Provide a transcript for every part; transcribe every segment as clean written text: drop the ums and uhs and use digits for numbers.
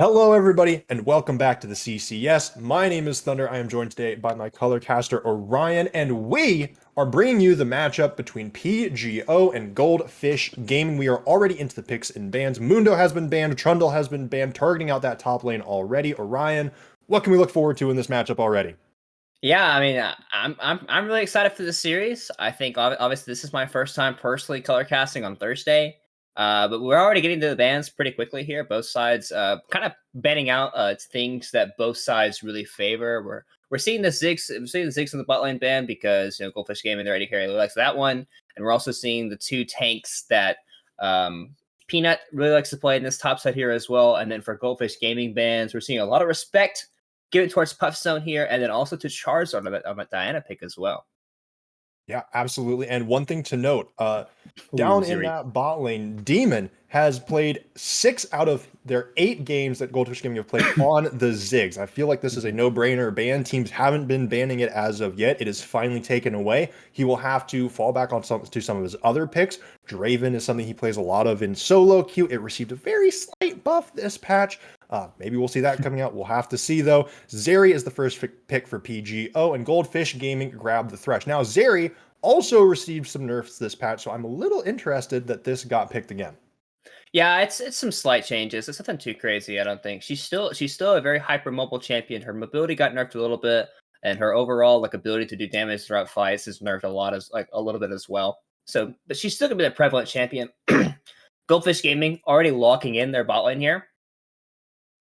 Hello, everybody, and welcome back to the CCS. My name is Thunder. I am joined today by my color caster, Orion, and we are bringing you the matchup between PGO and Goldfish Gaming. We are already into the picks and bans. Mundo has been banned, Trundle has been banned, targeting out that top lane already. Orion, what can we look forward to in this matchup already? Yeah, I mean, I'm really excited for this series. I think obviously this is my first time personally color casting on Thursday, but we're already getting to the bans pretty quickly here. Both sides kind of banning out things that both sides really favor. We're seeing the Ziggs, we're seeing the Ziggs in the bot lane ban because Goldfish Gaming they're already carrying likes that one, and we're also seeing the two tanks that Peanut really likes to play in this top side here as well. And then for Goldfish Gaming bans, we're seeing a lot of respect give it towards Puffstone here, and then also to Charizard on a Diana pick as well. Yeah, absolutely. And one thing to note, Ooh, down in Ziri. that bot lane, Demon has played 6 out of their 8 games that Goldfish Gaming have played on the Ziggs. I feel like this is a no-brainer ban. Teams haven't been banning it as of yet. It is finally taken away. He will have to fall back on some of his other picks. Draven is something he plays a lot of in solo queue. It received a very slight buff this patch. Maybe we'll see that coming out. We'll have to see, though. Zeri is the first pick for PGO, and Goldfish Gaming grabbed the Thresh. Now, Zeri also received some nerfs this patch, so I'm a little interested that this got picked again. Yeah, it's some slight changes. It's nothing too crazy, I don't think. She's still a very hyper mobile champion. Her mobility got nerfed a little bit, and her overall ability to do damage throughout fights is nerfed a little bit as well. So, but she's still gonna be the prevalent champion. Goldfish Gaming already locking in their bot lane here.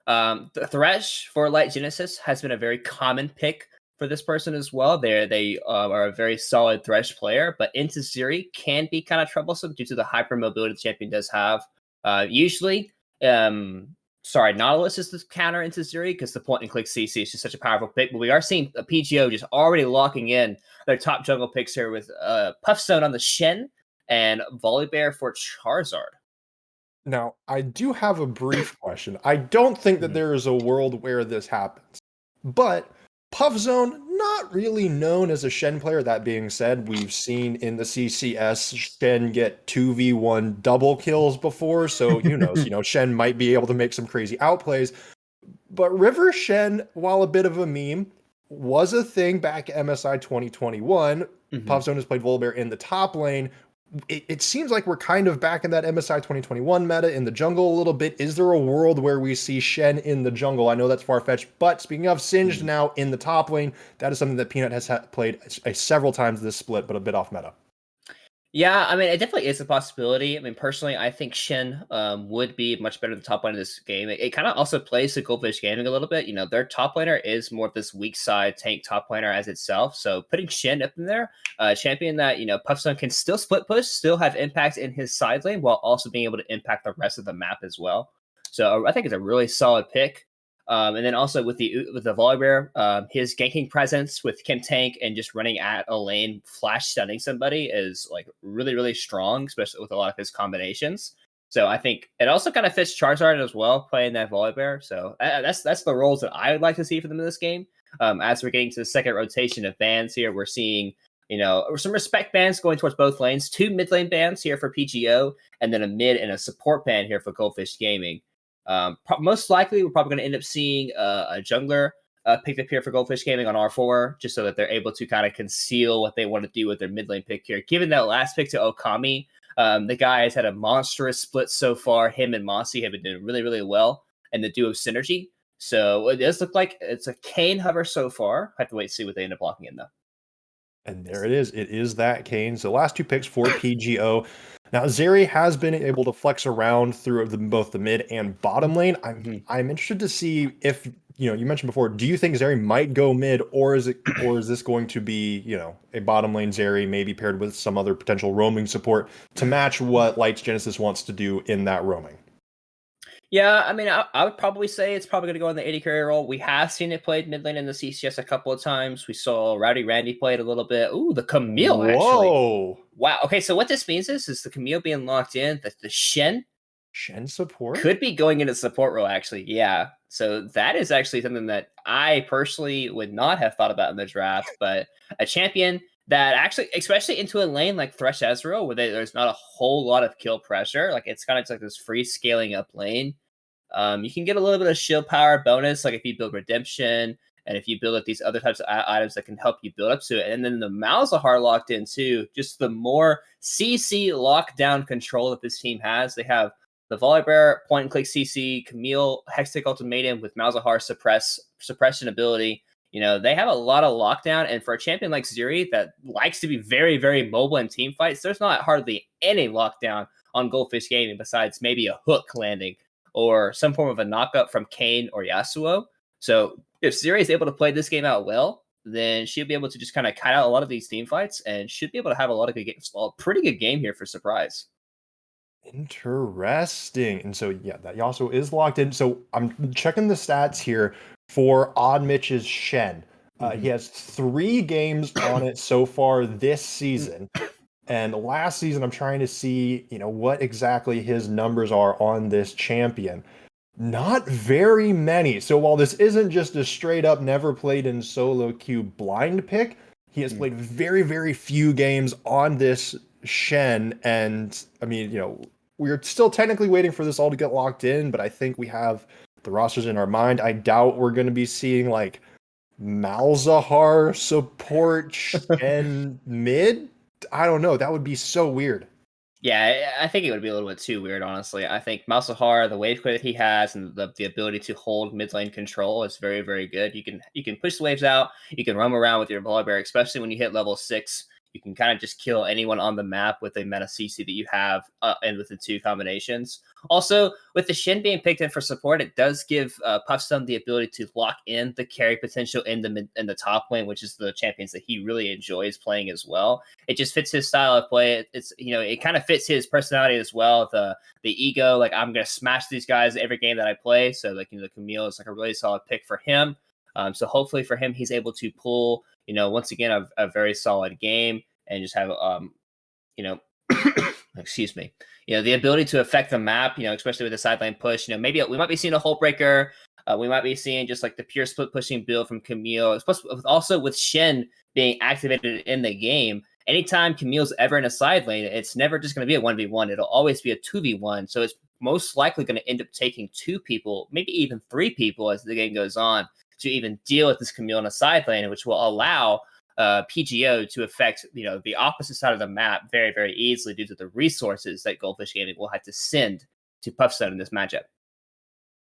The Thresh for Light Genesis has been a very common pick for this person as well. They are a very solid Thresh player, but into Zeri can be kind of troublesome due to the hyper mobility the champion does have. Usually, Nautilus is the counter into Zeri because the point and click CC is just such a powerful pick. But we are seeing a PGO just already locking in their top jungle picks here with Puffstone on the Shen and Volibear for Charizard. Now, I do have a brief question. I don't think that there is a world where this happens, but Puffzone, not really known as a Shen player. That being said, we've seen in the CCS Shen get 2v1 double kills before, so who knows? Shen might be able to make some crazy outplays. But River Shen, while a bit of a meme, was a thing back at MSI 2021. Puffzone has played Volibear in the top lane. It seems like we're kind of back in that MSI 2021 meta in the jungle a little bit. Is there a world where we see Shen in the jungle? I know that's far-fetched, but speaking of Singed now in the top lane, that is something that Peanut has played several times this split, but a bit off meta. Yeah, I mean, it definitely is a possibility. I mean, personally, I think Shen would be much better than the top lane of this game. It kind of also plays to Goldfish Gaming a little bit. Their top laner is more of this weak side tank top laner as itself. So putting Shen up in there, champion that, Puffstone can still split push, still have impact in his side lane while also being able to impact the rest of the map as well. So I think it's a really solid pick. And then also with the Volibear, his ganking presence with Kim Tank and just running at a lane, flash stunning somebody is really, really strong, especially with a lot of his combinations. So I think it also kind of fits Charizard as well, playing that Volibear. So that's the roles that I would like to see for them in this game. As we're getting to the second rotation of bans here, we're seeing some respect bans going towards both lanes, 2 mid lane bans here for PGO, and then a mid and a support ban here for Goldfish Gaming. Most likely, we're probably going to end up seeing a jungler picked up here for Goldfish Gaming on R4, just so that they're able to kind of conceal what they want to do with their mid lane pick here. Given that last pick to Okami, the guy has had a monstrous split so far. Him and Mossy have been doing really, really well, and the duo synergy. So it does look like it's a Kayn hover so far. I have to wait and see what they end up locking in, though. And there it is. It is that Kayn. So last 2 picks for PGO. Now, Zeri has been able to flex around through both the mid and bottom lane. I'm interested to see if, you mentioned before, do you think Zeri might go mid, or is this going to be, a bottom lane Zeri maybe paired with some other potential roaming support to match what Lights Genesis wants to do in that roaming? Yeah, I mean, I would probably say it's probably going to go in the AD carry role. We have seen it played mid lane in the CCS a couple of times. We saw Rowdy Randy play it a little bit. Ooh, the Camille, actually. Whoa. Wow. Okay, so what this means is the Camille being locked in, that the Shen support could be going into support role, actually. Yeah. So that is actually something that I personally would not have thought about in the draft, but a champion that actually, especially into a lane like Thresh Ezreal, where there's not a whole lot of kill pressure, it's kind of just like this free scaling up lane. You can get a little bit of shield power bonus, like if you build Redemption, and if you build up these other types of items that can help you build up to it. And then the Malzahar locked in too, just the more CC lockdown control that this team has. They have the Volibear point and click CC, Camille Hextech Ultimatum with Malzahar suppression ability. They have a lot of lockdown, and for a champion like Zeri that likes to be very, very mobile in team fights, there's not hardly any lockdown on Goldfish Gaming besides maybe a hook landing or some form of a knockup from Kayn or Yasuo. So if Zeri is able to play this game out well, then she'll be able to just kind of cut out a lot of these team fights and should be able to have a lot of good games. A pretty good game here for surprise. Interesting. And so, yeah, that Yasuo is locked in. So I'm checking the stats here for Odd Mitch's Shen. He has 3 games on it so far this season. And last season, I'm trying to see, what exactly his numbers are on this champion. Not very many. So while this isn't just a straight up never played in solo queue blind pick, he has played very, very few games on this Shen. And I mean, we're still technically waiting for this all to get locked in, but I think we have the rosters in our mind. I doubt we're going to be seeing like Malzahar support Shen mid. I don't know. That would be so weird. Yeah, I think it would be a little bit too weird, honestly. I think Malzahar, the wave clear that he has, and the ability to hold mid lane control is very, very good. You can push the waves out. You can roam around with your Volibear, especially when you hit level 6. You can kind of just kill anyone on the map with a meta CC that you have, and with the two combinations. Also, with the Shin being picked in for support, it does give Puffstone the ability to lock in the carry potential in the top lane, which is the champions that he really enjoys playing as well. It just fits his style of play. It's it kind of fits his personality as well. The ego, like I'm gonna smash these guys every game that I play. So like the Camille is like a really solid pick for him. So hopefully for him, he's able to pull once again a very solid game and just have you know excuse me, the ability to affect the map, especially with the sideline push. Maybe we might be seeing a hole breaker. We might be seeing just like the pure split pushing build from Camille. Also with Shen being activated in the game, anytime Camille's ever in a side lane, it's never just going to be a 1v1. It'll always be a 2v1. So it's most likely going to end up taking 2 people, maybe even 3 people as the game goes on to even deal with this Camille in a side lane, which will allow PGO to affect the opposite side of the map very, very easily due to the resources that Goldfish Gaming will have to send to Puffstone in this matchup.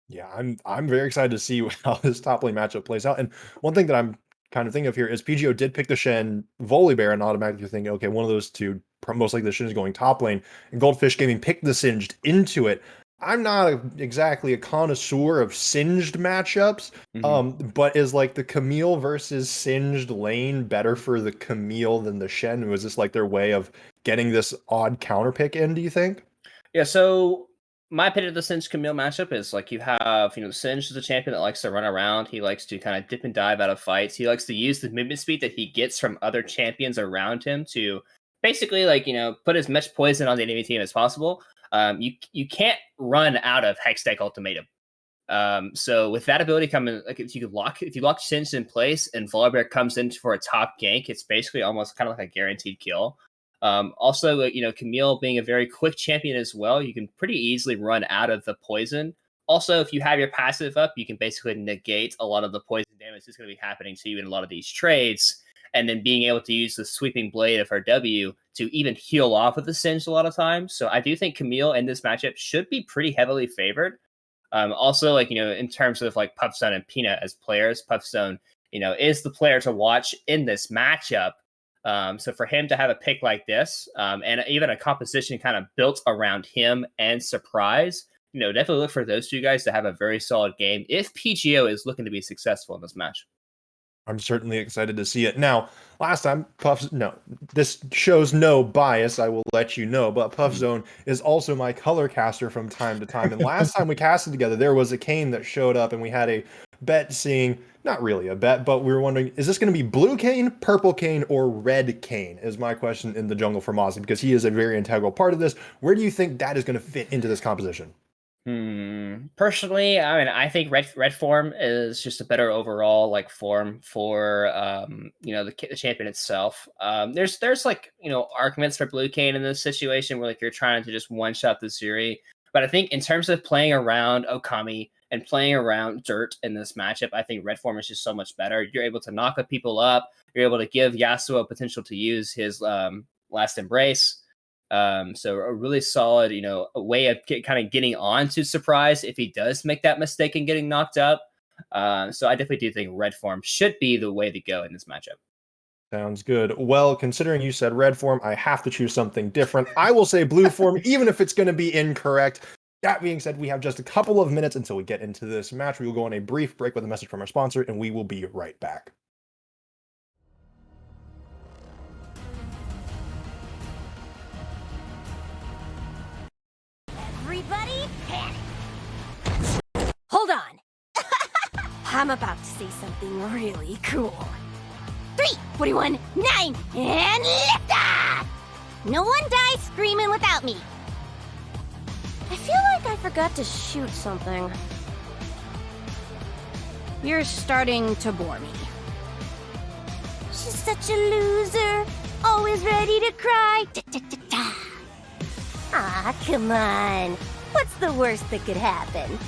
Yeah, I'm very excited to see how this top lane matchup plays out. And one thing that I'm kind of thinking of here is PGO did pick the Shen Volibear, and automatically thinking, okay, one of those two, most likely the Shen is going top lane, and Goldfish Gaming picked the Singed into it. I'm not exactly a connoisseur of Singed matchups, but is like the Camille versus Singed lane better for the Camille than the Shen? Was this like their way of getting this odd counter pick in, do you think? Yeah, so my opinion of the Singe Camille matchup is like you have, Singe is a champion that likes to run around. He likes to kind of dip and dive out of fights. He likes to use the movement speed that he gets from other champions around him to basically put as much poison on the enemy team as possible. You can't run out of Hextech Ultimatum. So with that ability coming, like if you lock Singe in place and Volibear comes in for a top gank, it's basically almost kind of like a guaranteed kill. Also, Camille being a very quick champion as well, you can pretty easily run out of the poison. Also, if you have your passive up, you can basically negate a lot of the poison damage that's going to be happening to you in a lot of these trades. And then being able to use the sweeping blade of her W to even heal off of the Singe a lot of times. So I do think Camille in this matchup should be pretty heavily favored. Also, in terms of like Puffstone and Peanut as players, Puffstone, is the player to watch in this matchup. So for him to have a pick like this, and even a composition kind of built around him and Surprise, definitely look for those two guys to have a very solid game if PGO is looking to be successful in this match. I'm certainly excited to see it. Now, last time, this shows no bias, I will let you know, but Puffzone is also my color caster from time to time. And last time we casted together, there was a Kayn that showed up, and we had a bet seeing, not really a bet, but we were wondering, is this going to be blue Kayn, purple Kayn, or red Kayn, is my question in the jungle for Mozzie, because he is a very integral part of this. Where do you think that is going to fit into this composition? Personally, I mean, I think red form is just a better overall form for the champion itself. There's arguments for blue Kayn in this situation where you're trying to just one shot the Zuri, but I think in terms of playing around Okami and playing around Dirt in this matchup, I think red form is just so much better. You're able to knock people up. You're able to give Yasuo potential to use his last embrace. So a really solid, a way of kind of getting on to Surprise if he does make that mistake and getting knocked up. So I definitely do think red form should be the way to go in this matchup. Sounds good. Well, considering you said red form, I have to choose something different. I will say blue form, even if it's going to be incorrect. That being said, we have just a couple of minutes until we get into this match. We will go on a brief break with a message from our sponsor, and we will be right back. Everybody panic! Hold on! I'm about to say something really cool. 3, 41, 9, and lift off! No one dies screaming without me. I feel like I forgot to shoot something. You're starting to bore me. She's such a loser. Always ready to cry. Ah, come on. What's the worst that could happen?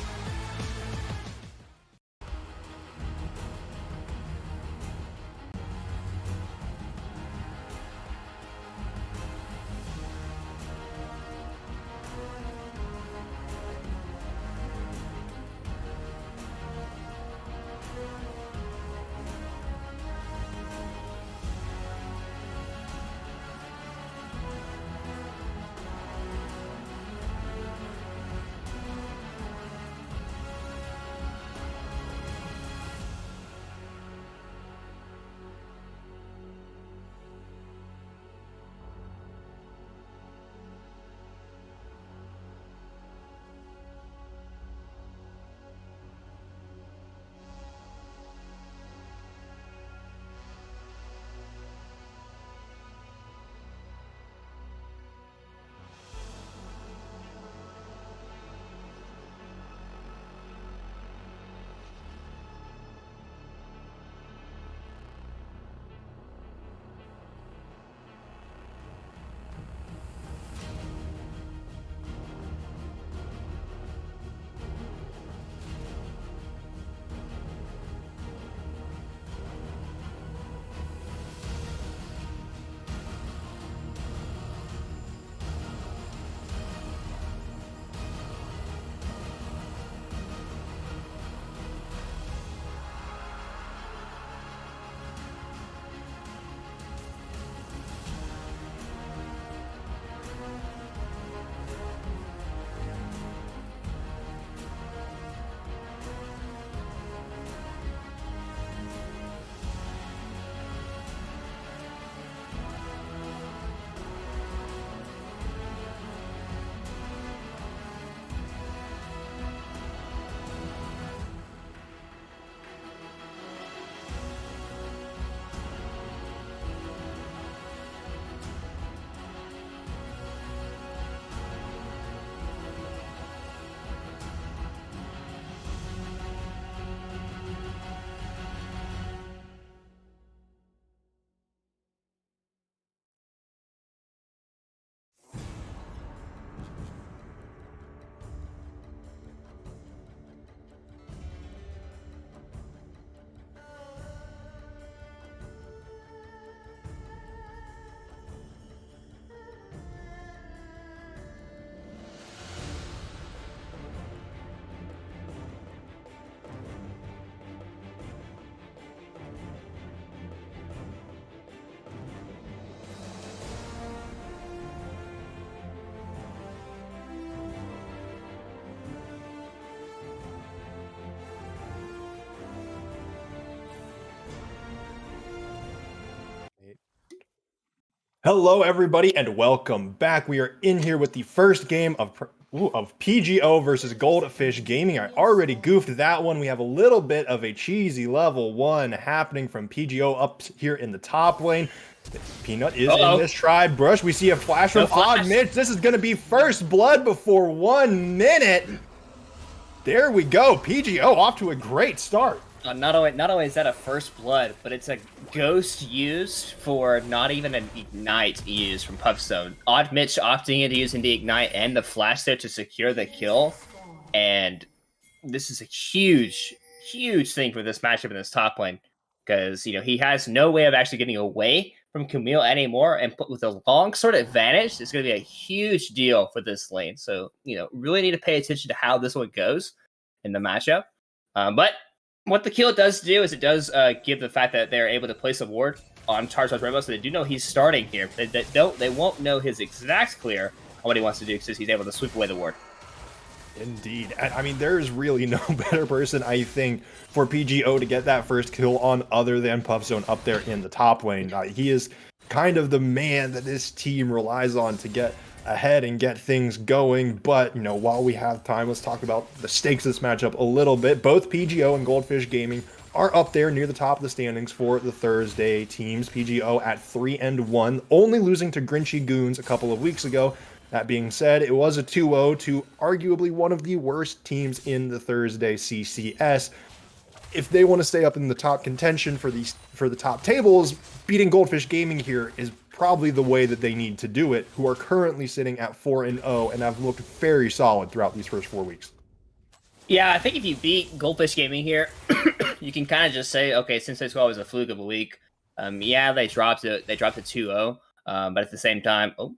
Hello, everybody, and welcome back. We are in here with the first game of PGO versus Goldfish Gaming. I already goofed that one. We have a little bit of a cheesy level 1 happening from PGO up here in the top lane. Peanut is in this tribe brush. We see a flash from Odd Mitch. This is going to be first blood before 1 minute. There we go. PGO off to a great start. Not only is that a first blood, but it's a ghost used for not even an ignite used from Puffstone. Odd Mitch opting into using the ignite and the flash there to secure the kill, and this is a huge thing for this matchup in this top lane, because he has no way of actually getting away from Camille anymore, and with a long sword advantage, it's going to be a huge deal for this lane. So really need to pay attention to how this one goes in the matchup, but. What the kill does do is it does give the fact that they're able to place a ward on Charizard's Rainbow, so they do know he's starting here. They won't know his exact clear on what he wants to do because he's able to sweep away the ward. Indeed. I mean, there's really no better person, I think, for PGO to get that first kill on other than Puffstone up there in the top lane. He is kind of the man that this team relies on to get ahead and get things going. But while we have time, let's talk about the stakes of this matchup a little bit. Both PGO and Goldfish Gaming are up there near the top of the standings for the Thursday teams. PGO at 3-1, only losing to Grinchy Goons a couple of weeks ago. That being said, it was a 2-0 to arguably one of the worst teams in the Thursday CCS. If they want to stay up in the top contention for the top tables, beating Goldfish Gaming here is probably the way that they need to do it, who are currently sitting at 4-0 and have looked very solid throughout these first 4 weeks. Yeah, I think if you beat Goldfish Gaming here, you can kind of just say, okay, since this was a fluke of a week, yeah, they dropped it. They dropped to 2-0, but at the same time, oh,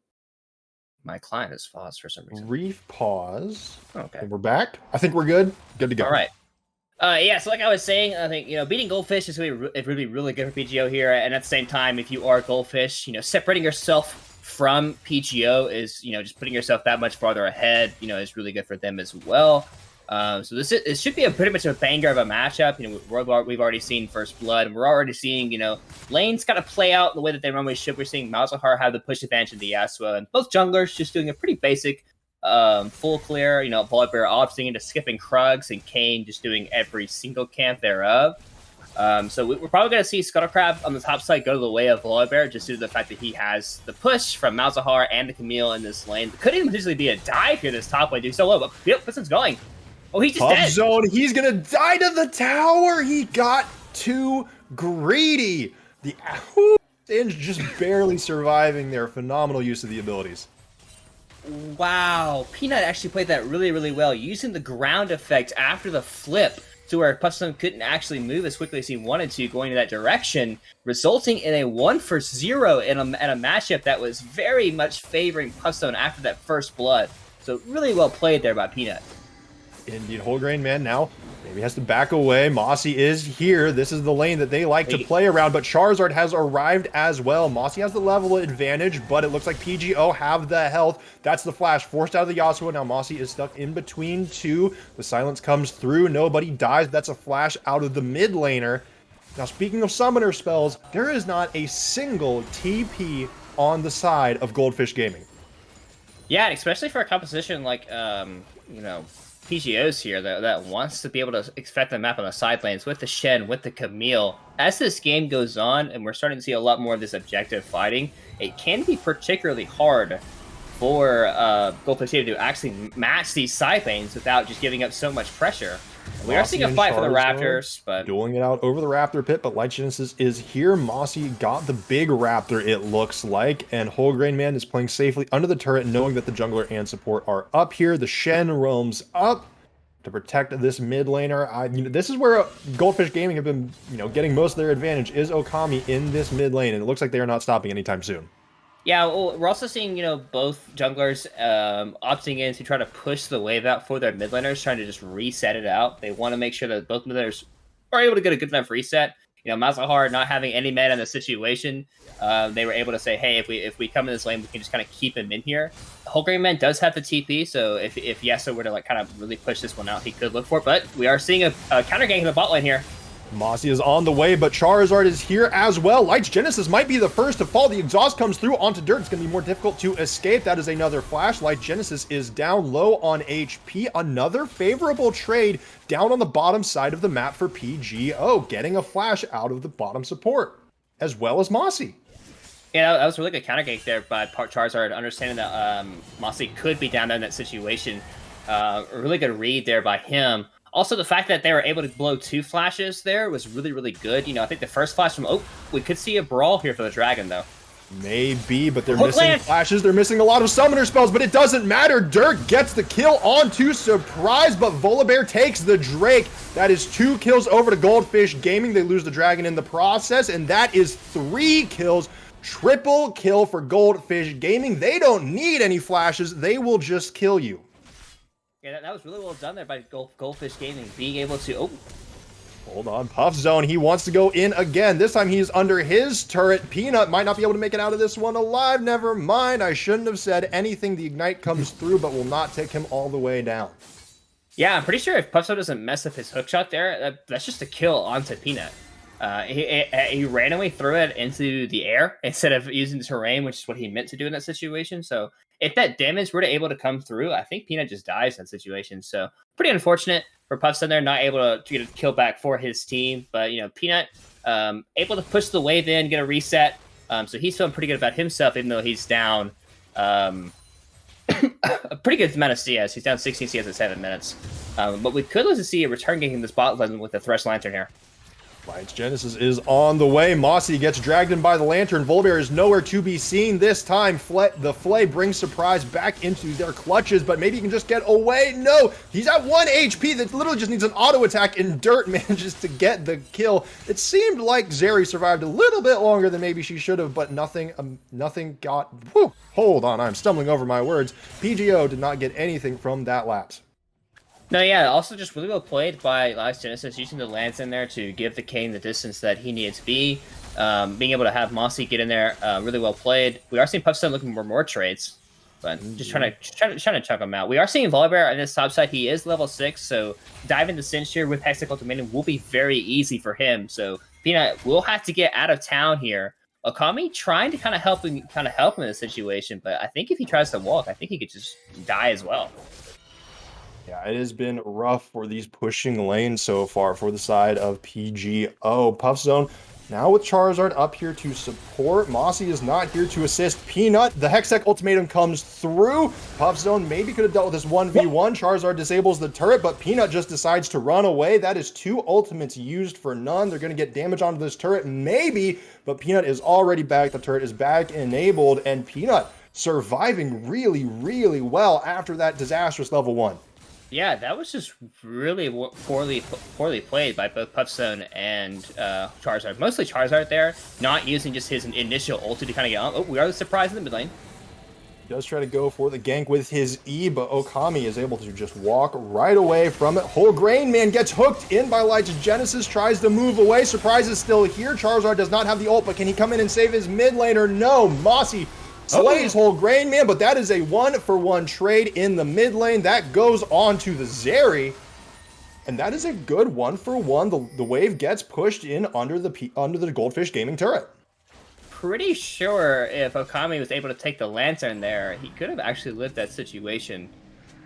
my client has paused for some reason. Brief pause. Okay, and we're back. I think we're good. Good to go. All right. Yeah, so like I was saying, I think, beating Goldfish is really, really good for PGO here. And at the same time, if you are Goldfish, separating yourself from PGO is, just putting yourself that much farther ahead, is really good for them as well. So it should be pretty much a banger of a matchup. We've already seen First Blood, and we're already seeing, lanes kind of play out the way that they normally should. We're seeing Malzahar have the push advantage in the Yasuo, and both junglers just doing a pretty basic full clear, Volibear opting into skipping Krugs, and Kane just doing every single camp thereof. So we're probably going to see Scuttlecrab on the top side go the way of Volibear, just due to the fact that he has the push from Malzahar and the Camille in this lane. Could even potentially be a dive here this top lane, doing so low, but yep, Piston's going. Oh, he's just dead. Zone, he's going to die to the tower. He got too greedy. The Singe just barely surviving their phenomenal use of the abilities. Wow, Peanut actually played that really, really well, using the ground effect after the flip to where Puffstone couldn't actually move as quickly as he wanted to, going in that direction, resulting in a 1-for-0 in a matchup that was very much favoring Puffstone after that first blood. So really well played there by Peanut. Indeed, Wholegrain Man now maybe has to back away. Mossy is here. This is the lane that they like to play around, but Charizard has arrived as well. Mossy has the level advantage, but it looks like PGO have the health. That's the flash forced out of the Yasuo. Now Mossy is stuck in between two. The silence comes through. Nobody dies. That's a flash out of the mid laner. Now, speaking of summoner spells, there is not a single TP on the side of Goldfish Gaming. Yeah, especially for a composition like, PGO's here that wants to be able to expect the map on the side lanes with the Shen, with the Camille. As this game goes on, and we're starting to see a lot more of this objective fighting, it can be particularly hard for Goldfish to actually match these side lanes without just giving up so much pressure. We are seeing a fight for the Raptors, but dueling it out over the Raptor pit, but Light Genesis is here. Mossy got the big Raptor, it looks like, and Wholegrain Man is playing safely under the turret, knowing that the jungler and support are up here. The Shen roams up to protect this mid laner. This is where Goldfish Gaming have been, getting most of their advantage, is Okami in this mid lane, and it looks like they are not stopping anytime soon. Yeah, well, we're also seeing, both junglers opting in to try to push the wave out for their mid laners, trying to just reset it out. They want to make sure that both mid laners are able to get a good enough reset. Malzahar not having any mana in the situation, they were able to say, hey, if we come in this lane, we can just kind of keep him in here. Wholegrain Man does have the TP, so if Yasuo were to kind of really push this one out, he could look for it. But we are seeing a counter gank in the bot lane here. Mossy is on the way, but Charizard is here as well. Light's Genesis might be the first to fall. The exhaust comes through onto dirt. It's going to be more difficult to escape. That is another flash. Light Genesis is down low on HP. Another favorable trade down on the bottom side of the map for PGO, getting a flash out of the bottom support, as well as Mossy. Yeah, that was a really good counter gank there by Charizard, understanding that Mossy could be down there in that situation. A really good read there by him. Also, the fact that they were able to blow 2 flashes there was really, really good. I think the first flash from... Oh, we could see a brawl here for the Dragon, though. Maybe, but they're missing flashes. They're missing a lot of summoner spells, but it doesn't matter. Dirt gets the kill onto Surprise, but Volibear takes the Drake. That is 2 kills over to Goldfish Gaming. They lose the Dragon in the process, and that is 3 kills. Triple kill for Goldfish Gaming. They don't need any flashes. They will just kill you. Yeah, that was really well done there by Goldfish Gaming, being able to... Oh, hold on. Puff Zone, he wants to go in again. This time he's under his turret. Peanut might not be able to make it out of this one alive. Never mind. I shouldn't have said anything. The Ignite comes through, but will not take him all the way down. Yeah, I'm pretty sure if Puff Zone doesn't mess up his hookshot there, that's just a kill onto Peanut. He randomly threw it into the air instead of using the terrain, which is what he meant to do in that situation. So if that damage were able to come through, I think Peanut just dies in that situation. So pretty unfortunate. for Puffstone there, not able to get a kill back for his team. But, Peanut able to push the wave in, get a reset. So he's feeling pretty good about himself, even though he's down a pretty good amount of CS. He's down 16 CS in 7 minutes. But we could lose to see a return game in this bot lane with the Thresh Lantern here. Lights Genesis is on the way. Mossy gets dragged in by the Lantern. Volibear is nowhere to be seen this time. The Flay brings Surprise back into their clutches, but maybe he can just get away. No, he's at 1 HP that literally just needs an auto attack, and Dirt manages to get the kill. It seemed like Zeri survived a little bit longer than maybe she should have, but nothing got... Whew, hold on, I'm stumbling over my words. PGO did not get anything from that lapse. No, yeah, also just really well played by Lights Genesis, using the lance in there to give the Kane the distance that he needed to be. Being able to have Mossy get in there, really well played. We are seeing Puffstone looking for more trades, but just trying to chuck him out. We are seeing Volibear on this top side. He is level 6, so diving the Cinch here with Hextech Ultimatum will be very easy for him. So Peanut will have to get out of town here. Okami trying to kind of help him in this situation, but I think if he tries to walk, I think he could just die as well. Yeah, it has been rough for these pushing lanes so far for the side of PGO. Puffzone now with Charizard up here to support. Mossy is not here to assist Peanut. The Hextech Ultimatum comes through. Puffzone maybe could have dealt with this 1v1. Charizard disables the turret, but Peanut just decides to run away. That is 2 ultimates used for none. They're going to get damage onto this turret, maybe, but Peanut is already back. The turret is back enabled, and Peanut surviving really, really well after that disastrous level 1. Yeah, that was just really poorly played by both Puffstone and Charizard. Mostly Charizard there, not using just his initial ulti to kind of get on. Oh, we are the surprise in the mid lane. He does try to go for the gank with his E, but Okami is able to just walk right away from it. Whole Grain Man gets hooked in by Lights Genesis, tries to move away. Surprise is still here. Charizard does not have the ult, but can he come in and save his mid laner? No, Mossy slays Whole Grain Man, but that is a 1-for-1 trade in the mid lane. That goes on to the Zeri, and that is a good 1-for-1. The wave gets pushed in under the Goldfish Gaming turret. Pretty sure if Okami was able to take the Lantern there, he could have actually lived that situation,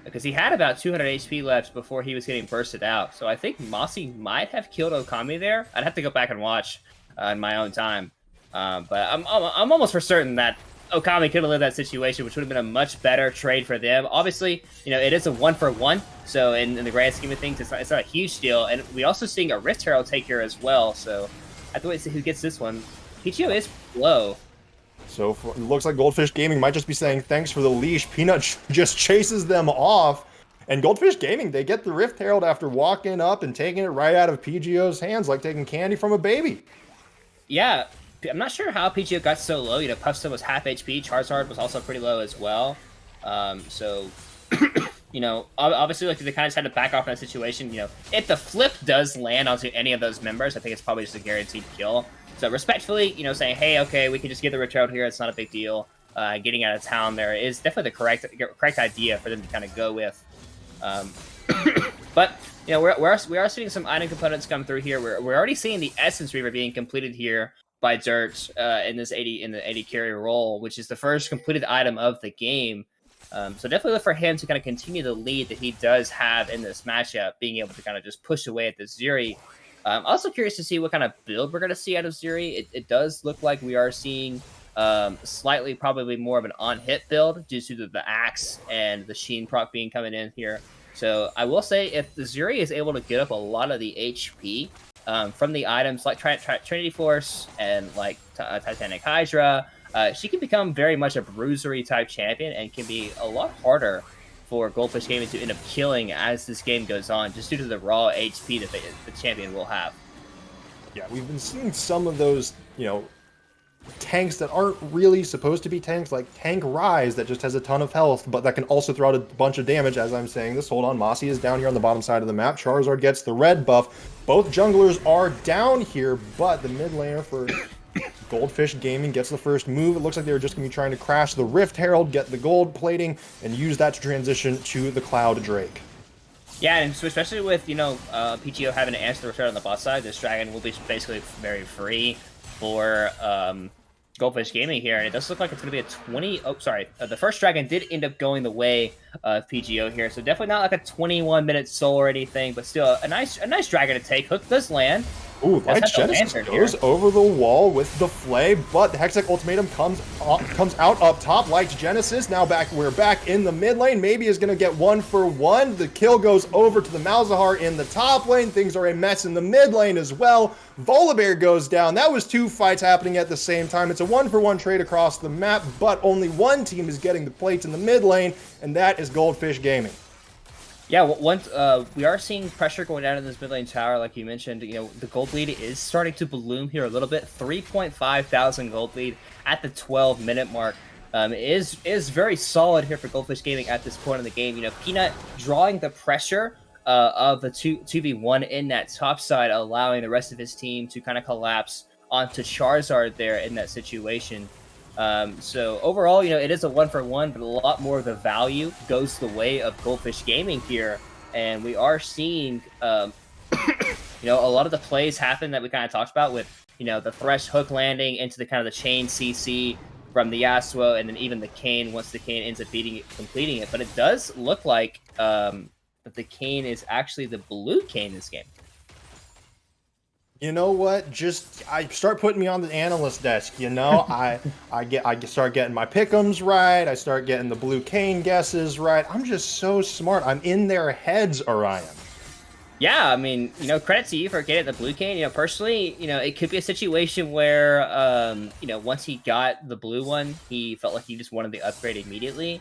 because he had about 200 HP left before he was getting bursted out. So I think Mossy might have killed Okami there. I'd have to go back and watch in my own time, but I'm almost for certain that Okami could have lived that situation, which would have been a much better trade for them. Obviously, it is a 1-for-1, so in the grand scheme of things, it's not a huge deal. And we also seeing a Rift Herald take here as well, so I have to wait to see who gets this one. PGO is low. So it looks like Goldfish Gaming might just be saying thanks for the leash. Peanut just chases them off, and Goldfish Gaming, they get the Rift Herald after walking up and taking it right out of PGO's hands like taking candy from a baby. Yeah. I'm not sure how PGO got so low. Puffstone was half HP. Charizard was also pretty low as well. So, obviously, they kind of just had to back off in that situation. If the flip does land onto any of those members, I think it's probably just a guaranteed kill. So, respectfully, saying, hey, okay, we can just get the return here. It's not a big deal. Getting out of town there is definitely the correct idea for them to kind of go with. But we are seeing some item components come through here. We're already seeing the Essence Reaver being completed here by Dirt in the 80 carry role, which is the first completed item of the game. So definitely look for him to kind of continue the lead that he does have in this matchup, being able to kind of just push away at the Zeri. Also curious to see what kind of build we're going to see out of Zeri. It does look like we are seeing slightly probably more of an on-hit build due to the Axe and the Sheen proc being coming in here. So I will say, if the Zeri is able to get up a lot of the HP from the items like Trinity Force and like Titanic Hydra, she can become very much a bruisery type champion and can be a lot harder for Goldfish Gaming to end up killing as this game goes on, just due to the raw HP that the champion will have. Yeah, we've been seeing some of those, tanks that aren't really supposed to be tanks, like Tank Rise that just has a ton of health, but that can also throw out a bunch of damage. As I'm saying this, hold on, Mossy is down here on the bottom side of the map. Charizard gets the red buff. Both junglers are down here, but the mid laner for Goldfish Gaming gets the first move. It looks like they were just going to be trying to crash the Rift Herald, get the gold plating, and use that to transition to the Cloud Drake. Yeah, and so especially with, PGO having to answer the return on the bot side, this dragon will be basically very free for Goldfish Gaming here, and it does look like it's going to be a 20. Oh, sorry. The first dragon did end up going the way of PGO here, so definitely not like a 21-minute soul or anything, but still a nice dragon to take. Hook does land. Ooh, Light's Genesis goes over the wall with the Flay, but the Hextech Ultimatum comes out up top. Light's Genesis, now we're back in the mid lane. Maybe is going to get 1 for 1. The kill goes over to the Malzahar in the top lane. Things are a mess in the mid lane as well. Volibear goes down. That was 2 fights happening at the same time. It's a 1-for-1 trade across the map, but only one team is getting the plates in the mid lane, and that is Goldfish Gaming. Yeah, once we are seeing pressure going down in this mid lane tower, like you mentioned. You know, the gold lead is starting to bloom here a little bit. 3.5 thousand gold lead at the 12-minute mark is very solid here for Goldfish Gaming at this point in the game. You know, Peanut drawing the pressure of the 2v1 in that top side, allowing the rest of his team to kind of collapse onto Charizard there in that situation. So overall, you know, it is a 1-for-1, but a lot more of the value goes the way of Goldfish Gaming here. And we are seeing, you know, a lot of the plays happen that we kind of talked about with, you know, the Thresh hook landing into the kind of the chain CC from the Yasuo, and then even the Kayn once the Kayn ends up completing it. But it does look like that the Kayn is actually the blue Kayn this game. You know what? I start putting me on the analyst desk. You know, I start getting my pick'ems right. I start getting the blue Kayn guesses right. I'm just so smart. I'm in their heads, Orion. Yeah, I mean, you know, credit to you for getting the blue Kayn. You know, personally, you know, it could be a situation where, you know, once he got the blue one, he felt like he just wanted the upgrade immediately.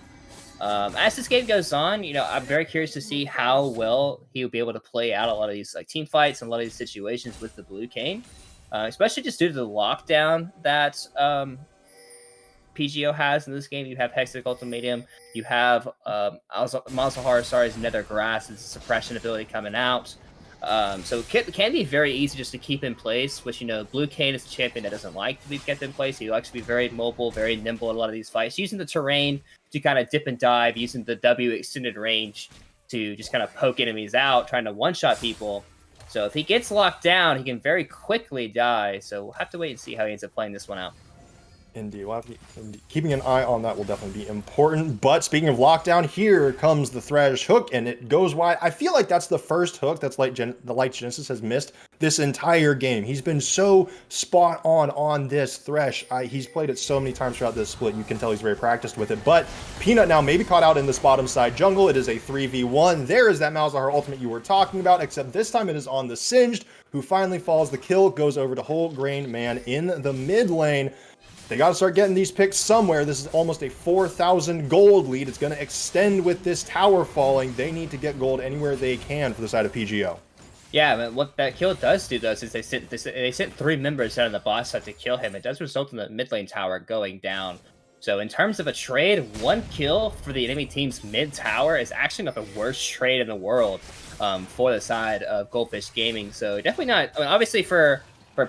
As this game goes on, you know, I'm very curious to see how well he will be able to play out a lot of these like team fights and a lot of these situations with the blue Kayn, especially just due to the lockdown that PGO has in this game. You have Hextech Ultimatum, you have Malzahar's Nether Grass, it's a suppression ability coming out. So it can be very easy just to keep in place, which, you know, blue Kayn is a champion that doesn't like to be kept in place. He likes to be very mobile, very nimble in a lot of these fights, using the terrain to kind of dip and dive, using the W extended range to just kind of poke enemies out, trying to one-shot people. So if he gets locked down, he can very quickly die. So we'll have to wait and see how he ends up playing this one out. Indeed. We'll have to keeping an eye on that will definitely be important. But speaking of lockdown, here comes the Thresh hook, and it goes wide. I feel like that's the first hook that's the Light Genesis has missed this entire game. He's been so spot on this Thresh. He's played it so many times throughout this split. You can tell he's very practiced with it. But Peanut now maybe caught out in this bottom side jungle. It is a 3v1. There is that Malzahar ultimate you were talking about, except this time it is on the Singed, who finally falls. The kill goes over to Whole Grain Man in the mid lane. They got to start getting these picks somewhere. This is almost a 4,000 gold lead. It's going to extend with this tower falling. They need to get gold anywhere they can for the side of PGO. Yeah, but what that kill does do, though, is they sent 3 members down on the boss side to kill him. It does result in the mid lane tower going down. So in terms of a trade, 1 kill for the enemy team's mid tower is actually not the worst trade in the world for the side of Goldfish Gaming. So definitely not. I mean, obviously for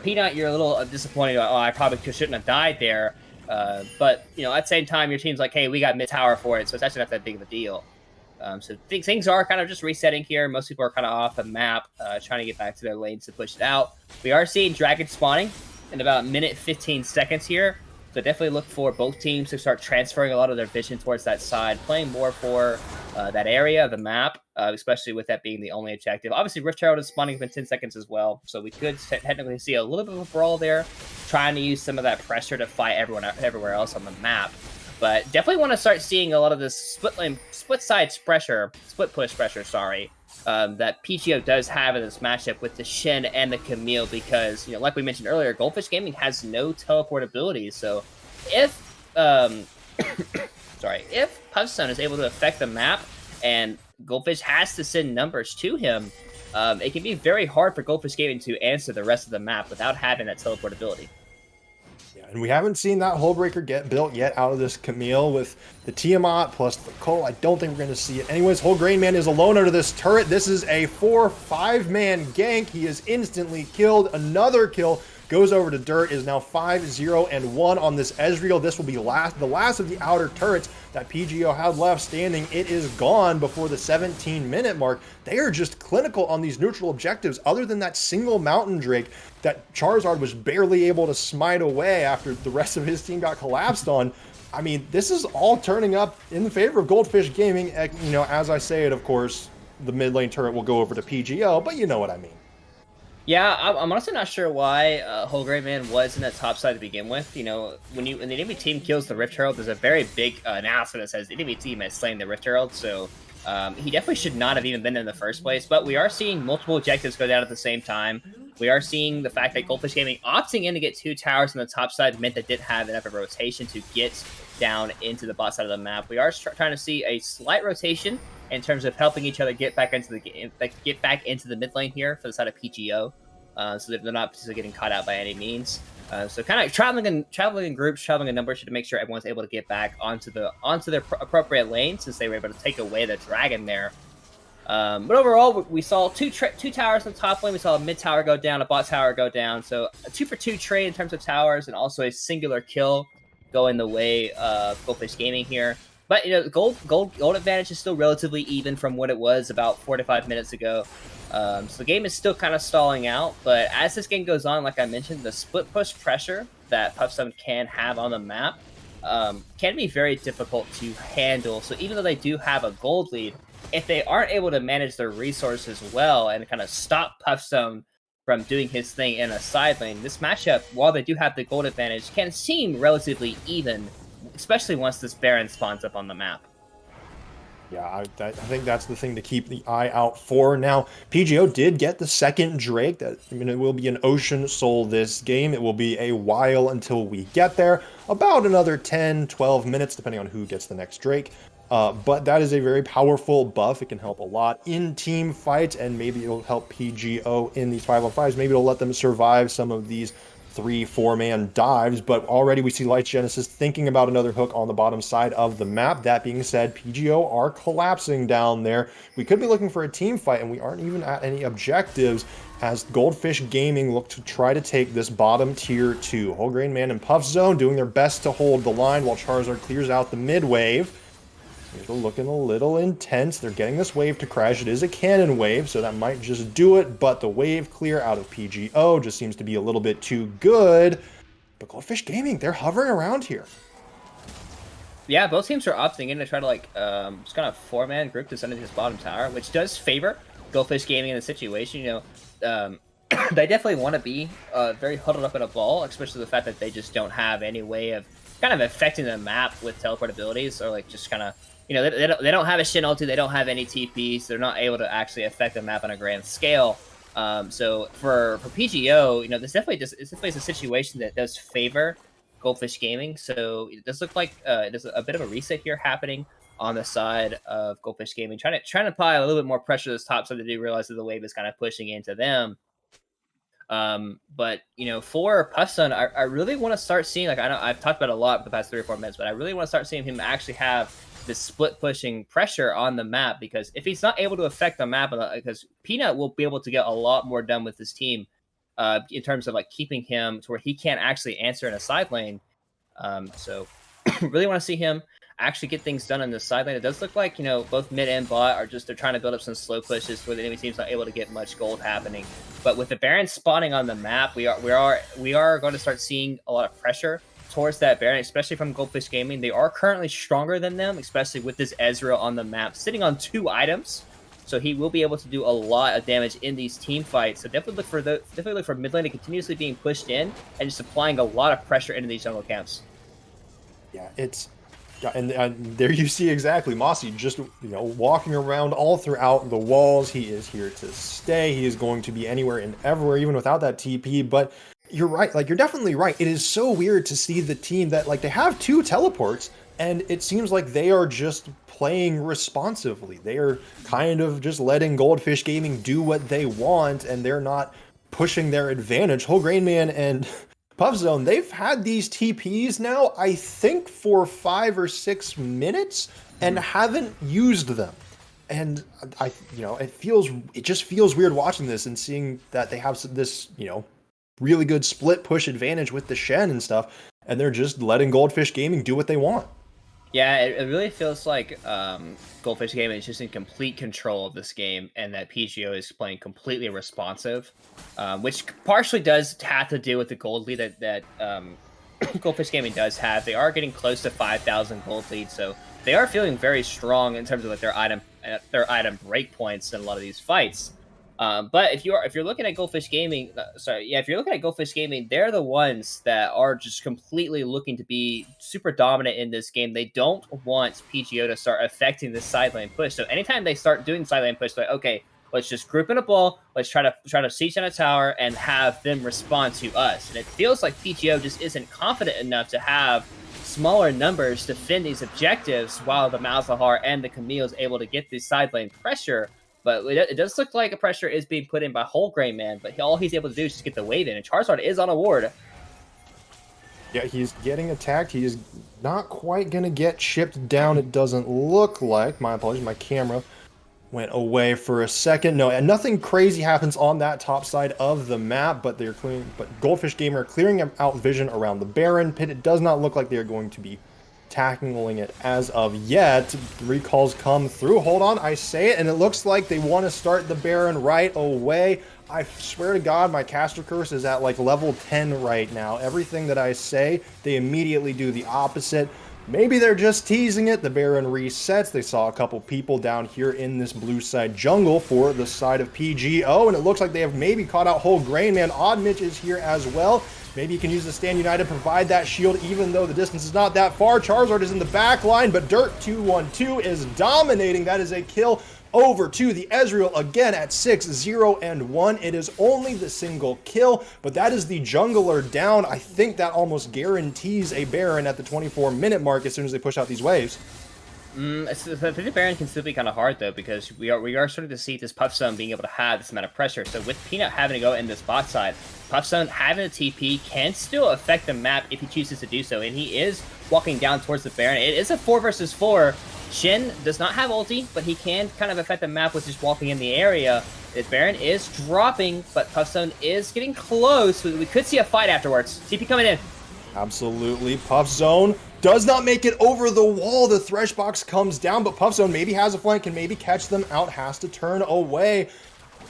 Peanut, you're a little disappointed. Oh, I probably shouldn't have died there. But, you know, at the same time, your team's like, hey, we got mid-tower for it, so it's actually not that big of a deal. So things are kind of just resetting here. Most people are kind of off the map, trying to get back to their lanes to push it out. We are seeing dragons spawning in about a minute 15 seconds here. So definitely look for both teams to start transferring a lot of their vision towards that side, playing more for that area of the map, especially with that being the only objective. Obviously, Rift Herald is spawning within 10 seconds as well, so we could technically see a little bit of a brawl there, trying to use some of that pressure to fight everywhere else on the map. But definitely want to start seeing a lot of this split push pressure, that PGO does have in this matchup with the Shen and the Camille, because, you know, like we mentioned earlier, Goldfish Gaming has no teleport abilities. So if if Puffstone is able to affect the map and Goldfish has to send numbers to him, it can be very hard for Goldfish Gaming to answer the rest of the map without having that teleport ability. And we haven't seen that Hullbreaker get built yet out of this Camille with the Tiamat plus the Cole. I don't think we're going to see it. Anyways, Whole Grain Man is alone under this turret. This is a 4-5 man gank. He is instantly killed. Another kill goes over to dirt, is now 5-0-1 on this Ezreal. This will be the last of the outer turrets that PGO had left standing. It is gone before the 17-minute mark. They are just clinical on these neutral objectives, other than that single Mountain Drake that Charizard was barely able to smite away after the rest of his team got collapsed on. I mean, this is all turning up in the favor of Goldfish Gaming. You know, as I say it, of course, the mid lane turret will go over to PGO, but you know what I mean. Yeah, I'm honestly not sure why Whole Grain Man was in that top side to begin with. You know, when the enemy team kills the Rift Herald, there's a very big announcement that says the enemy team has slain the Rift Herald, so he definitely should not have even been in the first place. But we are seeing multiple objectives go down at the same time. We are seeing the fact that Goldfish Gaming opting in to get 2 towers on the top side meant that didn't have enough of a rotation to get down into the bot side of the map. We are trying to see a slight rotation in terms of helping each other get back into the mid lane here for the side of PGO, so that they're not particularly getting caught out by any means. So kind of traveling in groups, traveling in numbers to make sure everyone's able to get back onto their appropriate lane, since they were able to take away the dragon there. But overall, we saw two towers on the top lane. We saw a mid tower go down, a bot tower go down. So a 2-for-2 trade in terms of towers, and also a singular kill going the way of Goldfish Gaming here. But, you know, gold advantage is still relatively even from what it was about 4 to 5 minutes ago. So the game is still kind of stalling out. But as this game goes on, like I mentioned, the split push pressure that Puffstone can have on the map can be very difficult to handle. So even though they do have a gold lead, if they aren't able to manage their resources well and kind of stop Puffstone from doing his thing in a side lane, this matchup, while they do have the gold advantage, can seem relatively even, especially once this Baron spawns up on the map. Yeah, I think that's the thing to keep the eye out for. Now, PGO did get the second Drake. That, I mean, it will be an Ocean Soul this game. It will be a while until we get there. About another 10, 12 minutes, depending on who gets the next Drake. But that is a very powerful buff. It can help a lot in team fights, and maybe it'll help PGO in these 5-on-5s. Maybe it'll let them survive some of these 3-4-man dives, but already we see Light Genesis thinking about another hook on the bottom side of the map. That being said, PGO are collapsing down there. We could be looking for a team fight, and we aren't even at any objectives as Goldfish Gaming look to try to take this bottom tier 2. Whole Grain Man and Puff Zone doing their best to hold the line while Charizard clears out the mid wave. They're looking a little intense. They're getting this wave to crash. It is a cannon wave, so that might just do it, but the wave clear out of PGO just seems to be a little bit too good. But Goldfish Gaming, they're hovering around here. Yeah, both teams are opting in to try to, like, just kind of 4-man group to send into this bottom tower, which does favor Goldfish Gaming in the situation. You know, they definitely want to be very huddled up in a ball, especially the fact that they just don't have any way of kind of affecting the map with teleport abilities, or like just kind of, you know, they don't have a Shin ulti, they don't have any TPs, they're not able to actually affect the map on a grand scale. So for PGO, you know, this definitely is a situation that does favor Goldfish Gaming. So it does look like there's a bit of a reset here happening on the side of Goldfish Gaming, trying to apply a little bit more pressure to this top side. They do realize that the wave is kind of pushing into them. But you know, for Puffstone, I really want to start seeing, like, I know I've talked about it a lot for the past 3 or 4 minutes, but I really want to start seeing him actually have this split pushing pressure on the map, because if he's not able to affect the map, because Peanut will be able to get a lot more done with his team in terms of like keeping him to where he can't actually answer in a side lane. So really want to see him actually get things done in the side lane. It does look like, you know, both mid and bot are they're trying to build up some slow pushes where the enemy team's not able to get much gold happening. But with the Baron spawning on the map, we are going to start seeing a lot of pressure towards that Baron, especially from Goldfish Gaming. They are currently stronger than them, especially with this Ezreal on the map, sitting on 2 items. So he will be able to do a lot of damage in these team fights. So definitely look for mid lane to continuously being pushed in and just applying a lot of pressure into these jungle camps. Yeah, it's... And there you see exactly Mossy just, you know, walking around all throughout the walls. He is here to stay. He is going to be anywhere and everywhere, even without that TP. But you're right. Like, you're definitely right. It is so weird to see the team that, like, they have 2 teleports, and it seems like they are just playing responsively. They are kind of just letting Goldfish Gaming do what they want, and they're not pushing their advantage. Whole Grain Man and Puff Zone, they've had these TPs now, I think, for 5 or 6 minutes and haven't used them. And you know, it just feels weird watching this and seeing that they have this, you know, really good split push advantage with the Shen and stuff, and they're just letting Goldfish Gaming do what they want. Yeah, it really feels like Goldfish Gaming is just in complete control of this game, and that PGO is playing completely responsive, which partially does have to do with the gold lead that Goldfish Gaming does have. They are getting close to 5,000 gold lead, so they are feeling very strong in terms of like their item break points in a lot of these fights. But if you're looking at Goldfish Gaming, if you're looking at Goldfish Gaming, they're the ones that are just completely looking to be super dominant in this game. They don't want PGO to start affecting the side lane push. So anytime they start doing side lane push, they're like, okay, let's just group in a ball. Let's try to siege down a tower and have them respond to us. And it feels like PGO just isn't confident enough to have smaller numbers defend these objectives, while the Malzahar and the Camille is able to get the side lane pressure. But it does look like a pressure is being put in by Whole Grain Man, but all he's able to do is just get the wave in, and Charizard is on a ward. Yeah, he's getting attacked. He is not quite going to get chipped down, it doesn't look like. My apologies, my camera went away for a second. No, and nothing crazy happens on that top side of the map, but they're clearing. But Goldfish Gamer are clearing out vision around the Baron pit. It does not look like they are going to be tackling it as of yet. Recalls come through. Hold on, I say it, and it looks like they want to start the Baron right away. I swear to God, my caster curse is at like level 10 right now. Everything that I say, they immediately do the opposite. Maybe they're just teasing it. The Baron resets. They saw a couple people down here in this blue side jungle for the side of PGO, and it looks like they have maybe caught out Whole Grain Man. Odd Mitch is here as well. Maybe you can use the Stand United, provide that shield, even though the distance is not that far. Charizard is in the back line, but Dirt212 is dominating. That is a kill over to the Ezreal again at 6-0-1. It is only the single kill, but that is the jungler down. I think that almost guarantees a Baron at the 24-minute mark as soon as they push out these waves. The Baron can still be kind of hard though, because we are starting to see this Puffstone being able to have this amount of pressure. So with Peanut having to go in this bot side, Puffstone having a TP can still affect the map if he chooses to do so, and he is walking down towards the Baron. It is a 4 versus 4. Shin does not have ulti, but he can kind of affect the map with just walking in the area. His Baron is dropping, but Puffstone is getting close. We could see a fight afterwards. TP coming in. Absolutely. Puffzone does not make it over the wall. The Thresh box comes down, but Puffzone maybe has a flank, can maybe catch them out, has to turn away.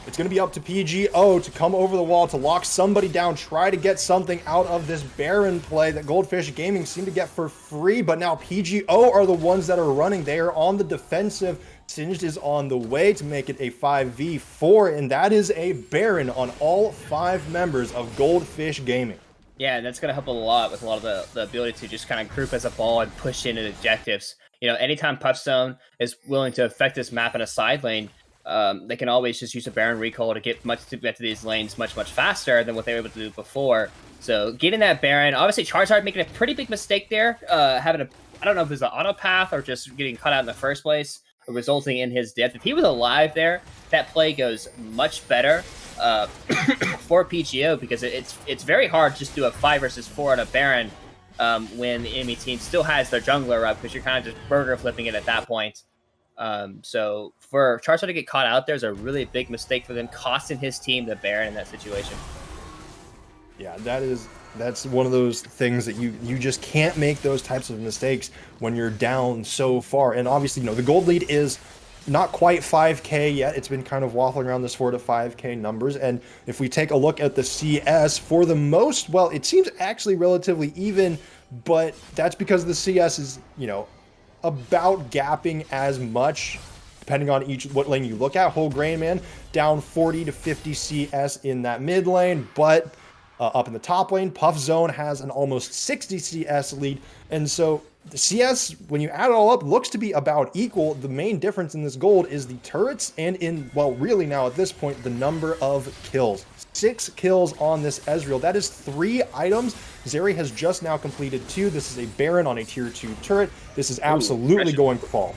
It's going to be up to PGO to come over the wall, to lock somebody down, try to get something out of this Baron play that Goldfish Gaming seem to get for free, but now PGO are the ones that are running. They are on the defensive. Singed is on the way to make it a 5v4, and that is a Baron on all 5 members of Goldfish Gaming. Yeah, and that's going to help a lot with a lot of the ability to just kind of group as a ball and push into objectives. You know, anytime Puffstone is willing to affect this map in a side lane, they can always just use a Baron recall to get to these lanes much faster than what they were able to do before. So getting that Baron, obviously Charizard making a pretty big mistake there, having I don't know if it was an auto path or just getting cut out in the first place, resulting in his death. If he was alive there, that play goes much better for PGO, because it's very hard just to do a 5 versus 4 on a Baron when the enemy team still has their jungler up, because you're kind of just burger flipping it at that point. So for Charizard to get caught out there is a really big mistake for them, costing his team the Baron in that situation. Yeah, that's one of those things that you just can't make those types of mistakes when you're down so far. And obviously, you know, the gold lead is not quite 5K yet. It's been kind of waffling around this 4 to 5K numbers. And if we take a look at the CS, for the most, well, it seems actually relatively even, but that's because the CS is, you know, about gapping as much, depending on what lane you look at. Whole Grain Man down 40 to 50 CS in that mid lane, but up in the top lane, Puffzone has an almost 60 CS lead. And so the CS, when you add it all up, looks to be about equal. The main difference in this gold is the turrets and well, really now at this point, the number of kills. 6 kills on this Ezreal. That is 3 items. Zeri has just now completed 2. This is a Baron on a tier 2 turret. This is absolutely going to fall.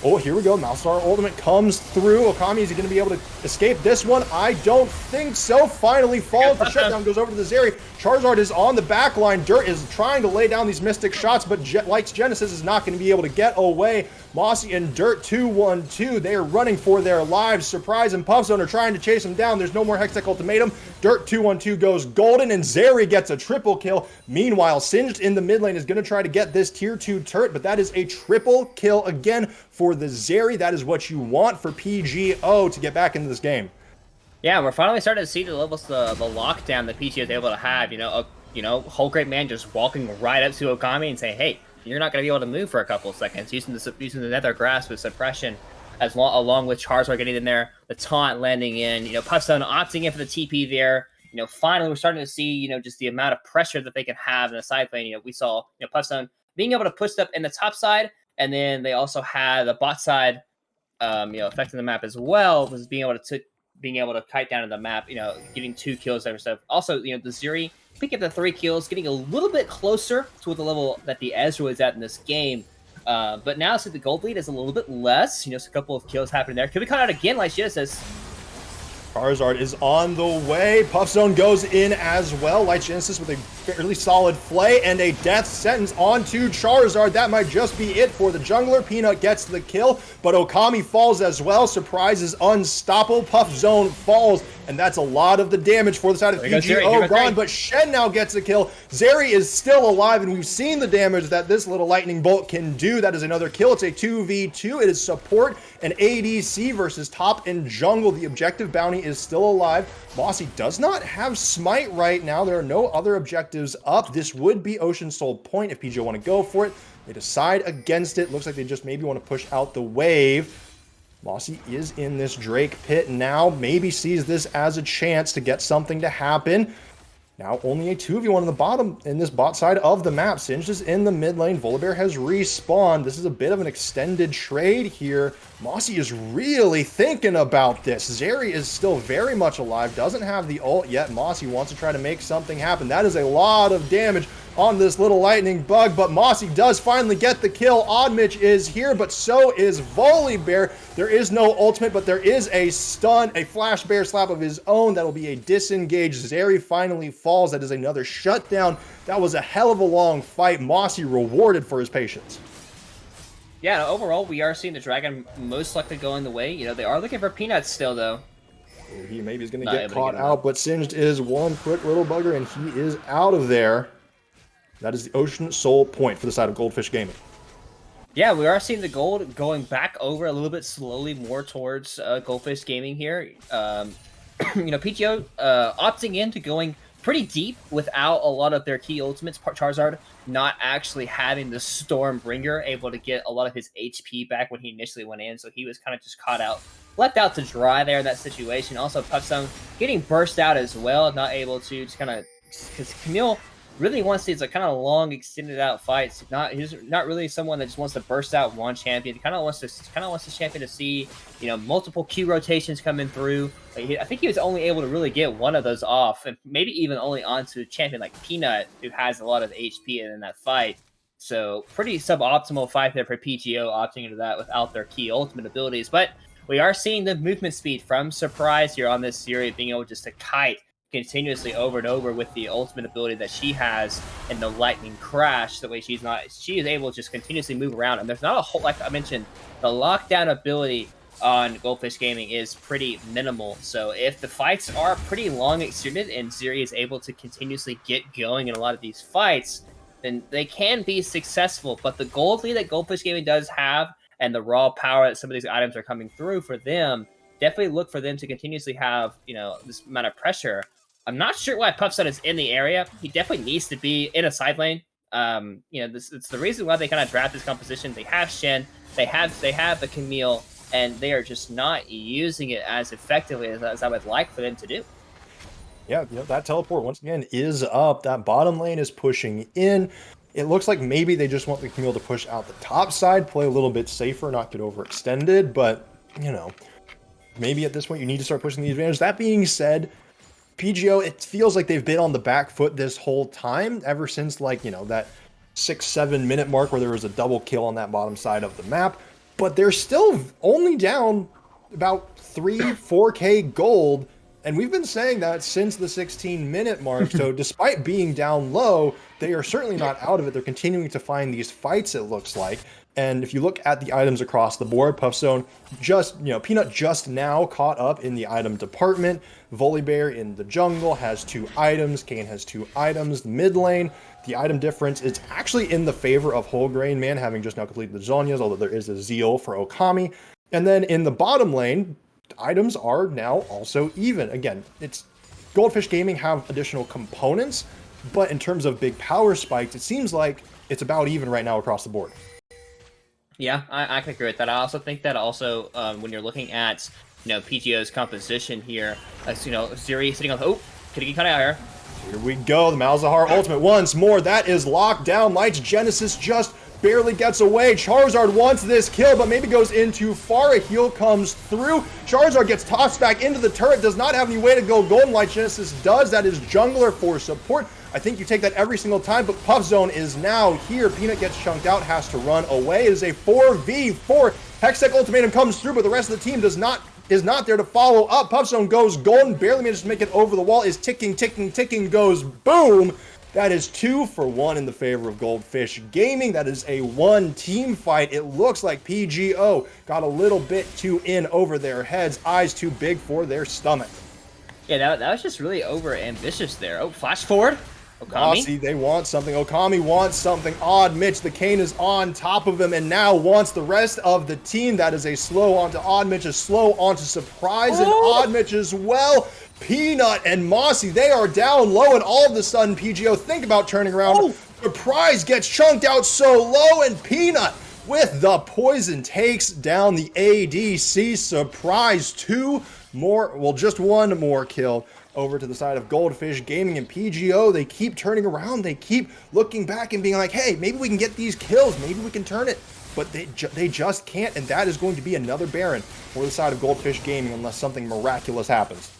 Oh, here we go. Malzahar ultimate comes through. Okami, is he going to be able to escape this one? I don't think so. Finally falls. The shutdown goes over to the Zeri. Charizard is on the back line. Dirt is trying to lay down these Mystic shots, but Light's Genesis is not going to be able to get away. Mossy and Dirt 2-1-2. They are running for their lives. Surprise and Puff Zone are trying to chase him down. There's no more Hextech Ultimatum. Dirt 2-1-2 goes golden, and Zeri gets a triple kill. Meanwhile, Singed in the mid lane is going to try to get this tier 2 turret, but that is a triple kill again for the Zeri. That is what you want for PGO to get back into this game. Yeah, we're finally starting to see the levels, the lockdown that PGO is able to have. Whole Great Man just walking right up to Okami and saying, "Hey, you're not going to be able to move for a couple of seconds," using the Nether Grasp with suppression, along with Charizard getting in there, the taunt landing in. Puffstone opting in for the TP there. Finally we're starting to see just the amount of pressure that they can have in the side lane. We saw Puffstone being able to push up in the top side, and then they also had the bot side, affecting the map as well, was being able to kite down to the map, getting 2 kills and stuff. Also, the Zeri picking up the 3 kills, getting a little bit closer to the level that the Ezreal is at in this game. But now, so the gold lead is a little bit less. A couple of kills happening there. Could be caught out again, like Genesis. Charizard is on the way. Puffzone goes in as well. Light Genesis with a fairly solid play and a death sentence onto Charizard. That might just be it for the jungler. Peanut gets the kill, but Okami falls as well. Surprise is unstoppable. Puffzone falls, and that's a lot of the damage for the side of PGO gone, but Shen now gets the kill. Zeri is still alive, and we've seen the damage that this little lightning bolt can do. That is another kill. It's a 2v2. It is support and ADC versus top and jungle. The objective bounty is still alive. Mossy does not have smite right now. There are no other objectives up. This would be Ocean Soul Point if PGO want to go for it. They decide against it. Looks like they just maybe want to push out the wave. Mossy is in this Drake pit now. Maybe sees this as a chance to get something to happen. Now only a 2v1 on the bottom in this bot side of the map. Singed is in the mid lane. Volibear has respawned. This is a bit of an extended trade here. Mossy is really thinking about this. Zeri is still very much alive. Doesn't have the ult yet. Mossy wants to try to make something happen. That is a lot of damage on this little lightning bug, but Mossy does finally get the kill. Oddmitch is here, but so is Volibear. There is no ultimate, but there is a stun, a flash bear slap of his own. That'll be a disengage. Zeri finally falls. That is another shutdown. That was a hell of a long fight. Mossy rewarded for his patience. Yeah, overall, we are seeing the Dragon most likely going the way. They are looking for Peanuts still, though. He maybe is going to get caught out, but Singed is one quick little bugger, and he is out of there. That is the Ocean Soul Point for the side of Goldfish Gaming. Yeah, we are seeing the gold going back over a little bit slowly more towards Goldfish Gaming here. PGO opting into going pretty deep without a lot of their key ultimates. Charizard not actually having the Stormbringer, able to get a lot of his HP back when he initially went in, so he was kind of just caught out, left out to dry there in that situation. Also, Puffstone getting burst out as well, not able to just kind of, because Camille really wants these kind of long, extended out fights. He's not really someone that just wants to burst out one champion. He kind of wants the champion to see, multiple Q rotations coming through. I think he was only able to really get one of those off, and maybe even only onto a champion like Peanut, who has a lot of HP in that fight. So pretty suboptimal fight there for PGO, opting into that without their key ultimate abilities. But we are seeing the movement speed from Surprise here on this series, being able just to kite continuously over and over with the ultimate ability that she has in the lightning crash. The way she is able to just continuously move around, and there's not a whole, like I mentioned, the lockdown ability on Goldfish Gaming is pretty minimal. So if the fights are pretty long extended and Zeri is able to continuously get going in a lot of these fights, then they can be successful. But the gold lead that Goldfish Gaming does have, and the raw power that some of these items are coming through for them, definitely look for them to continuously have, this amount of pressure. I'm not sure why Puffstone is in the area. He definitely needs to be in a side lane. It's the reason why they kind of draft this composition. They have Shen, they have the Camille, and they are just not using it as effectively as I would like for them to do. Yeah, that teleport once again is up. That bottom lane is pushing in. It looks like maybe they just want the Camille to push out the top side, play a little bit safer, not get overextended, but maybe at this point you need to start pushing the advantage. That being said, PGO, it feels like they've been on the back foot this whole time, ever since that 6-7 minute mark where there was a double kill on that bottom side of the map. But they're still only down about 3-4k gold And we've been saying that since the 16-minute mark. So despite being down low, they are certainly not out of it. They're continuing to find these fights, it looks like. And if you look at the items across the board, Puffzone just, Peanut just now caught up in the item department. Volibear in the jungle has 2 items. Kane has 2 items. Mid lane, the item difference is actually in the favor of Whole Grain Man, having just now completed the Zhonya's, although there is a Zeal for Okami. And then in the bottom lane, items are now also even. Again, it's Goldfish Gaming have additional components, but in terms of big power spikes, it seems like it's about even right now across the board. Yeah, I can agree with that. I also think that also when you're looking at PGO's composition here, Zuri sitting on could he cut out here? Here we go, the Malzahar ultimate once more. That is locked down. Light's Genesis just barely gets away. Charizard wants this kill, but maybe goes in too far. A heal comes through. Charizard gets tossed back into the turret. Does not have any way to go golden. Light Genesis does. That is Jungler for support. I think you take that every single time, but Puffzone is now here. Peanut gets chunked out, has to run away. It is a 4v4. Hextech Ultimatum comes through, but the rest of the team is not there to follow up. Puffzone goes golden, barely manages to make it over the wall, is ticking, goes boom. That is 2 for 1 in the favor of Goldfish Gaming. That is a 1 team fight. It looks like PGO got a little bit too in over their heads, eyes too big for their stomach. Yeah, that was just really over ambitious there. Oh, flash forward. Okami. See, they want something. Okami wants something. Odd Mitch, the Kane is on top of him and now wants the rest of the team. That is a slow onto Odd Mitch, a slow onto Surprise, and Odd Mitch as well. Peanut and Mossy, they are down low, and all of a sudden, PGO think about turning around. Surprise gets chunked out so low, and Peanut with the poison takes down the ADC. Surprise, 2 more, well, just 1 more kill over to the side of Goldfish Gaming. And PGO. They keep turning around. They keep looking back and being like, hey, maybe we can get these kills. Maybe we can turn it. But they just can't, and that is going to be another Baron for the side of Goldfish Gaming unless something miraculous happens.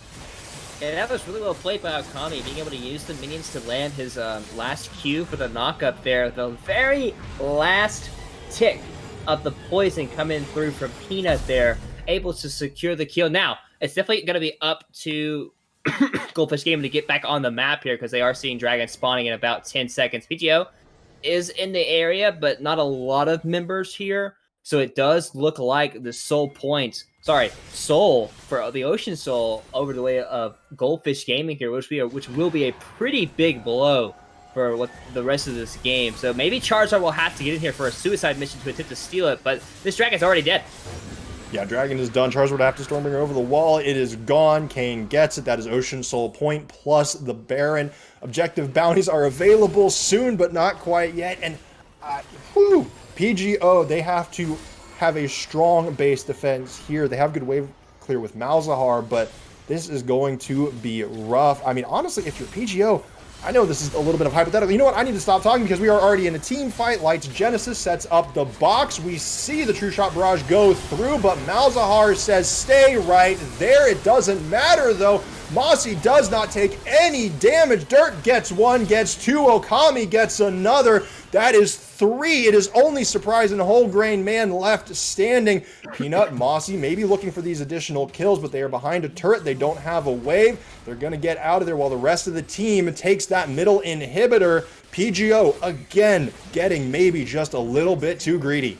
And that was really well played by Okami, being able to use the minions to land his last Q for the knock-up there. The very last tick of the poison coming through from Peanut there, able to secure the kill. Now, it's definitely going to be up to Goldfish Gaming to get back on the map here, because they are seeing dragons spawning in about 10 seconds. PGO is in the area, but not a lot of members here. So it does look like the soul for the Ocean Soul over the way of Goldfish Gaming here, which will be a pretty big blow for what the rest of this game. So maybe Charizard will have to get in here for a suicide mission to attempt to steal it, but this dragon's already dead. Yeah, Dragon is done. Charizard would have to Stormbringer over the wall. It is gone. Kane gets it. That is Ocean Soul point plus the Baron. Objective bounties are available soon, but not quite yet. And PGO, they have to have a strong base defense here. They have good wave clear with Malzahar, but this is going to be rough. I mean, honestly, if you're PGO, I know this is a little bit of hypothetical. You know what? I need to stop talking because we are already in a team fight. Lights Genesis sets up the box. We see the True Shot Barrage go through, but Malzahar says stay right there. It doesn't matter, though. Mossy does not take any damage. Dirt gets 1, gets 2. Okami gets another. That is 3. It is only Surprise and Whole Grain Man left standing. Peanut, Mossy maybe looking for these additional kills, but they are behind a turret. They don't have a wave. They're going to get out of there while the rest of the team takes that middle inhibitor. PGO, again, getting maybe just a little bit too greedy.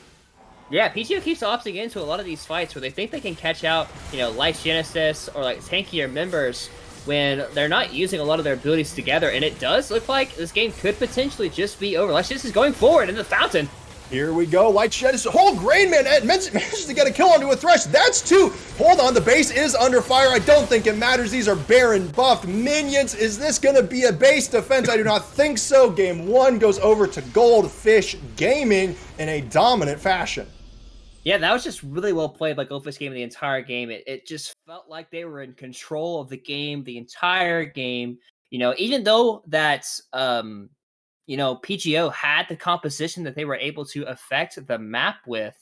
Yeah, PGO keeps opting into a lot of these fights where they think they can catch out, Life Genesis or like tankier members when they're not using a lot of their abilities together. And it does look like this game could potentially just be over. Life Genesis is going forward in the fountain. Here we go. Light Genesis. Whole Grain Man manages to get a kill onto a Thresh. That's 2. Hold on. The base is under fire. I don't think it matters. These are Baron buffed minions. Is this going to be a base defense? I do not think so. Game 1 goes over to Goldfish Gaming in a dominant fashion. Yeah, that was just really well played by Goldfish Gaming the entire game. It just felt like they were in control of the game the entire game. Even though that PGO had the composition that they were able to affect the map with,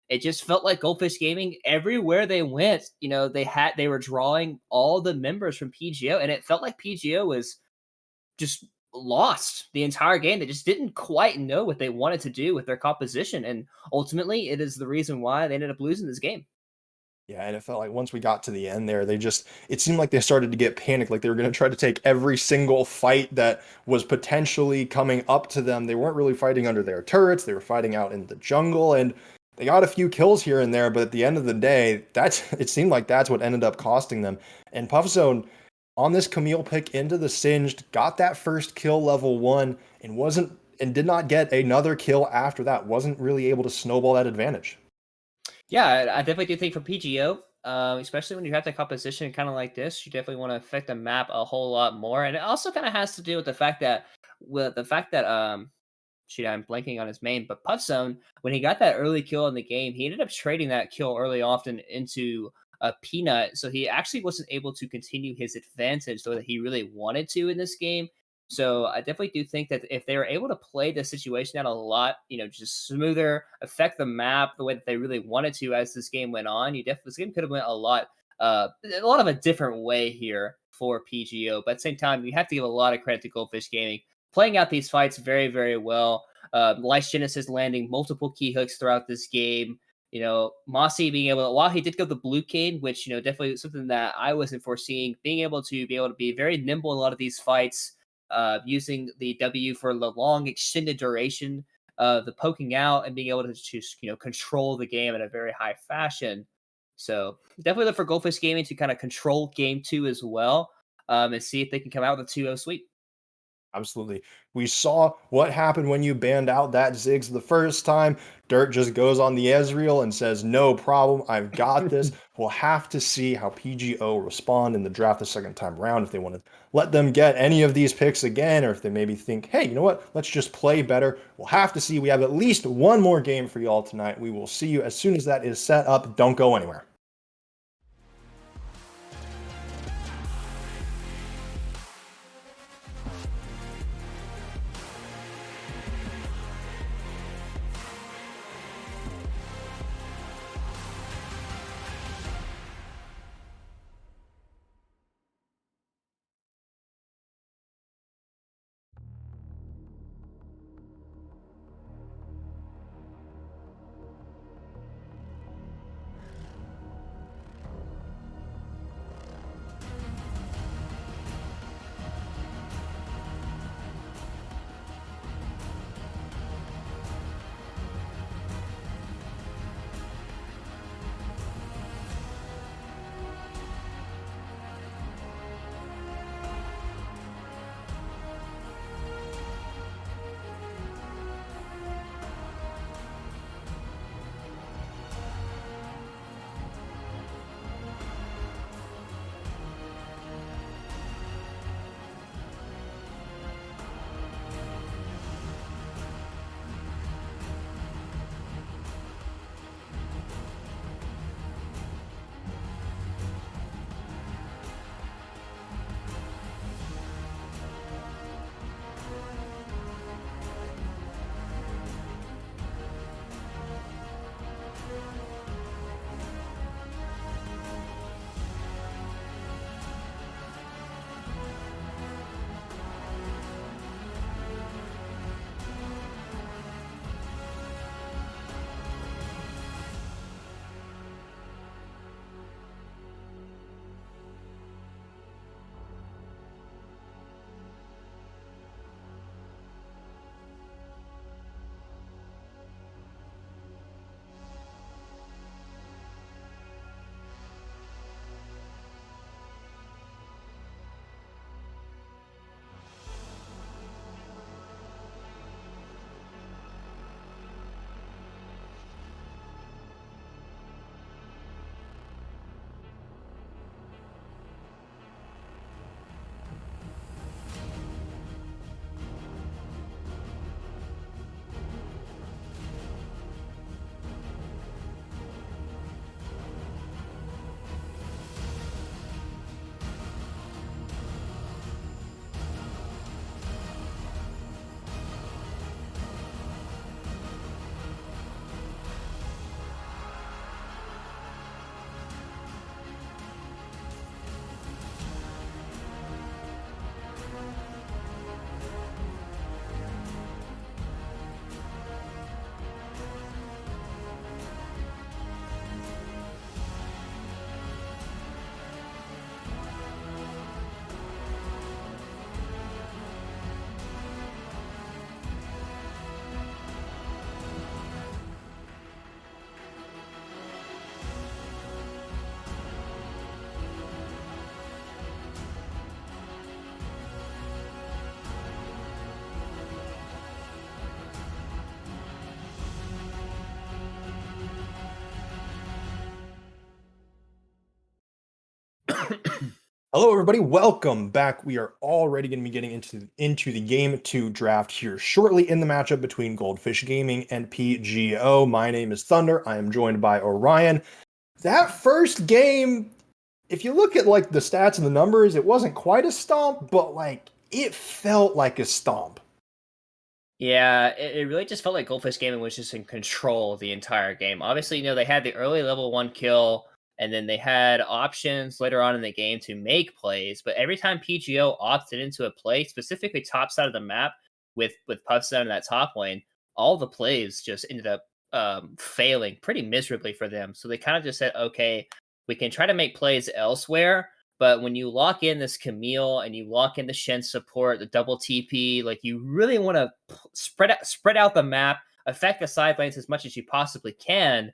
it just felt like Goldfish Gaming, everywhere they went, they were drawing all the members from PGO, and it felt like PGO was just lost the entire game. They just didn't quite know what they wanted to do with their composition, and ultimately it is the reason why they ended up losing this game. Yeah, and it felt like once we got to the end there, it seemed like they started to get panicked, like they were going to try to take every single fight that was potentially coming up to them. They weren't really fighting under their turrets, they were fighting out in the jungle, and they got a few kills here and there, but at the end of the day, it seemed like that's what ended up costing them. And Puffzone on this Camille pick into the Singed, got that first kill level 1 and did not get another kill after that. Wasn't really able to snowball that advantage. Yeah, I definitely do think for PGO, especially when you have the composition kind of like this, you definitely want to affect the map a whole lot more. And it also kind of has to do with the fact that shoot, I'm blanking on his name, but Puffzone, when he got that early kill in the game, he ended up trading that kill early often into a peanut. So he actually wasn't able to continue his advantage the way that he really wanted to in this game. So I definitely do think that if they were able to play the situation out a lot, just smoother, affect the map the way that they really wanted to as this game went on, this game could have went a lot of a different way here for PGO. But at the same time, you have to give a lot of credit to Goldfish Gaming playing out these fights very, very well. Lice Genesis landing multiple key hooks throughout this game. Mossy being able to, while he did go the blue cane, which, definitely something that I wasn't foreseeing, being able to be very nimble in a lot of these fights, using the W for the long extended duration, the poking out and being able to just, control the game in a very high fashion. So definitely look for Goldfish Gaming to kind of control game 2 as well, and see if they can come out with a 2-0 sweep. Absolutely. We saw what happened when you banned out that Ziggs the first time. Dirt just goes on the Ezreal and says, no problem, I've got this. We'll have to see how PGO respond in the draft the second time around, if they want to let them get any of these picks again, or if they maybe think, hey, you know what, let's just play better. We'll have to see. We have at least one more game for y'all tonight. We will see you as soon as that is set up. Don't go anywhere. Hello, everybody. Welcome back. We are already going to be getting into the game 2 draft here shortly in the matchup between Goldfish Gaming and PGO. My name is Thunder. I am joined by Orion. That first game, if you look at like the stats and the numbers, it wasn't quite a stomp, but like it felt like a stomp. Yeah, it really just felt like Goldfish Gaming was just in control the entire game. Obviously, they had the early level 1 kill, and then they had options later on in the game to make plays. But every time PGO opted into a play, specifically top side of the map with Puffs down in that top lane, all the plays just ended up failing pretty miserably for them. So they kind of just said, okay, we can try to make plays elsewhere, but when you lock in this Camille and you lock in the Shen support, the double TP, like you really want to spread out the map, affect the side lanes as much as you possibly can.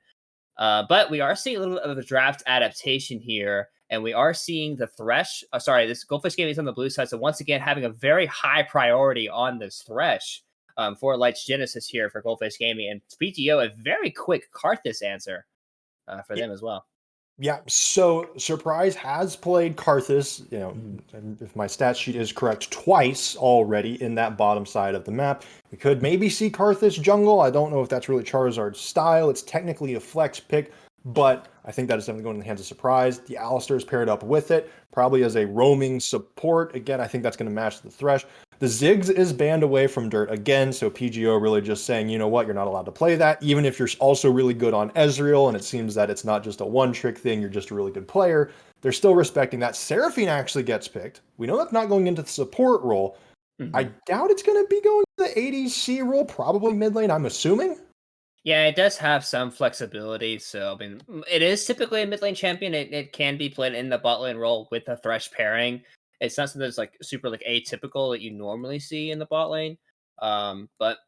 But we are seeing a little bit of a draft adaptation here, and we are seeing the Thresh. This Goldfish Gaming is on the blue side, so once again having a very high priority on this Thresh for Light's Genesis here for Goldfish Gaming, and PGO a very quick Karthus answer for them as well. Yeah, so Surprise has played Karthus, and if my stat sheet is correct, twice already in that bottom side of the map. We could maybe see Karthus jungle. I don't know if that's really Charizard's style. It's technically a flex pick, but I think that is definitely going in the hands of Surprise. The Alistar is paired up with it, probably as a roaming support. Again, I think that's going to match the Thresh. The Ziggs is banned away from Dirt again, so PGO really just saying, you know what, you're not allowed to play that, even if you're also really good on Ezreal, and it seems that it's not just a one-trick thing, you're just a really good player. They're still respecting that. Seraphine actually gets picked. We know that's not going into the support role. Mm-hmm. I doubt it's going to be going to the ADC role, probably mid lane, I'm assuming. Yeah, it does have some flexibility. So, I mean, it is typically a mid lane champion. It can be played in the bot lane role with a Thresh pairing. It's not something that's like super like atypical that you normally see in the bot lane. But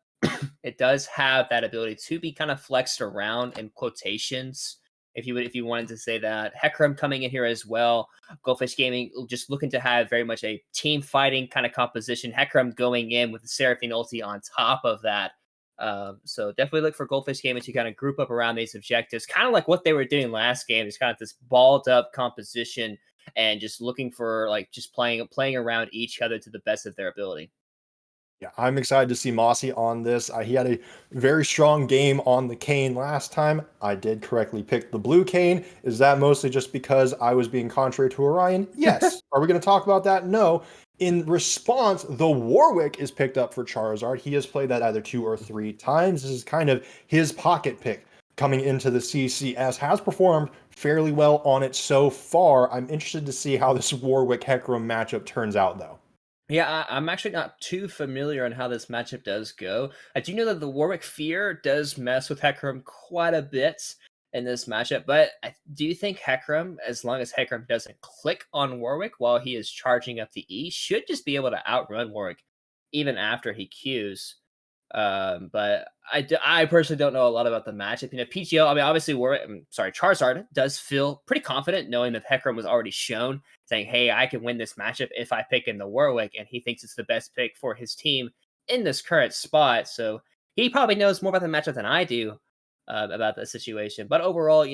it does have that ability to be kind of flexed around in quotations. If you wanted to say that. Hecarim coming in here as well. Goldfish Gaming just looking to have very much a team fighting kind of composition. Hecarim going in with the Seraphine ulti on top of that. So definitely look for Goldfish Gaming to kind of group up around these objectives, kind of like what they were doing last game. It's kind of this balled up composition and just looking for like just playing around each other to the best of their ability. Yeah, I'm excited to see Mossy on this. He had a very strong game on the Kayn last time. I did correctly pick the blue Kayn. Is that mostly just because I was being contrary to Orion? Yes. Are we going to talk about that? No. In response, the Warwick is picked up for Charizard. He has played that either 2 or 3 times. This is kind of his pocket pick coming into the CCS. Has performed fairly well on it so far. I'm interested to see how this Warwick Hecarim matchup turns out, though. Yeah, I'm actually not too familiar on how this matchup does go. I do know that the Warwick Fear does mess with Hecarim quite a bit in this matchup, but I do think Hecarim, as long as Hecarim doesn't click on Warwick while he is charging up the E, should just be able to outrun Warwick even after he Qs. But I personally don't know a lot about the matchup. PGO, I mean, obviously, Charizard does feel pretty confident knowing that Hecarim was already shown, saying, hey, I can win this matchup if I pick in the Warwick, and he thinks it's the best pick for his team in this current spot. So he probably knows more about the matchup than I do about the situation. But overall,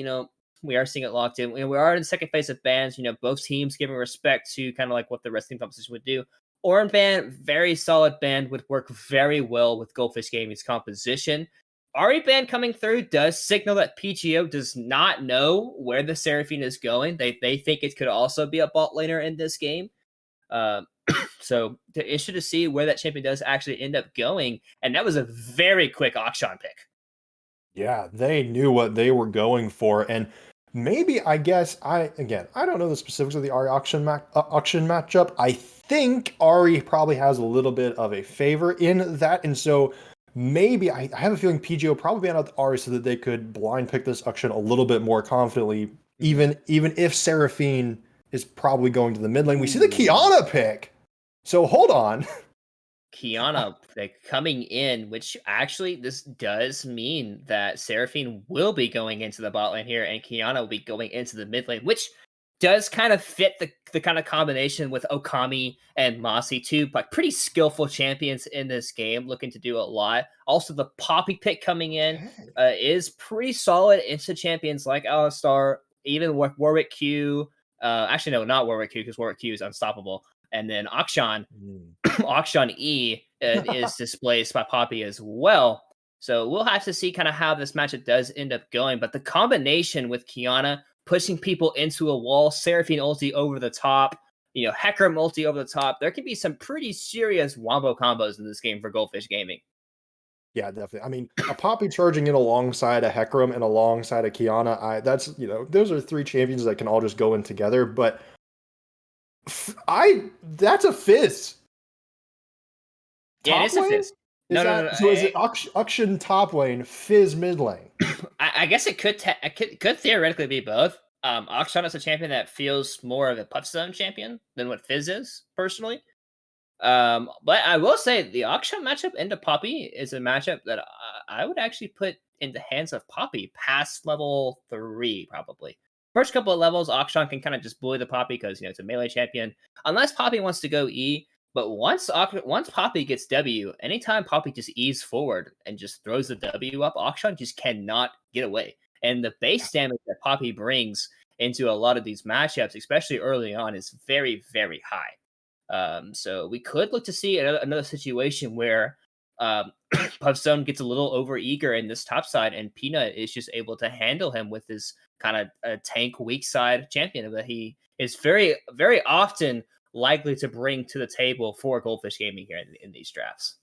we are seeing it locked in. We are in the second phase of bans, both teams giving respect to kind of like what the wrestling competition would do. Oran band, very solid band, would work very well with Goldfish Gaming's composition. Ari band coming through does signal that PGO does not know where the Seraphine is going. They think it could also be a bot laner in this game. So interested to see where that champion does actually end up going. And that was a very quick Akshan pick. Yeah, they knew what they were going for, and maybe I guess I don't know the specifics of the Ari auction matchup. I think Ari probably has a little bit of a favor in that, and so maybe I have a feeling PGO probably banned out Ari so that they could blind pick this auction a little bit more confidently, even if Seraphine is probably going to the mid lane. We see the Kiana pick, so hold on. Kiana coming in, which actually this does mean that Seraphine will be going into the bot lane here, and Kiana will be going into the mid lane, which does kind of fit the kind of combination with Okami and Mossy, too, but pretty skillful champions in this game, looking to do a lot. Also, the Poppy pick coming in is pretty solid into champions like Alistar, even with Warwick Q, Actually, no, not Warwick Q, because Warwick Q is unstoppable. And then Akshan, Mm. Akshan E is displaced by Poppy as well. So we'll have to see kind of how this matchup does end up going. But the combination with Kiana pushing people into a wall, Seraphine ulti over the top, Hecarim ulti over the top, there can be some pretty serious wombo combos in this game for Goldfish Gaming. Yeah, definitely. I mean, a Poppy charging in alongside a Hecarim and alongside a Kiana, that's, those are three champions that can all just go in together, but that's a Fizz. Yeah, Top it is a lane? Fizz. No, no, no, no. So is it Akshan top lane, Fizz mid lane? I guess it could theoretically be both. Akshan is a champion that feels more of a Puff Zone champion than what Fizz is, personally. But I will say the Akshan matchup into Poppy is a matchup that I would actually put in the hands of Poppy past level 3, probably. First couple of levels, Akshan can kind of just bully the Poppy because it's a melee champion. Unless Poppy wants to go E, but once Poppy gets W, anytime Poppy just E's forward and just throws the W up, Akshan just cannot get away. And the base damage that Poppy brings into a lot of these matchups, especially early on, is very, very high. So we could look to see another situation where Puffstone gets a little over eager in this top side, and Peanut is just able to handle him with his kind of tank weak side champion that he is very, very often likely to bring to the table for Goldfish Gaming here in these drafts.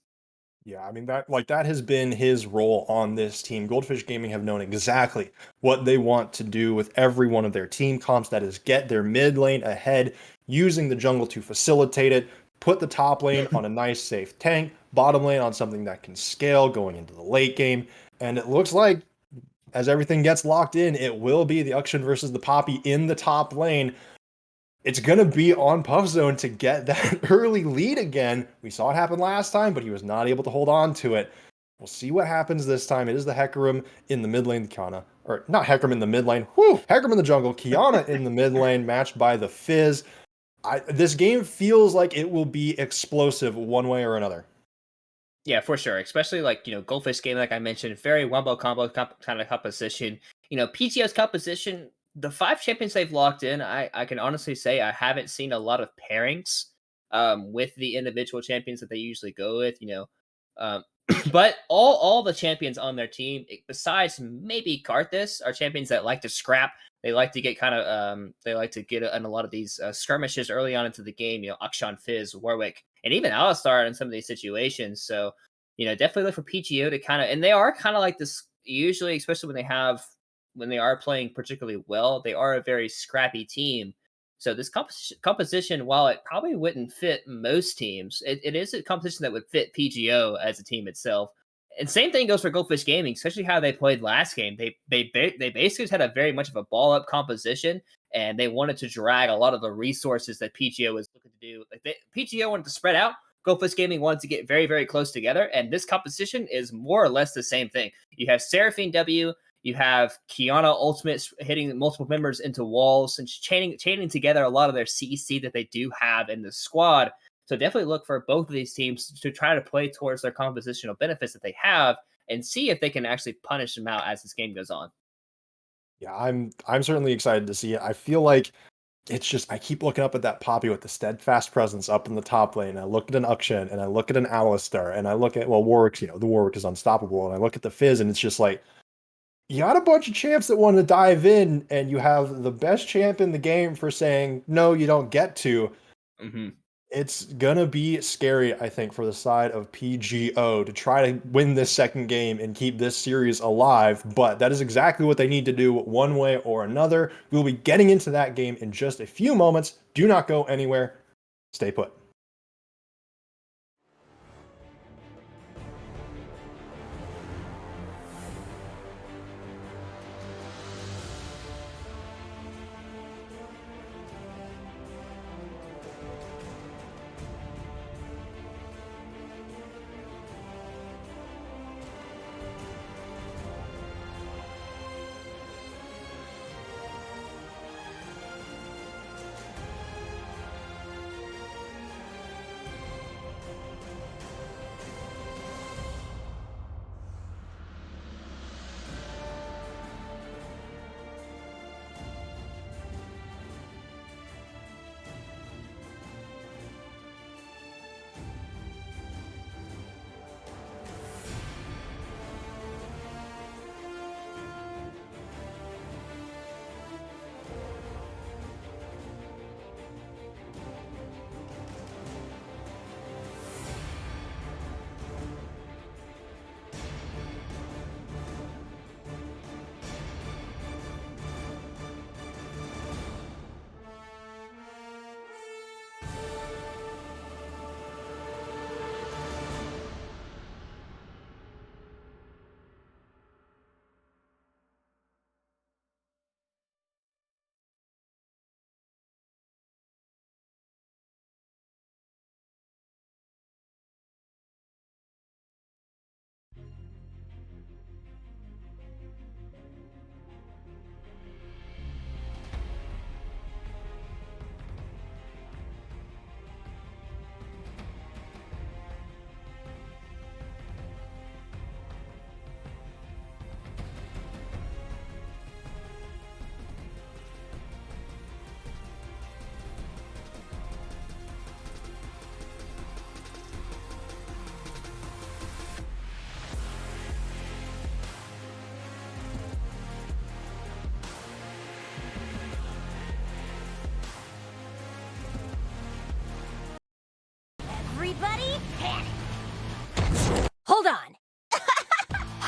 Yeah, I mean that has been his role on this team. Goldfish Gaming have known exactly what they want to do with every one of their team comps. That is get their mid lane ahead, using the jungle to facilitate it, put the top lane on a nice safe tank, bottom lane on something that can scale going into the late game. And it looks like as everything gets locked in, it will be the Akshan versus the Poppy in the top lane. It's going to be on Puff Zone to get that early lead again. We saw it happen last time, but he was not able to hold on to it. We'll see what happens this time. It is the Hecarim in the mid lane, the Kiana. Or not Hecarim in the mid lane. Hecarim in the jungle. Kiana in the mid lane, matched by the Fizz. This game feels like it will be explosive one way or another. Yeah, for sure. Especially Goldfish game, like I mentioned, very wombo combo kind of composition. PGO's composition, the 5 champions they've locked in, I can honestly say I haven't seen a lot of pairings with the individual champions that they usually go with, but all the champions on their team, besides maybe Karthus, are champions that like to scrap. They like to get they like to get in a lot of these skirmishes early on into the game, Akshan, Fizz, Warwick, and even Alistar in some of these situations. So, definitely look for PGO to and they are kind of like this, usually, especially when they are playing particularly well, they are a very scrappy team. So this composition, while it probably wouldn't fit most teams, it is a composition that would fit PGO as a team itself. And same thing goes for Goldfish Gaming, especially how they played last game. They basically had a very much of a ball up composition, and they wanted to drag a lot of the resources that PGO was looking to do. PGO wanted to spread out. Goldfish Gaming wanted to get very, very close together, and this composition is more or less the same thing. You have Seraphine W, you have Kiana Ultimate hitting multiple members into walls and chaining together a lot of their CC that they do have in the squad. So definitely look for both of these teams to try to play towards their compositional benefits that they have and see if they can actually punish them out as this game goes on. Yeah, I'm certainly excited to see it. I feel like it's just I keep looking up at that Poppy with the steadfast presence up in the top lane. I look at an Akshan and I look at an Alistar and I look at Warwick's, the Warwick is unstoppable, and I look at the Fizz and it's just like you got a bunch of champs that want to dive in, and you have the best champ in the game for saying no, you don't get to. Mm-hmm. It's gonna be scary, I think, for the side of PGO to try to win this second game and keep this series alive, but that is exactly what they need to do one way or another. We'll be getting into that game in just a few moments. Do not go anywhere. Stay put.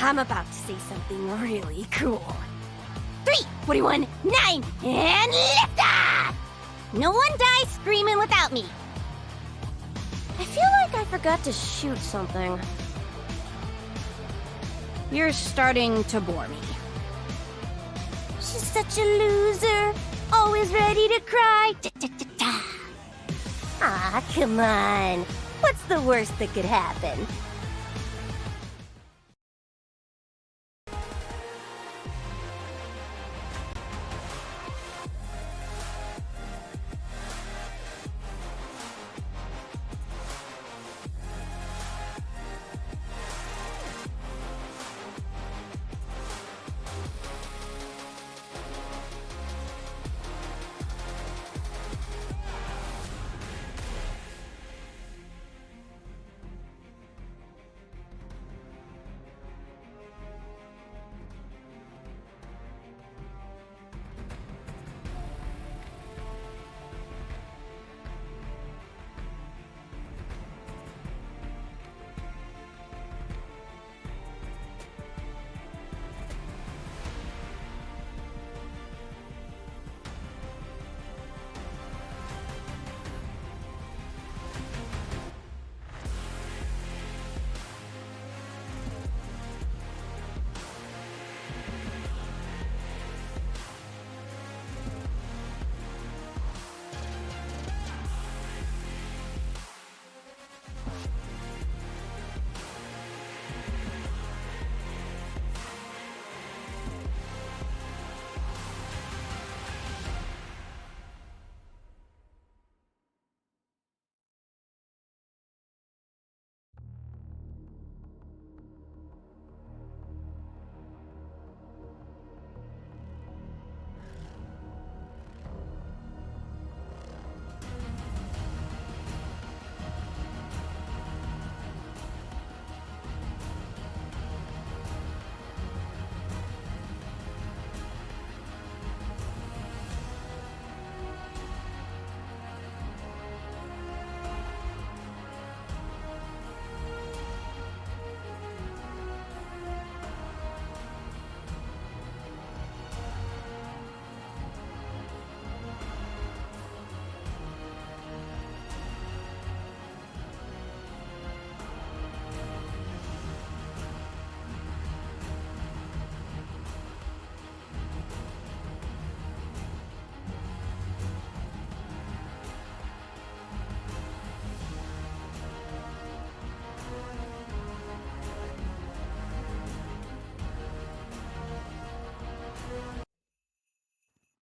I'm about to say something really cool. 3, 41, 9, and lift off! No one dies screaming without me. I feel like I forgot to shoot something. You're starting to bore me. She's such a loser, always ready to cry. Da-da-da-da. Aw, come on. What's the worst that could happen?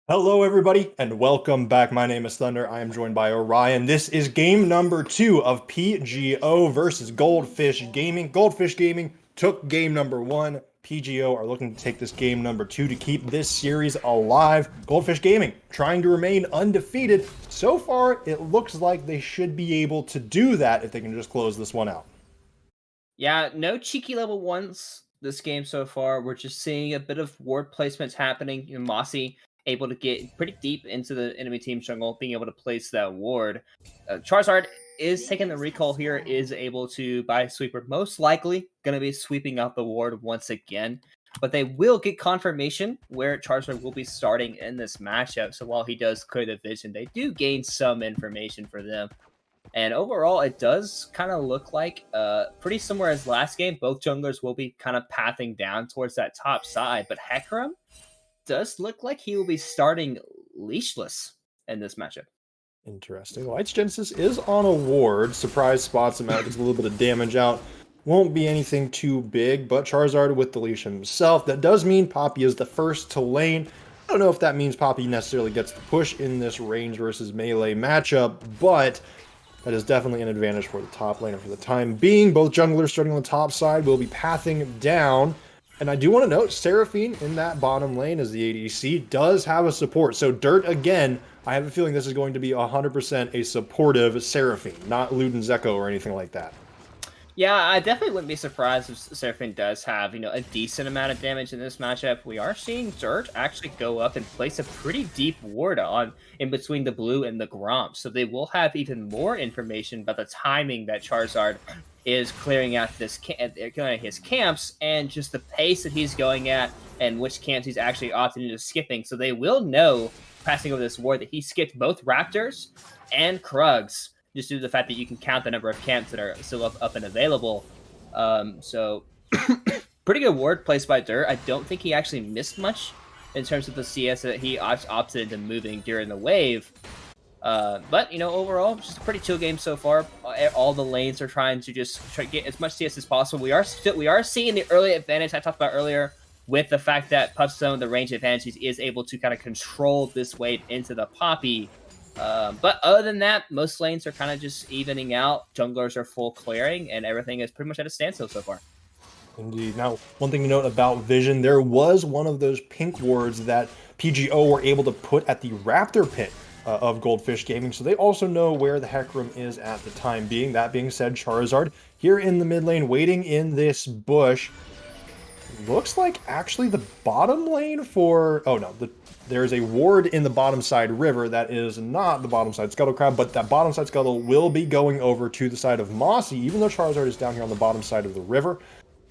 Hello, everybody, and welcome back. My name is Thunder. I am joined by Orion. This is game number 2 of PGO versus Goldfish Gaming. Goldfish Gaming took game number 1. PGO are looking to take this game number 2 to keep this series alive. Goldfish Gaming trying to remain undefeated. So far, it looks like they should be able to do that if they can just close this one out. Yeah, no cheeky level 1s this game so far. We're just seeing a bit of ward placements happening. Mossy able to get pretty deep into the enemy team jungle, being able to place that ward. Charizard is taking the recall here, is able to buy sweeper. Most likely going to be sweeping out the ward once again. But they will get confirmation where Charizard will be starting in this matchup. So while he does clear the vision, they do gain some information for them. And overall, it does kind of look like pretty similar as last game. Both junglers will be kind of pathing down towards that top side. But Hecarim does look like he will be starting leashless in this matchup. Interesting. Lights Genesis is on a ward. Surprise spots him out, gets a little bit of damage out. Won't be anything too big, but Charizard with the leash himself. That does mean Poppy is the first to lane. I don't know if that means Poppy necessarily gets the push in this range versus melee matchup, but that is definitely an advantage for the top laner for the time being. Both junglers starting on the top side will be pathing down. And I do want to note, Seraphine in that bottom lane as the ADC does have a support. So Dirt, again, I have a feeling this is going to be 100% a supportive Seraphine, not Luden Zeko or anything like that. Yeah, I definitely wouldn't be surprised if Seraphine does have, a decent amount of damage in this matchup. We are seeing Dirt actually go up and place a pretty deep ward on in between the blue and the Gromp. So they will have even more information about the timing that Charizard is clearing out clearing out his camps, and just the pace that he's going at, and which camps he's actually opting into skipping. So they will know, passing over this ward, that he skipped both Raptors and Krugs, just due to the fact that you can count the number of camps that are still up and available. So pretty good ward placed by Dirt. I don't think he actually missed much in terms of the CS that he opted into moving during the wave. But, overall, just a pretty chill game so far. All the lanes are trying to just try to get as much CS as possible. We are seeing the early advantage I talked about earlier, with the fact that Puffstone, the range advantage, is able to kind of control this wave into the Poppy. But other than that, most lanes are kind of just evening out. Junglers are full clearing, and everything is pretty much at a standstill so far. Indeed. Now, one thing to note about Vision, there was one of those pink wards that PGO were able to put at the Raptor pit of Goldfish Gaming, so they also know where the Heck Room is at the time being. That being said, Charizard here in the mid lane, waiting in this bush. Looks like actually the bottom lane for... Oh no, there's a ward in the bottom side river that is not the bottom side Scuttle Crab, but that bottom side Scuttle will be going over to the side of Mossy, even though Charizard is down here on the bottom side of the river.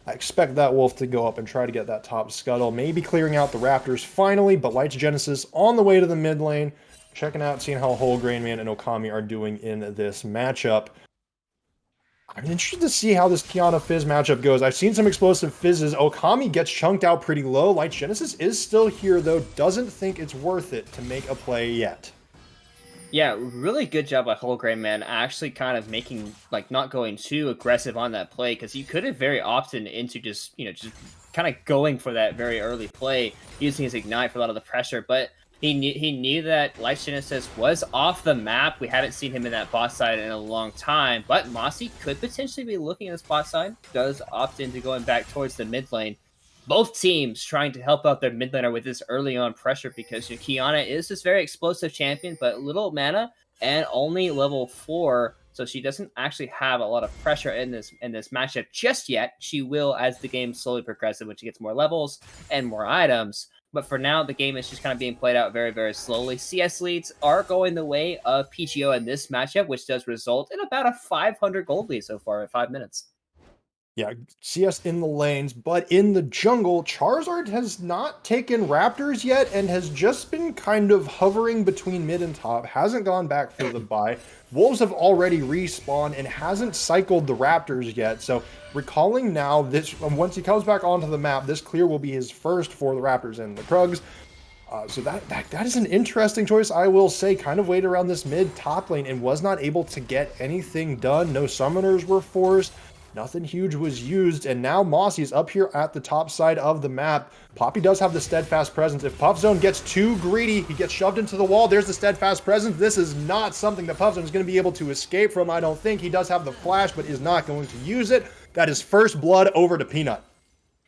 I expect that wolf to go up and try to get that top Scuttle, maybe clearing out the Raptors finally, but Lights Genesis on the way to the mid lane, checking out, seeing how Whole Grain Man and Okami are doing in this matchup. I'm interested to see how this Kiana Fizz matchup goes. I've seen some explosive fizzes. Okami gets chunked out pretty low. Lights Genesis is still here, though. Doesn't think it's worth it to make a play yet. Yeah, really good job by Whole Grain Man, actually kind of making, not going too aggressive on that play, because he could have very opted into just kind of going for that very early play, using his Ignite for a lot of the pressure, but he knew that Life Genesis was off the map. We haven't seen him in that bot side in a long time, but Mossy could potentially be looking at this bot side, does opt into going back towards the mid lane. Both teams trying to help out their mid laner with this early on pressure, because Kiana is this very explosive champion, but little mana and only level 4, so she doesn't actually have a lot of pressure in this matchup just yet. She will as the game slowly progresses, when she gets more levels and more items. But for now, the game is just kind of being played out very, very slowly. CS leads are going the way of PGO in this matchup, which does result in about a 500 gold lead so far at 5 minutes. Yeah, CS in the lanes, but in the jungle, Charizard has not taken Raptors yet and has just been kind of hovering between mid and top, hasn't gone back for the buy. Wolves have already respawned and hasn't cycled the Raptors yet, so recalling now, this once he comes back onto the map, this clear will be his first for the Raptors and the Krugs. So that is an interesting choice, I will say. Kind of waited around this mid-top lane and was not able to get anything done. No summoners were forced. Nothing huge was used, and now Mossy's up here at the top side of the map. Poppy does have the Steadfast Presence. If Puffzone gets too greedy, he gets shoved into the wall. There's the Steadfast Presence. This is not something that Puffzone is going to be able to escape from, I don't think. He does have the Flash, but is not going to use it. That is first blood over to Peanut.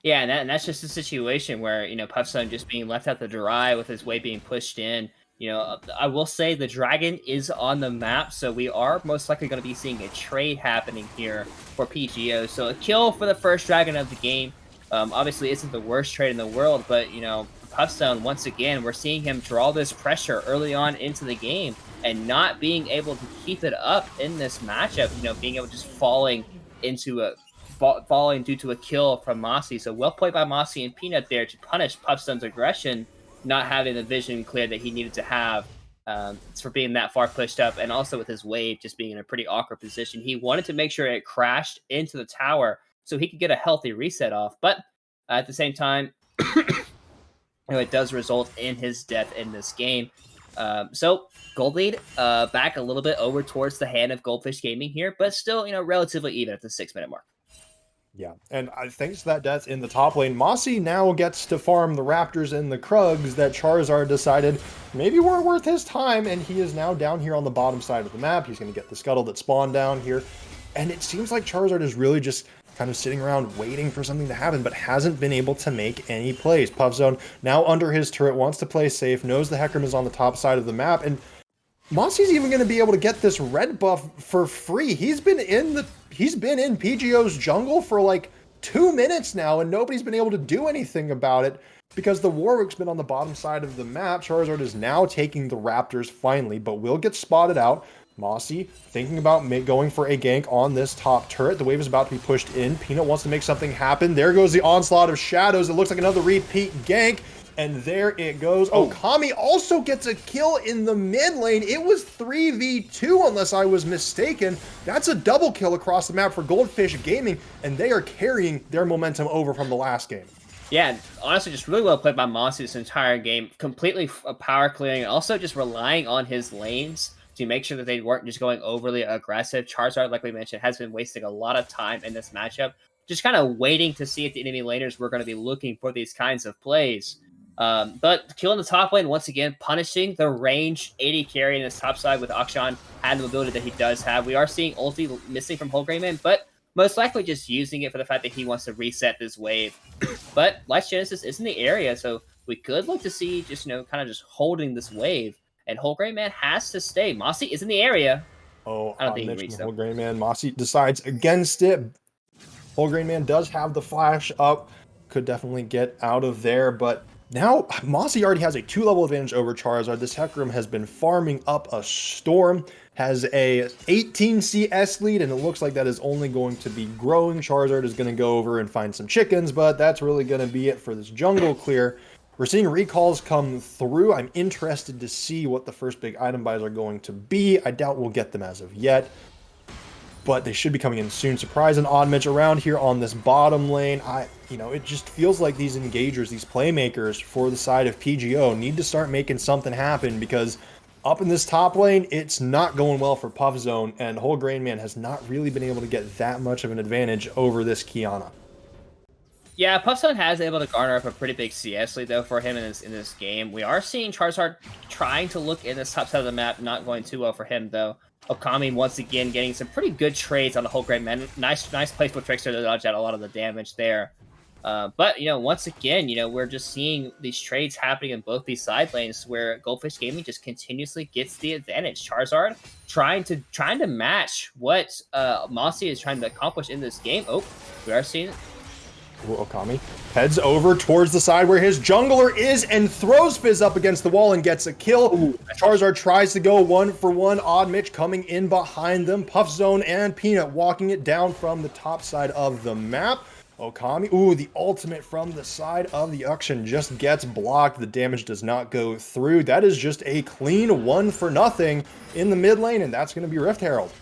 Yeah, and that's just a situation where, Puffstone just being left out to dry with his weight being pushed in. I will say the dragon is on the map, so we are most likely going to be seeing a trade happening here for PGO. So a kill for the first dragon of the game. Obviously isn't the worst trade in the world, but, Puffstone, once again, we're seeing him draw this pressure early on into the game and not being able to keep it up in this matchup, being able to just falling due to a kill from Mossy. So well played by Mossy and Peanut there to punish Puffstone's aggression, not having the vision clear that he needed to have for being that far pushed up, and also with his wave just being in a pretty awkward position. He wanted to make sure it crashed into the tower so he could get a healthy reset off, but at the same time, it does result in his death in this game. So gold lead back a little bit over towards the hand of Goldfish Gaming here, but still, relatively even at the 6-minute mark. Yeah, and thanks to that death in the top lane, Mossy now gets to farm the Raptors and the Krugs that Charizard decided maybe weren't worth his time, and he is now down here on the bottom side of the map. He's going to get the Scuttle that spawned down here, and it seems like Charizard is really just kind of sitting around waiting for something to happen, but hasn't been able to make any plays. Puffzone now under his turret, wants to play safe, knows the Hecarim is on the top side of the map, and Mossy's even going to be able to get this red buff for free. He's been in PGO's jungle for like 2 minutes now, and nobody's been able to do anything about it because the Warwick's been on the bottom side of the map. Charizard is now taking the Raptors finally, but will get spotted out. Mossy thinking about going for a gank on this top turret. The wave is about to be pushed in. Peanut wants to make something happen. There goes the onslaught of shadows. It looks like another repeat gank. And there it goes. Oh, Kami also gets a kill in the mid lane. It was 3v2 unless I was mistaken. That's a double kill across the map for Goldfish Gaming, and they are carrying their momentum over from the last game. Yeah, honestly, just really well played by Mossy this entire game. Completely power clearing, and also just relying on his lanes to make sure that they weren't just going overly aggressive. Charizard, like we mentioned, has been wasting a lot of time in this matchup, just kind of waiting to see if the enemy laners were going to be looking for these kinds of plays. But killing the top lane, once again, punishing the range 80 carry in this top side with Akshan and the mobility that he does have. We are seeing ulti missing from Whole Grain Man, but most likely just using it for the fact that he wants to reset this wave. But Life Genesis is in the area, so we could look to see just, kind of just holding this wave. And Whole Grain Man has to stay. Mossy is in the area. Oh, I don't think he reached Whole Grain Man. Mossy decides against it. Whole Grain Man does have the flash up. Could definitely get out of there, but now, Mossy already has a 2-level advantage over Charizard. This Hecarim has been farming up a storm, has a 18 CS lead, and it looks like that is only going to be growing. Charizard is going to go over and find some chickens, but that's really going to be it for this jungle clear. We're seeing recalls come through. I'm interested to see what the first big item buys are going to be. I doubt we'll get them as of yet, but they should be coming in soon. Surprise and Odd Mitch around here on this bottom lane. It just feels like these engagers, these playmakers for the side of PGO need to start making something happen, because up in this top lane, it's not going well for Puff Zone, and Whole Grain Man has not really been able to get that much of an advantage over this Kiana. Yeah, Puff Zone has able to garner up a pretty big CS lead, though, for him in this game. We are seeing Charizard trying to look in this top side of the map, not going too well for him, though. Okami once again getting some pretty good trades on the Whole Grain Man. Nice playful Trickster to dodge out a lot of the damage there. But, once again, we're just seeing these trades happening in both these side lanes where Goldfish Gaming just continuously gets the advantage. Charizard trying to match what Mossy is trying to accomplish in this game. Oh, we are seeing it. Okami heads over towards the side where his jungler is and throws Fizz up against the wall and gets a kill. Ooh, Charizard tries to go 1-for-1. Odd Mitch coming in behind them. Puff Zone and Peanut walking it down from the top side of the map. Okami, ooh, the ultimate from the side of the auction just gets blocked. The damage does not go through. That is just a clean 1-for-0 in the mid lane, and that's going to be Rift Herald.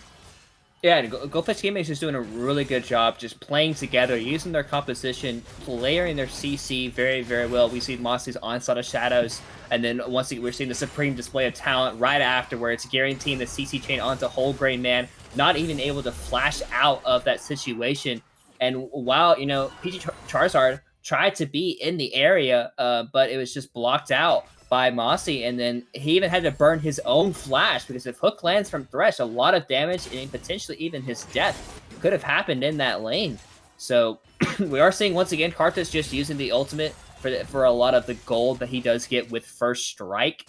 Yeah, Goldfish Gaming is just doing a really good job just playing together, using their composition, layering their CC very, very well. We see Mossy's onslaught of shadows, and then once we're seeing the supreme display of talent right after, where it's guaranteeing the CC chain onto Whole Grain Man, not even able to flash out of that situation. And while, PG Charizard tried to be in the area, but it was just blocked out by Mossy, and then he even had to burn his own flash, because if Hook lands from Thresh, a lot of damage and potentially even his death could have happened in that lane. So we are seeing once again Karthus just using the ultimate for a lot of the gold that he does get with First Strike.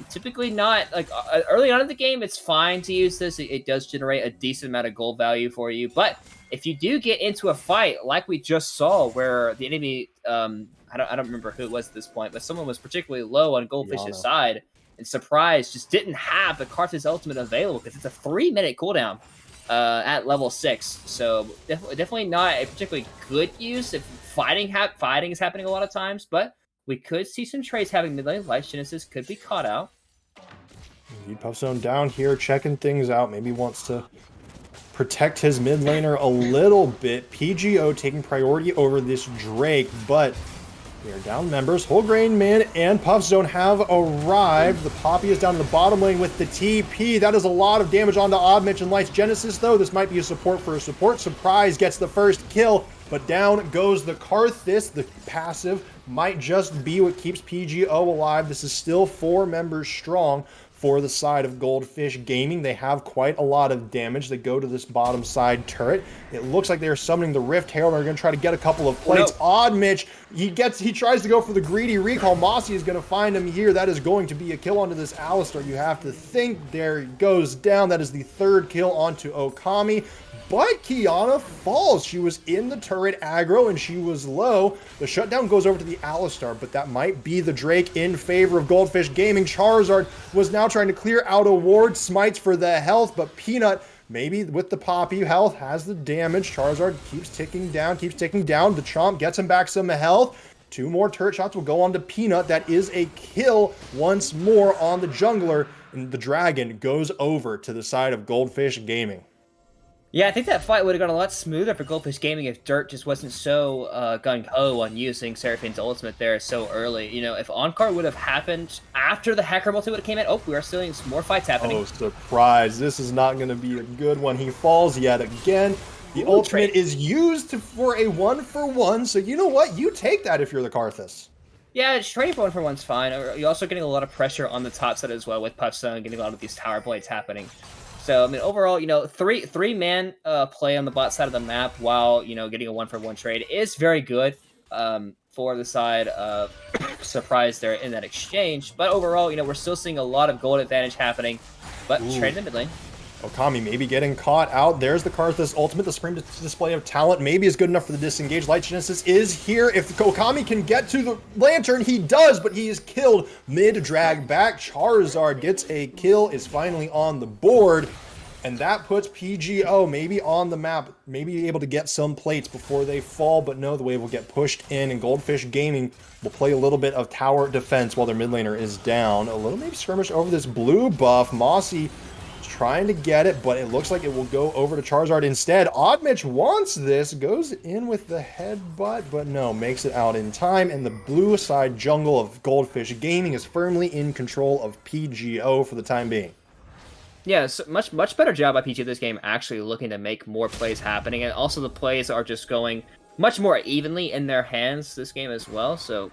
Typically not, like, early on in the game, it's fine to use this. It does generate a decent amount of gold value for you, but if you do get into a fight like we just saw, where the enemy, I don't remember who it was at this point, but someone was particularly low on Goldfish's side, and Surprise just didn't have the Karthus ultimate available, because it's a 3-minute cooldown at level 6. So definitely not a particularly good use if fighting is happening a lot of times, but we could see some trades having mid-lane. Life Genesis could be caught out. Indeed, Puff Zone down here checking things out. Maybe wants to protect his mid laner a little bit. PGO taking priority over this Drake, but we are down members. Whole Grain Man and Puff Zone have arrived. The Poppy is down in the bottom lane with the TP. That is a lot of damage onto Odd Mitch and Lights Genesis, though. This might be a support for a support. Surprise gets the first kill, but down goes the Karthus. The passive might just be what keeps PGO alive. This is still 4 members strong for the side of Goldfish Gaming. They have quite a lot of damage that go to this bottom side turret. It looks like they are summoning the Rift Herald. They're going to try to get a couple of plates. No. Odd Mitch, he tries to go for the greedy recall. Mossy is going to find him here. That is going to be a kill onto this Alistar. You have to think. There he goes down. That is the 3rd kill onto Okami. but Kiana falls. She was in the turret aggro and she was low. The shutdown goes over to the Alistar, but that might be the Drake in favor of Goldfish Gaming. Charizard was now trying to clear out a ward, smites for the health, but Peanut, maybe with the Poppy health, has the damage. Charizard keeps ticking down. The Chomp gets him back some health. 2 more turret shots will go on to Peanut. That is a kill once more on the jungler. And the dragon goes over to the side of Goldfish Gaming. Yeah, I think that fight would have gone a lot smoother for Goldfish Gaming if Dirt just wasn't so gung-ho on using Seraphine's ultimate there so early. You know, if Encore would have happened after the Hacker multi would have came in, oh, we are seeing some more fights happening. Oh, surprise. This is not going to be a good one. He falls yet again. The ultimate is used for a 1-for-1, so you know what? You take that if you're the Karthus. Yeah, trading for 1-for-1's fine. You're also getting a lot of pressure on the top side as well with Puffstone, getting a lot of these tower blades happening. So, I mean, overall, you know, three-man play on the bot side of the map while, you know, getting a 1-for-1 trade is very good for the side of Surprise there in that exchange. But overall, you know, we're still seeing a lot of gold advantage happening. But trade in the mid lane. Okami maybe getting caught out. There's the Karthus ultimate. The supreme display of talent maybe is good enough for the disengage. Light Genesis is here. If Okami can get to the lantern, he does, but he is killed mid-drag back. Charizard gets a kill, is finally on the board, and that puts PGO maybe on the map, maybe able to get some plates before they fall, but no, the wave will get pushed in, and Goldfish Gaming will play a little bit of tower defense while their mid laner is down. A little maybe skirmish over this blue buff. Mossy trying to get it, but it looks like it will go over to Charizard instead. Oddmitch wants this, goes in with the headbutt, but no, makes it out in time, and the blue side jungle of Goldfish Gaming is firmly in control of PGO for the time being. Yeah, so much better job by PGO this game, actually looking to make more plays happening, and also the plays are just going much more evenly in their hands this game as well, so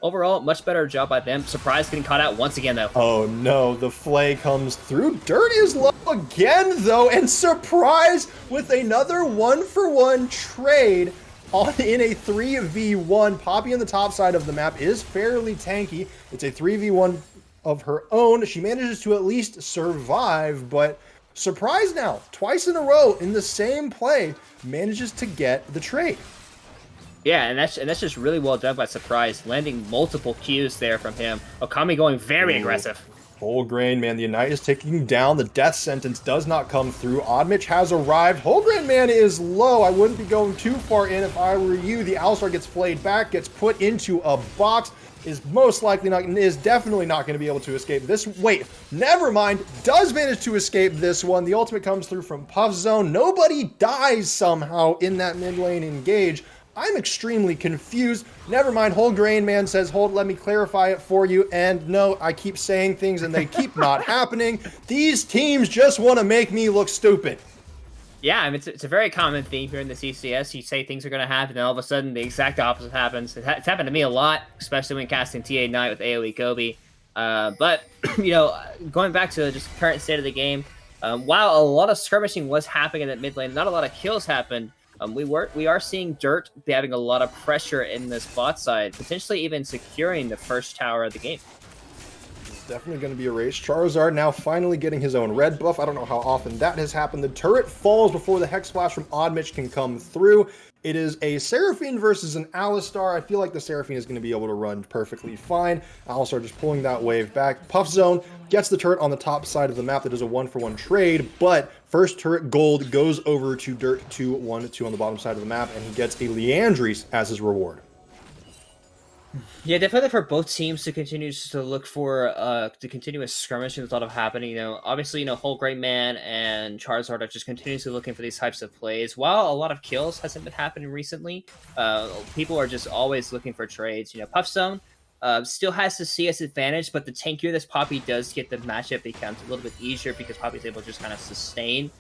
overall, much better job by them. Surprise getting caught out once again, though. Oh, no. The Flay comes through. Dirt is low again, though. And Surprise with another 1-for-1 trade in a 3v1. Poppy on the top side of the map is fairly tanky. It's a 3v1 of her own. She manages to at least survive, but Surprise now, twice in a row in the same play, manages to get the trade. Yeah, and that's just really well done by Surprise, landing multiple Qs there from him. Okami going very aggressive. Whole Grain, man, the Ignite is ticking down. The death sentence does not come through. Oddmitch has arrived. Whole Grain, man, is low. I wouldn't be going too far in if I were you. The Alistar gets flayed back, gets put into a box, is definitely not going to be able to escape this. Wait, never mind. Does manage to escape this one. The ultimate comes through from Puff Zone. Nobody dies somehow in that mid lane engage. I'm extremely confused. Never mind, Whole Grain Man says, hold, let me clarify it for you. And no, I keep saying things and they keep not happening. These teams just want to make me look stupid. Yeah, I mean, it's a very common theme here in the CCS. You say things are going to happen, and all of a sudden, the exact opposite happens. It's happened to me a lot, especially when casting TA Knight with AoE Gobi. But, you know, going back to just current state of the game, while a lot of skirmishing was happening in that mid lane, not a lot of kills happened. We are seeing Dirt having a lot of pressure in this bot side, potentially even securing the first tower of the game. It's definitely going to be a race. Charizard now finally getting his own red buff. I don't know how often that has happened. The turret falls before the Hex Flash from Oddmitch can come through. It is a Seraphine versus an Alistar. I feel like the Seraphine is going to be able to run perfectly fine. Alistar just pulling that wave back. Puff Zone gets the turret on the top side of the map. That is a 1-for-1 trade, but first turret gold goes over to Dirt 2-1-2 on the bottom side of the map, and he gets a Leandries as his reward. Yeah, definitely for both teams to continue to look for the continuous skirmishing that's a lot of happening. You know, obviously, you know, Whole Great Man and Charizard are just continuously looking for these types of plays. While a lot of kills hasn't been happening recently, people are just always looking for trades. You know, Puffstone still has the CS advantage, but the tankier this Poppy does get, the matchup becomes a little bit easier because Poppy's able to just kind of sustain.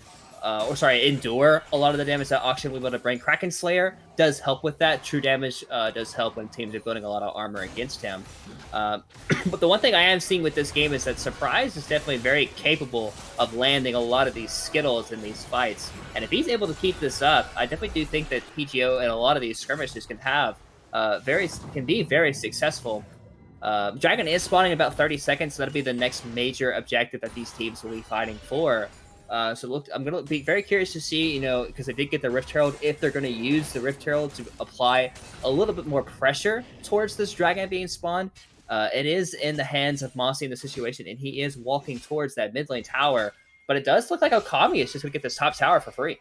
Endure a lot of the damage that Auction will be able to bring. Kraken Slayer does help with that. True damage does help when teams are building a lot of armor against him. But the one thing I am seeing with this game is that Surprise is definitely very capable of landing a lot of these Skittles in these fights. And if he's able to keep this up, I definitely do think that PGO and a lot of these skirmishes can be very successful. Dragon is spawning in about 30 seconds, so that'll be the next major objective that these teams will be fighting for. So look, I'm gonna be very curious to see, you know, because they did get the Rift Herald, if they're gonna use the Rift Herald to apply a little bit more pressure towards this dragon being spawned. It is in the hands of Mossy in the situation, and he is walking towards that mid lane tower. But it does look like Okami is just gonna get this top tower for free.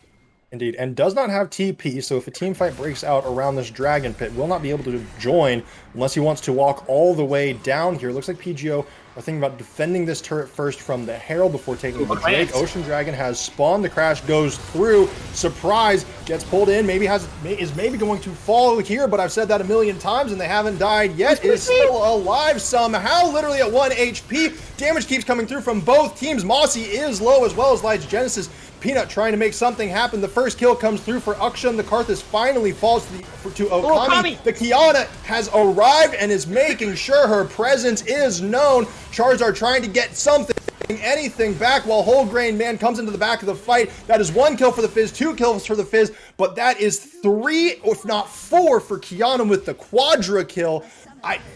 Indeed, and does not have TP, so if a team fight breaks out around this dragon pit, will not be able to join unless he wants to walk all the way down here. Looks like PGO are thinking about defending this turret first from the Herald before taking the Drake. Ocean Dragon has spawned, the crash goes through, surprise, gets pulled in, is maybe going to fall here, but I've said that a million times and they haven't died yet, is still alive somehow, literally at 1 HP. Damage keeps coming through from both teams. Mossy is low as well as Lights Genesis. Peanut trying to make something happen. The first kill comes through for Akshan. The Karthus finally falls to Okami. The Kiana has arrived and is making sure her presence is known. Charizard trying to get something, anything back while Whole Grain Man comes into the back of the fight. That is 1 kill for the Fizz, 2 kills for the Fizz, but that is 3, if not 4 for Kiana with the quadra kill.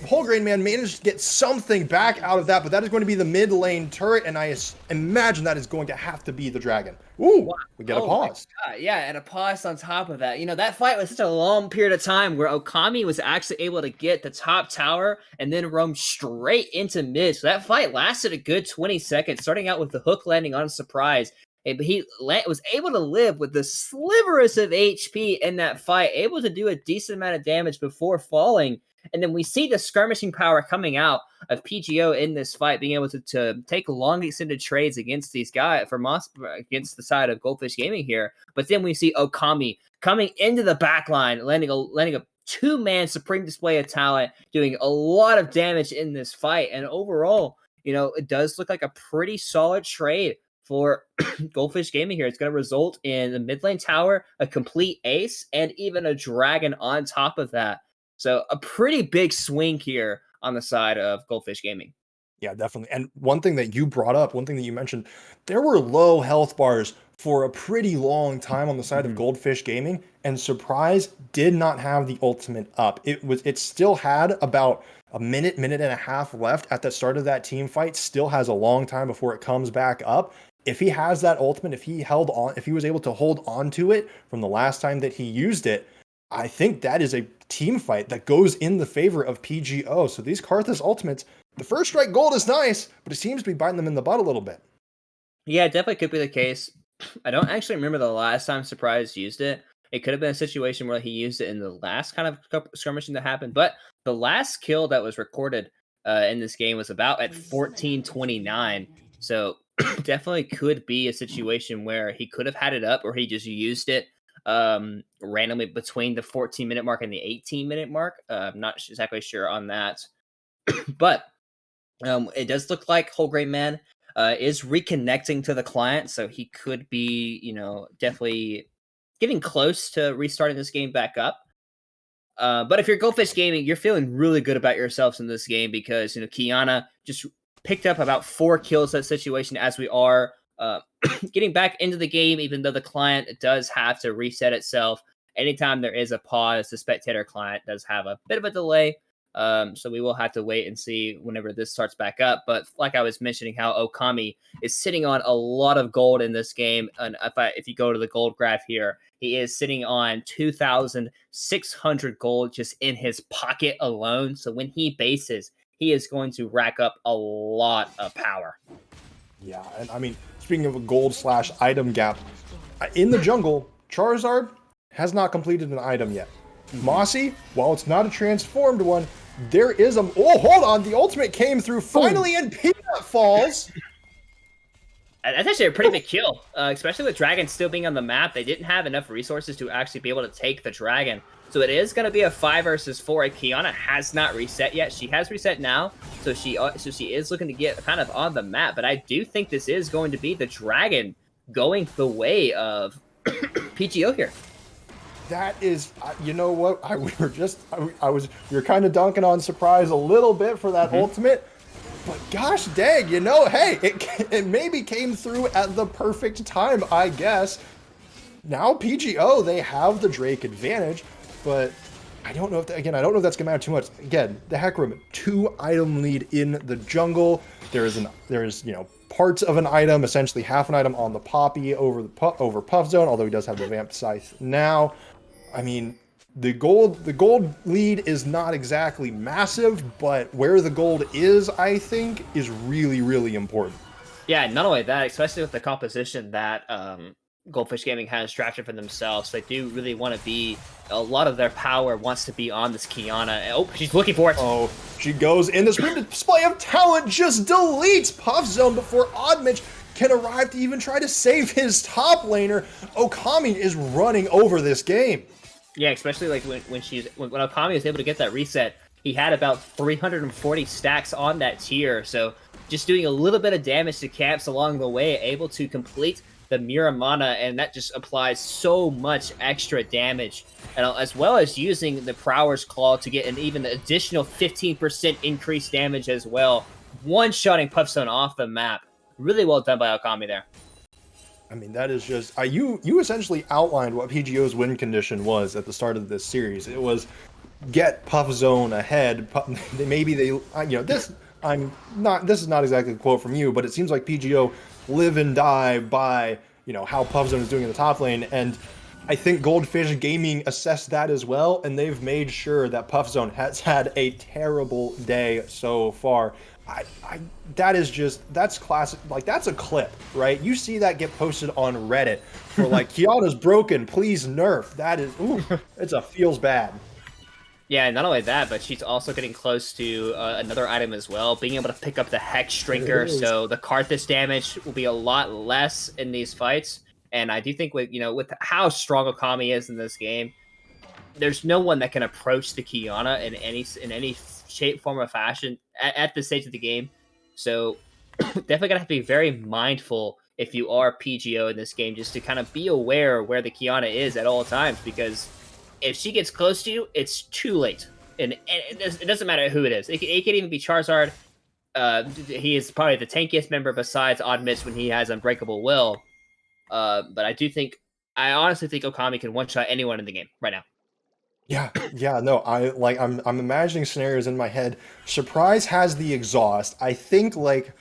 Whole Grain Man managed to get something back out of that, but that is going to be the mid lane turret, and I imagine that is going to have to be the dragon. Ooh, we get a pause. Yeah, and a pause on top of that. You know, that fight was such a long period of time where Okami was actually able to get the top tower and then roam straight into mid. So that fight lasted a good 20 seconds, starting out with the hook landing on surprise. But he was able to live with the sliverest of HP in that fight, able to do a decent amount of damage before falling. And then we see the skirmishing power coming out of PGO in this fight, being able to take long extended trades against these guys against the side of Goldfish Gaming here. But then we see Okami coming into the backline, landing a 2-man supreme display of talent, doing a lot of damage in this fight. And overall, you know, it does look like a pretty solid trade for Goldfish Gaming here. It's going to result in the mid lane tower, a complete ace, and even a dragon on top of that. So a pretty big swing here on the side of Goldfish Gaming. Yeah, definitely. And one thing that you brought up, one thing that you mentioned, there were low health bars for a pretty long time on the side of Goldfish Gaming, and Surprise did not have the ultimate up. It still had about a minute and a half left at the start of that team fight, still has a long time before it comes back up. If he has that ultimate, if he was able to hold on to it from the last time that he used it, I think that is a team fight that goes in the favor of PGO. So these Karthus ultimates, the first strike gold is nice, but it seems to be biting them in the butt a little bit. Yeah, it definitely could be the case. I don't actually remember the last time Surprise used it. It could have been a situation where he used it in the last kind of skirmishing that happened, but the last kill that was recorded in this game was about at 14:29. So definitely could be a situation where he could have had it up or he just used it randomly between the 14-minute mark and the 18-minute mark. I'm not exactly sure on that. But it does look like Whole Grain Man is reconnecting to the client, so he could be, you know, definitely getting close to restarting this game back up. But if you're Goldfish Gaming, you're feeling really good about yourselves in this game because, you know, Kiana just picked up about 4 kills that situation as we are getting back into the game, even though the client does have to reset itself. Anytime there is a pause, the spectator client does have a bit of a delay. So we will have to wait and see whenever this starts back up. But like I was mentioning, how Okami is sitting on a lot of gold in this game. And if you go to the gold graph here, he is sitting on 2,600 gold just in his pocket alone. So when he bases, he is going to rack up a lot of power. Yeah, and I mean, speaking of a gold/item gap, in the jungle, Charizard has not completed an item yet. Mossy, while it's not a transformed one, there is a... Oh, hold on! The ultimate came through finally, and Peanut falls! That's actually a pretty big kill, especially with Dragon still being on the map. They didn't have enough resources to actually be able to take the Dragon. So it is going to be a 5 versus 4. Kiana has not reset yet. She has reset now, so she is looking to get kind of on the map. But I do think this is going to be the Dragon going the way of PGO here. That is, you know what? We were kind of dunking on Surprise a little bit for that ultimate, but gosh dang, you know, hey, it maybe came through at the perfect time, I guess. Now PGO, they have the Drake advantage, but I don't know if I don't know if that's gonna matter too much. Again, the Hecarim 2-item lead in the jungle. There is, you know, parts of an item, essentially half an item on the Poppy over Puff Zone, although he does have the Vamped Scythe now. I mean, the gold lead is not exactly massive, but where the gold is, I think, is really, really important. Yeah, not only that, especially with the composition that Goldfish Gaming has drafted for themselves, they do really want to be, a lot of their power wants to be on this Kiana. Oh, she's looking for it. Oh, she goes in. The Supreme Display of Talent just deletes Puff Zone before Oddmitch can arrive to even try to save his top laner. Okami is running over this game. Yeah, especially like when Okami was able to get that reset, he had about 340 stacks on that tier, so just doing a little bit of damage to camps along the way, able to complete the Miramana, and that just applies so much extra damage, and as well as using the Prowler's Claw to get an even additional 15% increased damage as well. One-shotting Puffzone off the map. Really well done by Okami there. I mean, that is just... you essentially outlined what PGO's win condition was at the start of this series. It was get Puff Zone ahead. Maybe they... this is not exactly a quote from you, but it seems like PGO live and die by, how Puff Zone is doing in the top lane. And I think Goldfish Gaming assessed that as well, and they've made sure that Puff Zone has had a terrible day so far. That's classic. Like, that's a clip, right? You see that get posted on Reddit for like, Kiana's broken, please nerf. That is, feels bad. Yeah, not only that, but she's also getting close to another item as well, being able to pick up the Hex Drinker, so the Karthus damage will be a lot less in these fights. And I do think with how strong Okami is in this game, there's no one that can approach the Kiana in any shape, form, or fashion at this stage of the game. So definitely gonna have to be very mindful if you are PGO in this game, just to kind of be aware where the Kiana is at all times, because if she gets close to you, it's too late. And it doesn't matter who it is. It could even be Charizard. He is probably the tankiest member besides Oddmitch when he has Unbreakable Will. But I honestly think Okami can one-shot anyone in the game right now. Yeah, no, I'm imagining scenarios in my head. Surprise has the exhaust. I think like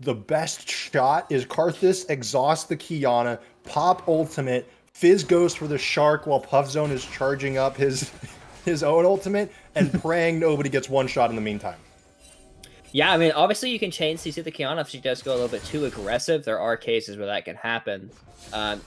the best shot is Karthus exhaust the Kiana, pop ultimate, Fizz goes for the shark while Puff Zone is charging up his own ultimate and praying nobody gets one shot in the meantime. Yeah, I mean, obviously you can chain CC the Kiana if she does go a little bit too aggressive. There are cases where that can happen.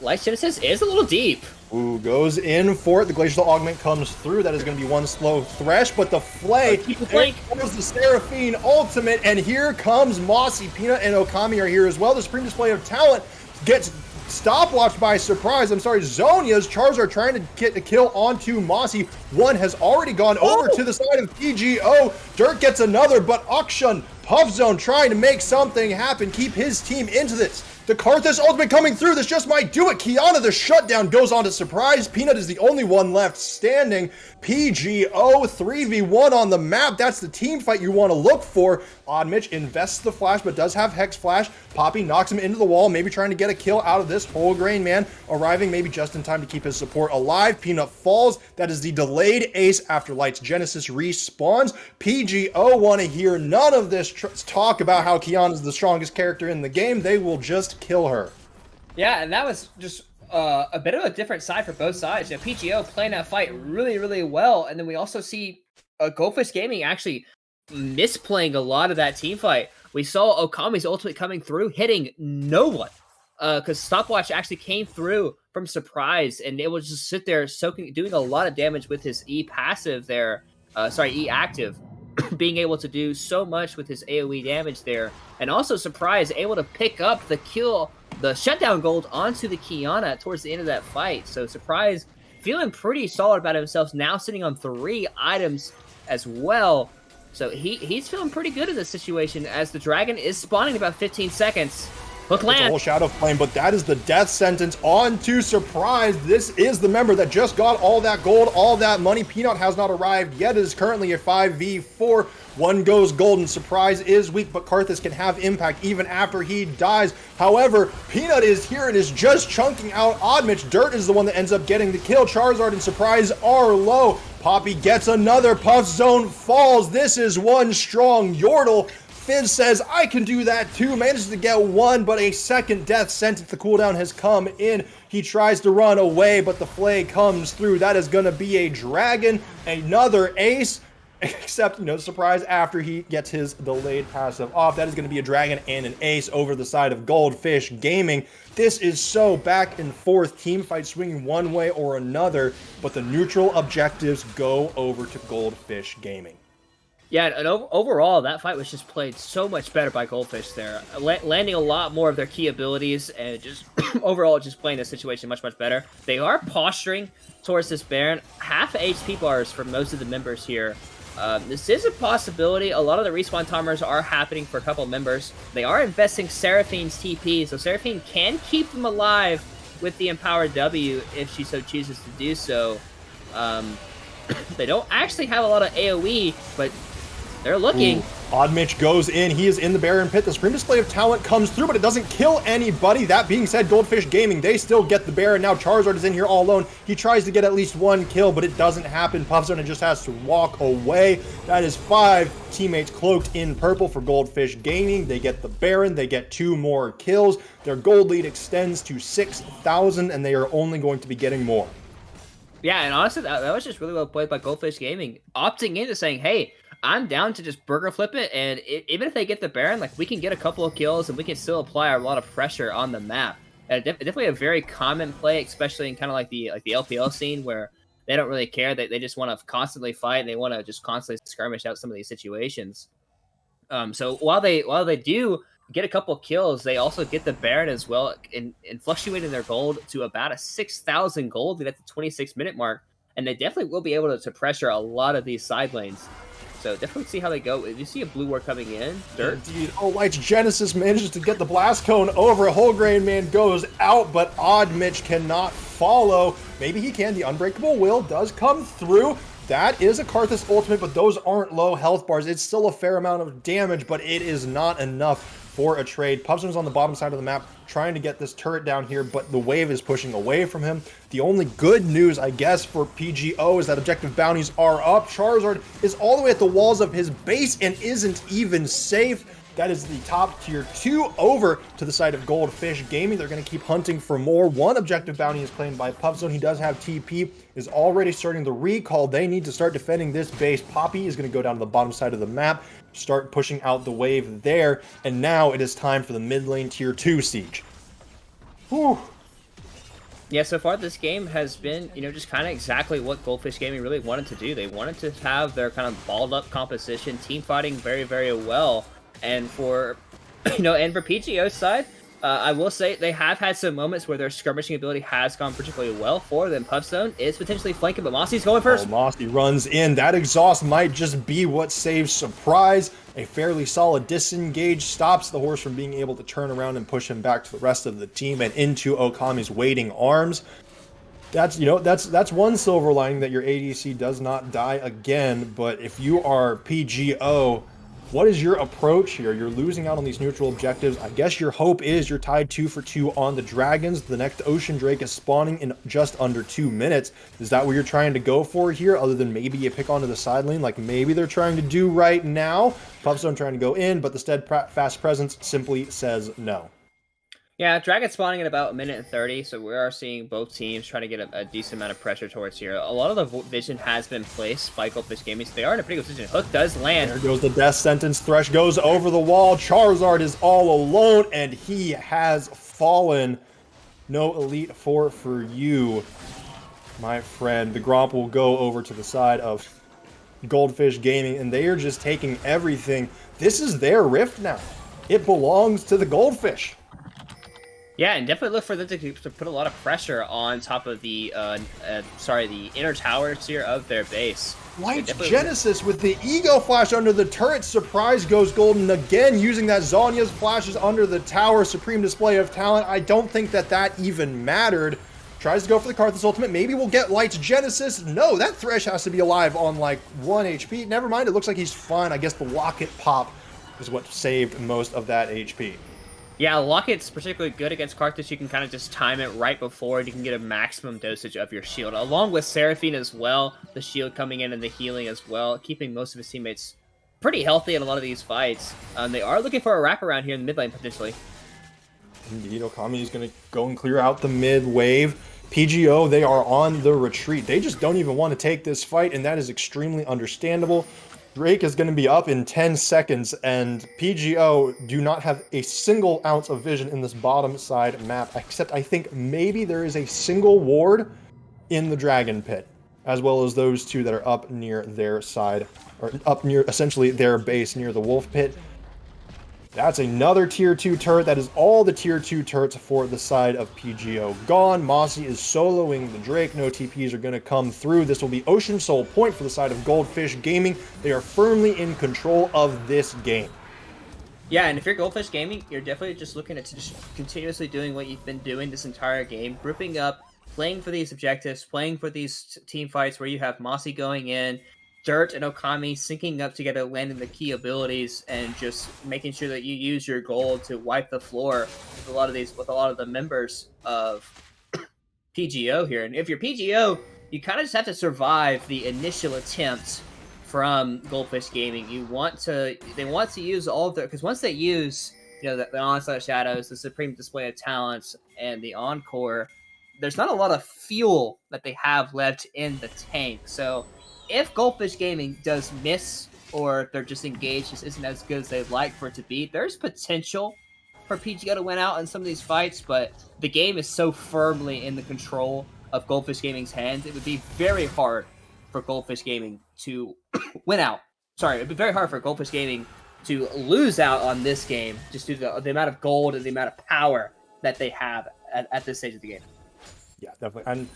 Light Genesis is a little deep. Ooh, goes in for it. The Glacial Augment comes through. That is going to be one slow Thresh, but the Flay, keep the flank. There's the Seraphine ultimate, and here comes Mossy. Peanut and Okami are here as well. The Supreme Display of Talent gets stopwatched by surprise. I'm sorry, Zonya's Charizard trying to get the kill onto Mossy. One has already gone over to the side of PGO. Dirt gets another, but Akshan, Puff Zone trying to make something happen, keep his team into this. The Karthus ultimate coming through. This just might do it. Kiana, the shutdown, goes on to surprise. Peanut is the only one left standing. PGO 3v1 on the map. That's the team fight you want to look for. Oddmitch invests the flash, but does have Hex Flash. Poppy knocks him into the wall, maybe trying to get a kill out of this whole grain man. Arriving maybe just in time to keep his support alive. Peanut falls. That is the delayed ace after Light's Genesis respawns. PGO want to hear none of this talk about how Kiana is the strongest character in the game. They will just kill her. Yeah, and that was just a bit of a different side for both sides. PGO playing that fight really, really well, and then we also see Goldfish Gaming actually misplaying a lot of that team fight. We saw Okami's ultimate coming through, hitting no one, because Stopwatch actually came through from surprise, and it was just sit there doing a lot of damage with his E passive there. E active. Being able to do so much with his AoE damage there, and also Surprise able to pick up the kill, the shutdown gold onto the Kiana towards the end of that fight. So Surprise feeling pretty solid about himself, now sitting on 3 items as well. So he's feeling pretty good in this situation, as the dragon is spawning in about 15 seconds. Hook land. It's a whole Shadow Flame, but that is the death sentence on to Surprise. This is the member that just got all that gold, all that money. Peanut has not arrived yet. It is currently a 5v4. One goes golden. Surprise is weak, but Karthus can have impact even after he dies. However, Peanut is here and is just chunking out Oddmitch. Dirt is the one that ends up getting the kill. Charizard and Surprise are low. Poppy gets another. Puff Zone falls. This is one strong Yordle. Fizz says, I can do that too. Manages to get one, but a second death sentence. The cooldown has come in. He tries to run away, but the flay comes through. That is going to be a dragon. Another ace. Except, surprise, after he gets his delayed passive off. That is going to be a dragon and an ace over the side of Goldfish Gaming. This is so back and forth, team fight swinging one way or another, but the neutral objectives go over to Goldfish Gaming. Yeah, and overall, that fight was just played so much better by Goldfish there, landing a lot more of their key abilities, and just overall just playing the situation much, much better. They are posturing towards this Baron. Half HP bars for most of the members here. This is a possibility. A lot of the respawn timers are happening for a couple members. They are investing Seraphine's TP, so Seraphine can keep them alive with the Empowered W if she so chooses to do so. They don't actually have a lot of AoE, but they're looking. Oddmitch goes in. He is in the Baron Pit. The Supreme Display of Talent comes through, but it doesn't kill anybody. That being said, Goldfish Gaming, they still get the Baron. Now Charizard is in here all alone. He tries to get at least one kill, but it doesn't happen. Puffzone just has to walk away. That is 5 teammates cloaked in purple for Goldfish Gaming. They get the Baron. They get 2 more kills. Their gold lead extends to 6,000, and they are only going to be getting more. Yeah, and honestly, that was just really well played by Goldfish Gaming, opting into saying, hey, I'm down to just burger flip it, and even if they get the Baron, like, we can get a couple of kills, and we can still apply a lot of pressure on the map. And definitely a very common play, especially in kind of like the LPL scene, where they don't really care. They just want to constantly fight, and they want to just constantly skirmish out some of these situations. So while they do get a couple kills, they also get the Baron as well, and fluctuating their gold to about a 6,000 gold at the 26-minute mark, and they definitely will be able to pressure a lot of these side lanes. So definitely see how they go. If you see a blue ward coming in, Dirt. Indeed. Oh, Lights Genesis manages to get the blast cone over. Wholegrain Man goes out, but Oddmitch cannot follow. Maybe he can. The Unbreakable Will does come through. That is a Karthus ultimate, but those aren't low health bars. It's still a fair amount of damage, but it is not enough for a trade. Puffzone's on the bottom side of the map trying to get this turret down here, but the wave is pushing away from him. The only good news, I guess, for PGO is that objective bounties are up. Charizard is all the way at the walls of his base and isn't even safe. That is the top tier 2 over to the side of Goldfish Gaming. They're going to keep hunting for more. One objective bounty is claimed by Puffzone. He does have TP, is already starting the recall. They need to start defending this base. Poppy is going to go down to the bottom side of the map, start pushing out the wave there. And now it is time for the mid lane tier 2 siege. Whew. Yeah, so far this game has been, just kind of exactly what Goldfish Gaming really wanted to do. They wanted to have their kind of balled up composition, team fighting very, very well. And for, and for PGO's side, I will say they have had some moments where their skirmishing ability has gone particularly well for them. Puffzone is potentially flanking, but Mossy's going first. Oh, Mossy runs in. That exhaust might just be what saves Surprise. A fairly solid disengage stops the horse from being able to turn around and push him back to the rest of the team and into Okami's waiting arms. That's one silver lining, that your ADC does not die again. But if you are PGO, what is your approach here? You're losing out on these neutral objectives. I guess your hope is you're tied 2 for 2 on the dragons. The next Ocean Drake is spawning in just under 2 minutes. Is that what you're trying to go for here, other than maybe a pick onto the side lane like maybe they're trying to do right now? Puffzone trying to go in, but the steadfast presence simply says no. Yeah, Dragon spawning in about 1:30, so we are seeing both teams trying to get a decent amount of pressure towards here. A lot of the vision has been placed by Goldfish Gaming, so they are in a pretty good position. Hook does land. There goes the death sentence. Thresh goes over the wall. Charizard is all alone, and he has fallen. No Elite Four for you, my friend. The Gromp will go over to the side of Goldfish Gaming, and they are just taking everything. This is their rift now. It belongs to the Goldfish. Yeah, and definitely look for them to put a lot of pressure on top of the inner towers here of their base. Lights Genesis with the Ego Flash under the turret. Surprise goes golden again, using that Zonya's flashes under the tower. Supreme Display of Talent. I don't think that even mattered. Tries to go for the Karthus ultimate. Maybe we'll get Lights Genesis. No, that Thresh has to be alive on like 1 HP. Never mind, it looks like he's fine. I guess the Locket pop is what saved most of that HP. Yeah, Locket's particularly good against Karthus. You can kind of just time it right before, and you can get a maximum dosage of your shield. Along with Seraphine as well, the shield coming in and the healing as well, keeping most of his teammates pretty healthy in a lot of these fights. They are looking for a wraparound here in the mid lane potentially. Indeed, Okami is going to go and clear out the mid wave. PGO, they are on the retreat. They just don't even want to take this fight, and that is extremely understandable. Drake is going to be up in 10 seconds, and PGO do not have a single ounce of vision in this bottom side map, except I think maybe there is a single ward in the Dragon Pit, as well as those two that are up near their side, or up near essentially their base near the Wolf Pit. That's another tier 2 turret. That is all the tier 2 turrets for the side of PGO gone. Mossy is soloing the Drake. No TPs are going to come through. This will be Ocean Soul point for the side of Goldfish Gaming. They are firmly in control of this game. Yeah, and if you're Goldfish Gaming, you're definitely just looking at just continuously doing what you've been doing this entire game, grouping up, playing for these objectives, playing for these team fights where you have Mossy going in, Dirt and Okami syncing up together, landing the key abilities, and just making sure that you use your gold to wipe the floor with a lot of the members of PGO here. And if you're PGO, you kind of just have to survive the initial attempts from Goldfish Gaming. They want to use all of their, because once they use, the Onslaught of Shadows, the Supreme Display of Talents, and the Encore, there's not a lot of fuel that they have left in the tank. So if Goldfish Gaming does miss, or they're just engaged just isn't as good as they'd like for it to be, there's potential for PGO to win out in some of these fights, but the game is so firmly in the control of Goldfish Gaming's hands, it would be very hard for Goldfish Gaming to win out. Sorry, it'd be very hard for Goldfish Gaming to lose out on this game, just due to the amount of gold and the amount of power that they have at this stage of the game. Yeah, definitely. And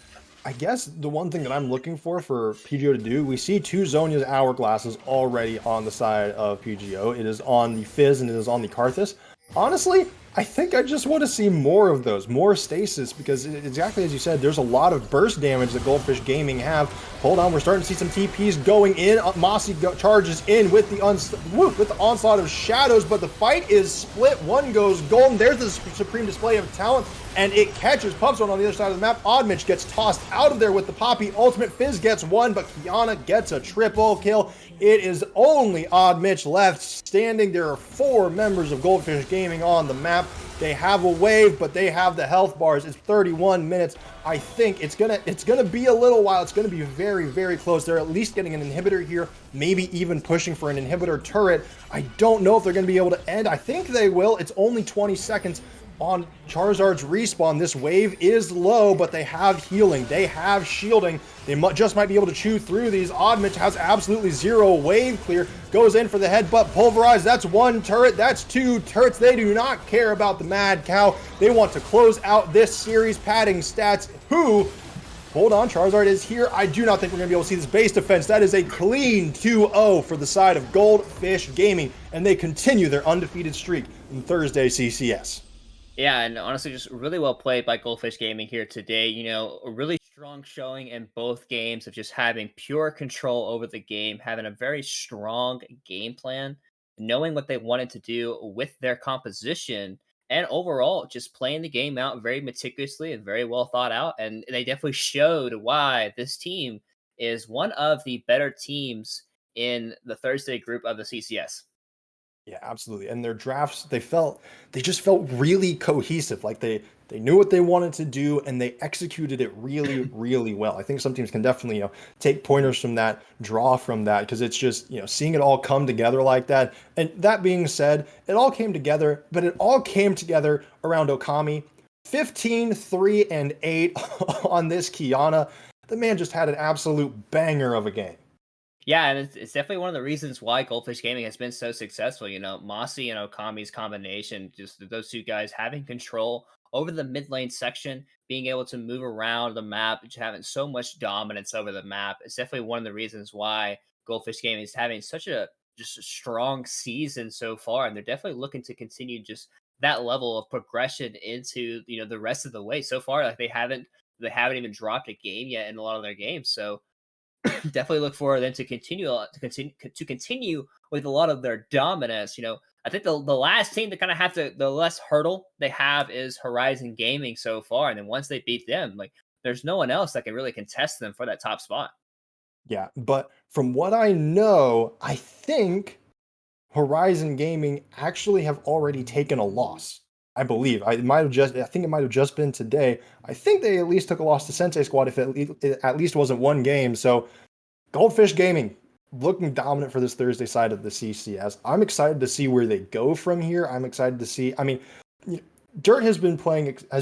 I guess the one thing that I'm looking for PGO to do, we see two Zonia's Hourglasses already on the side of PGO. It is on the Fizz and it is on the Karthus. Honestly, I think I just want to see more of those, more stasis, because exactly as you said, there's a lot of burst damage that Goldfish Gaming have. Hold on, we're starting to see some TPs going in. Mossy charges in with the Onslaught of Shadows, but the fight is split. One goes golden. There's the Supreme Display of Talent, and it catches Pubzone on the other side of the map. Oddmitch gets tossed out of there with the Poppy Ultimate. Fizz gets one, but Kiana gets a triple kill. It is only Oddmitch left standing. There are 4 members of Goldfish Gaming on the map. They have a wave, but they have the health bars. It's 31 minutes. I think it's gonna be a little while. It's gonna be very, very close. They're at least getting an inhibitor here, maybe even pushing for an inhibitor turret. I don't know if they're gonna be able to end. I think they will. It's only 20 seconds on Charizard's respawn. This wave is low, but they have healing. They have shielding. They just might be able to chew through these. Oddmitch has absolutely zero wave clear. Goes in for the headbutt. Pulverize. That's 1 turret. That's 2 turrets. They do not care about the Mad Cow. They want to close out this series. Padding stats. Hold on, Charizard is here. I do not think we're going to be able to see this base defense. That is a clean 2-0 for the side of Goldfish Gaming, and they continue their undefeated streak in Thursday CCS. Yeah, and honestly, just really well played by Goldfish Gaming here today. A really strong showing in both games of just having pure control over the game, having a very strong game plan, knowing what they wanted to do with their composition, and overall just playing the game out very meticulously and very well thought out. And they definitely showed why this team is one of the better teams in the Thursday group of the CCS. Yeah, absolutely. And their drafts, they just felt really cohesive. Like they knew what they wanted to do and they executed it really, really well. I think some teams can definitely, take pointers from that, draw from that, because it's just, seeing it all come together like that. And that being said, it all came together, but it all came together around Okami. 15, 3, and 8 on this Kiana. The man just had an absolute banger of a game. Yeah, and it's definitely one of the reasons why Goldfish Gaming has been so successful. Mossy and Okami's combination, just those two guys having control over the mid lane section, being able to move around the map, just having so much dominance over the map. It's definitely one of the reasons why Goldfish Gaming is having such a strong season so far, and they're definitely looking to continue just that level of progression into the rest of the way. So far, like they haven't even dropped a game yet in a lot of their games, so. Definitely look for them to continue with a lot of their dominance. I think the last team to kind of have the less hurdle they have is Horizon Gaming so far, and then once they beat them, like there's no one else that can really contest them for that top spot. Yeah, but from what I know, I think Horizon Gaming actually have already taken a loss. I believe. I think it might have just been today. I think they at least took a loss to Sensei Squad if it at least wasn't one game. So Goldfish Gaming looking dominant for this Thursday side of the CCS. I'm excited to see where they go from here. I'm excited to see. I mean, Dirt has been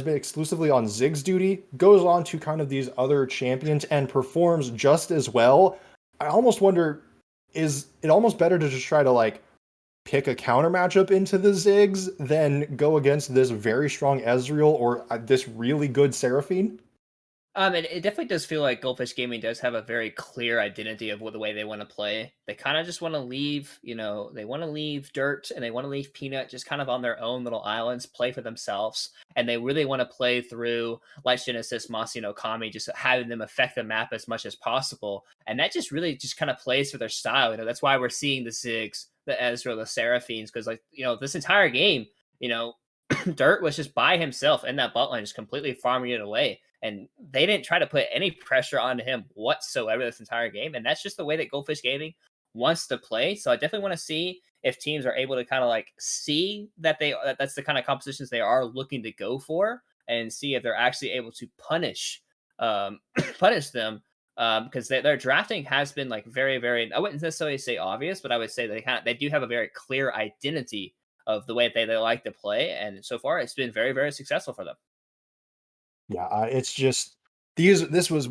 exclusively on Zig's duty, goes on to kind of these other champions and performs just as well. I almost wonder, is it almost better to just try to like pick a counter matchup into the Ziggs than go against this very strong Ezreal or this really good Seraphine? It definitely does feel like Goldfish Gaming does have a very clear identity of what the way they want to play. They kind of just want to leave, they want to leave Dirt and they want to leave Peanut just kind of on their own little islands, play for themselves, and they really want to play through Light Genesis, Mossy, and Okami, just having them affect the map as much as possible, and that just really just kind of plays for their style. That's why we're seeing the Ziggs, the Ezreal, the Seraphines, because this entire game, Dirt was just by himself in that bot lane, just completely farming it away. And they didn't try to put any pressure on him whatsoever this entire game. And that's just the way that Goldfish Gaming wants to play. So I definitely want to see if teams are able to kind of like see that that's the kind of compositions they are looking to go for, and see if they're actually able to punish punish them. Because their drafting has been like very, very, I wouldn't necessarily say obvious, but I would say they do have a very clear identity of the way they like to play. And so far it's been very, very successful for them. Yeah, it's just this was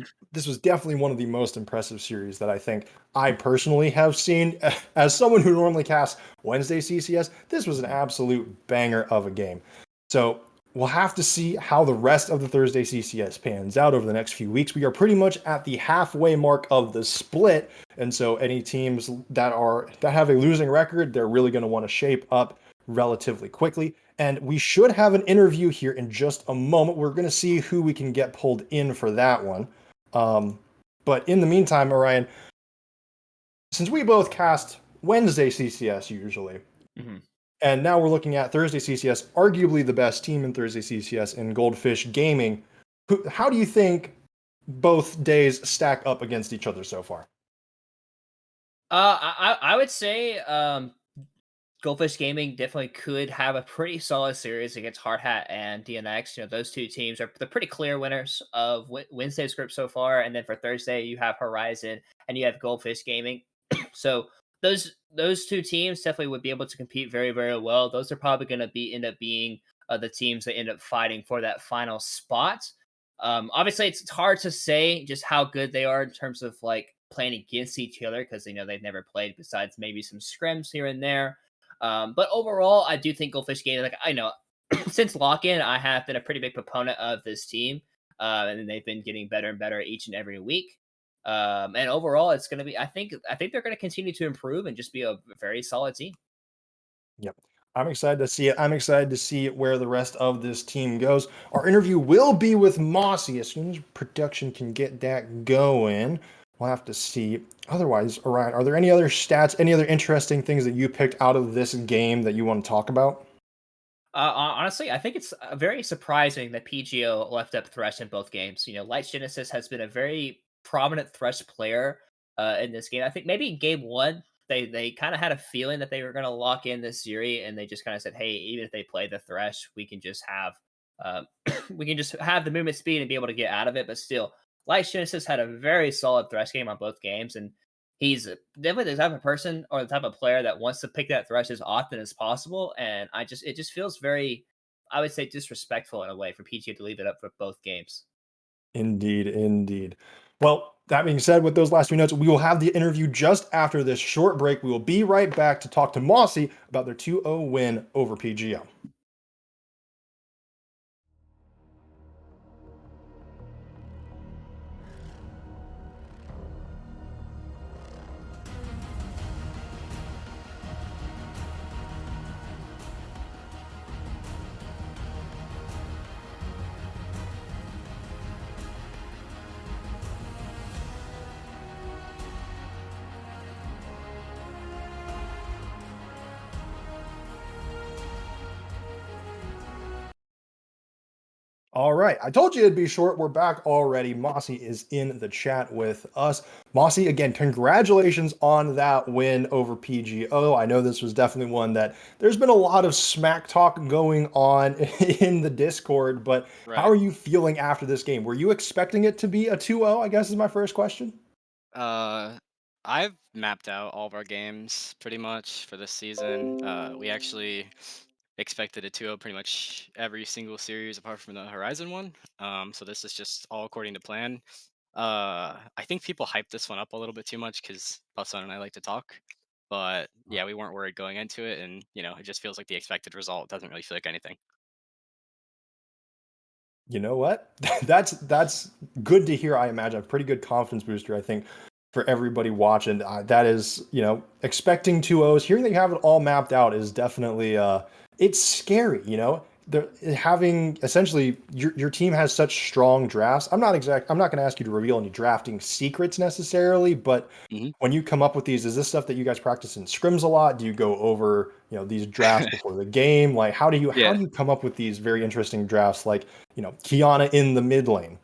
definitely one of the most impressive series that I think I personally have seen. As someone who normally casts Wednesday CCS, this was an absolute banger of a game. So we'll have to see how the rest of the Thursday CCS pans out over the next few weeks. We are pretty much at the halfway mark of the split, and so any teams that have a losing record, they're really going to want to shape up relatively quickly. And we should have an interview here in just a moment. We're going to see who we can get pulled in for that one. But in the meantime, Orion, since we both cast Wednesday CCS usually, and now we're looking at Thursday CCS, arguably the best team in Thursday CCS in Goldfish Gaming, how do you think both days stack up against each other so far? I would say Goldfish Gaming definitely could have a pretty solid series against Hard Hat and DNX. Those two teams are the pretty clear winners of Wednesday's group so far. And then for Thursday, you have Horizon and you have Goldfish Gaming. So those two teams definitely would be able to compete very, very well. Those are probably going to end up being the teams that end up fighting for that final spot. Obviously, it's hard to say just how good they are in terms of like playing against each other, because they've never played besides maybe some scrims here and there. But overall, I do think Goldfish Gaming, like I know, since lock-in, I have been a pretty big proponent of this team, and they've been getting better and better each and every week. And overall, it's going to be, I think they're going to continue to improve and just be a very solid team. Yep. I'm excited to see it. I'm excited to see where the rest of this team goes. Our interview will be with Mossy as soon as production can get that going. We'll have to see. Otherwise, Orion, are there any other stats, any other interesting things that you picked out of this game that you want to talk about? Honestly, I think it's very surprising that PGO left up Thresh in both games. Light Genesis has been a very prominent Thresh player in this game. I think maybe in game one, they kind of had a feeling that they were going to lock in this series, and they just kind of said, "Hey, even if they play the Thresh, we can just have we can just have the movement speed and be able to get out of it." But still, Light Genesis had a very solid Thresh game on both games, and he's definitely the type of person or the type of player that wants to pick that Thresh as often as possible. And it just feels very, I would say, disrespectful in a way for PGO to leave it up for both games. Indeed, indeed. Well, that being said, with those last few notes, we will have the interview just after this short break. We will be right back to talk to Mossy about their 2-0 win over PGO. All right. I told you it'd be short. We're back already. Mossy is in the chat with us. Mossy, again, congratulations on that win over PGO. I know this was definitely one that there's been a lot of smack talk going on in the Discord, but how Right. are you feeling after this game? Were you expecting it to be a 2-0, I guess is my first question? Uh, I've mapped out all of our games pretty much for this season. We actually expected a 2-0 pretty much every single series apart from the Horizon one. So this is just all according to plan. I think people hyped this one up a little bit too much because Puffson and I like to talk. But yeah, we weren't worried going into it, and it just feels like the expected result doesn't really feel like anything. You know what? That's good to hear. I imagine a pretty good confidence booster. I think for everybody watching, that is expecting 2-0s. Hearing that you have it all mapped out is definitely it's scary. Having essentially your team has such strong drafts. I'm not going to ask you to reveal any drafting secrets necessarily, but Hmm. when you come up with these, is this stuff that you guys practice in scrims a lot? Do you go over, these drafts before the game? Like, how Yeah. do you come up with these very interesting drafts? Like, Kiana in the mid lane.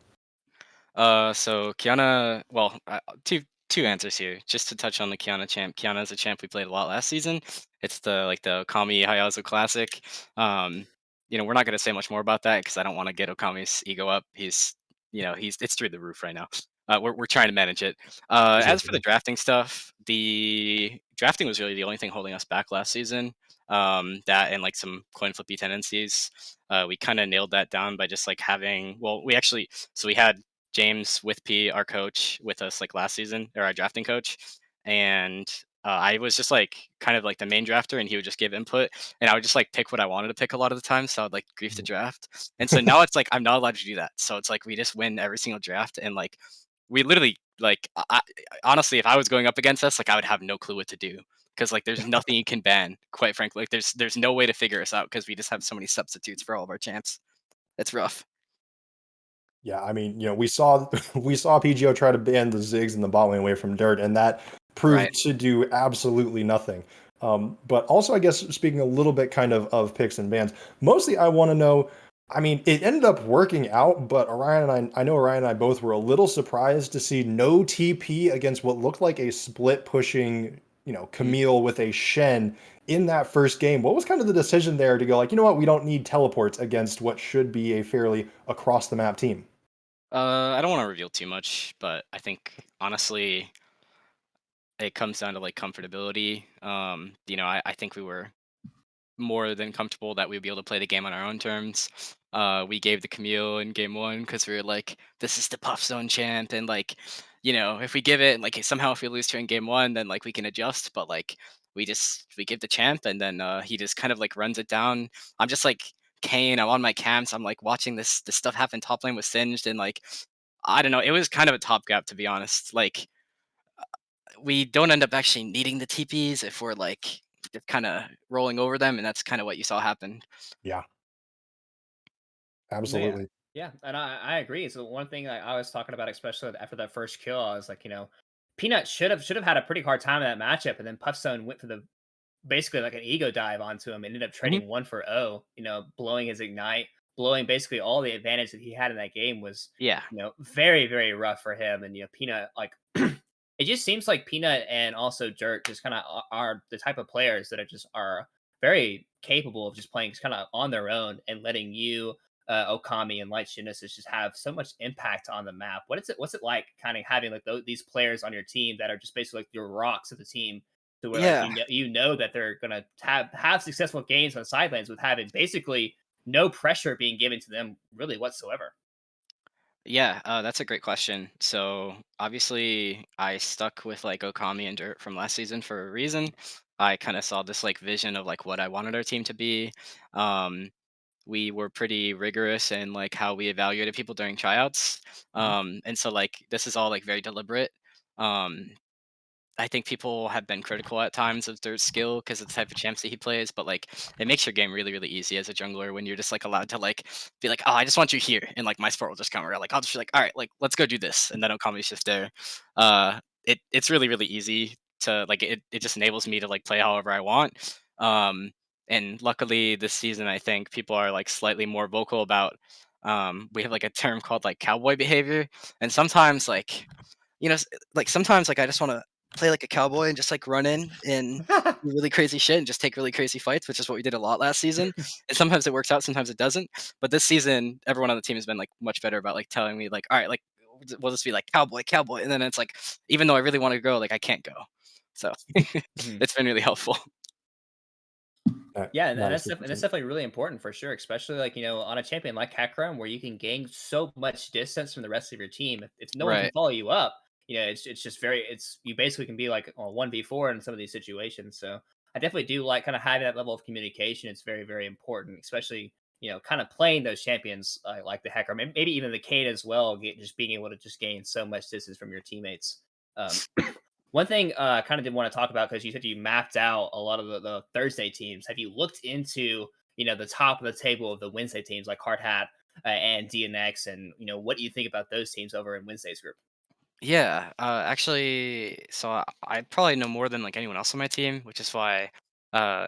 So Kiana, well, two answers here. Just to touch on the Kiana champ. Kiana is a champ we played a lot last season. It's the Okami Hayazu Classic. Um, we're not gonna say much more about that because I don't want to get Okami's ego up. He's it's through the roof right now. We're trying to manage it. As for the drafting stuff, the drafting was really the only thing holding us back last season. That and like some coin flippy tendencies. We kind of nailed that down by just like having. Well, we had James with P, our coach, with us like last season, or our drafting coach, and I was just like kind of like the main drafter, and he would just give input, and I would just like pick what I wanted to pick a lot of the time. So I'd like grief the draft, and so now it's like I'm not allowed to do that. So it's like we just win every single draft, and like we literally like honestly, if I was going up against us, like I would have no clue what to do because like there's nothing you can ban. Quite frankly, like there's no way to figure us out because we just have so many substitutes for all of our champs. It's rough. Yeah, I mean, we saw we saw PGO try to ban the Ziggs and the bot lane away from Dirt, and that Right. proved to do absolutely nothing. But also, I guess speaking a little bit kind of picks and bans, mostly I want to know. I mean, it ended up working out, but Orion and I know Orion and I both were a little surprised to see no TP against what looked like a split pushing, Camille with a Shen in that first game. What was kind of the decision there to go like, you know what, we don't need teleports against what should be a fairly across the map team? I don't want to reveal too much, but I think honestly, it comes down to like comfortability. I think we were more than comfortable that we'd be able to play the game on our own terms. We gave the Camille in game one because we were like, this is the Puff Zone champ, and like, if we give it, and like somehow if we lose to in game one, then like we can adjust. But like we give the champ, and then he just kind of like runs it down. I'm just like Kane. I'm on my camps. I'm like watching this stuff happen top lane with Singed, and like I don't know. It was kind of a top gap to be honest. Like we don't end up actually needing the TPs if we're like just kind of rolling over them, and that's kind of what you saw happen. Yeah, No, yeah, absolutely. yeah, and I agree. So one thing I was talking about, especially after that first kill, I was like, Peanut should have had a pretty hard time in that matchup, and then Puffstone went for the basically like an ego dive onto him, ended up Mhm. trading one for O, blowing his ignite, blowing basically all the advantage that he had in that game was, Yeah, very, very rough for him. And Peanut, like it just seems like Peanut and also Dirt just kind of are the type of players that are very capable of just playing kind of on their own and letting you Okami and Light Genesis just have so much impact on the map. What's it like kind of having like these players on your team that are just basically like your rocks of the team, to where like yeah, you know that they're gonna have successful games on sidelines with having basically no pressure being given to them really whatsoever. yeah. That's a great question. So obviously, I stuck with like Okami and Dirt from last season for a reason. I kind of saw this like vision of like what I wanted our team to be. Um, we were pretty rigorous in like how we evaluated people during tryouts. Mhm. And so like this is all like very deliberate. Um, I think people have been critical at times of their skill because of the type of champs that he plays, but like it makes your game really, really easy as a jungler when you're just like allowed to like be like, oh, I just want you here, and like my support will just come around. Like I'll just be like, all right, like let's go do this, and then Okami's just there. It's really, really easy to like it just enables me to like play however I want. And luckily this season, I think people are like slightly more vocal about we have like a term called like cowboy behavior, and sometimes like sometimes like I just want to play like a cowboy and just like run in and do really crazy shit and just take really crazy fights, which is what we did a lot last season. And sometimes it works out, sometimes it doesn't. But this season, everyone on the team has been like much better about like telling me like, all right, like we'll just be like cowboy, cowboy, and then it's like even though I really want to go, like I can't go. So Mhm. it's been really helpful. Yeah, and That is that's good to that's see. definitely really important for sure, especially like on a champion like Hecarim, where you can gain so much distance from the rest of your team. If no one can Right. follow you up, it's just very it's you basically can be like on 1v4 in some of these situations. So I definitely do like kind of having that level of communication. It's very very important, especially kind of playing those champions like the Hecarim, maybe even the Kate as well. Just being able to just gain so much distance from your teammates. Um, One thing I kind of did want to talk about because you said you mapped out a lot of the Thursday teams. Have you looked into the top of the table of the Wednesday teams like Hard Hat and DNX, and what do you think about those teams over in Wednesday's group? Yeah, actually, so I probably know more than like anyone else on my team, which is why uh,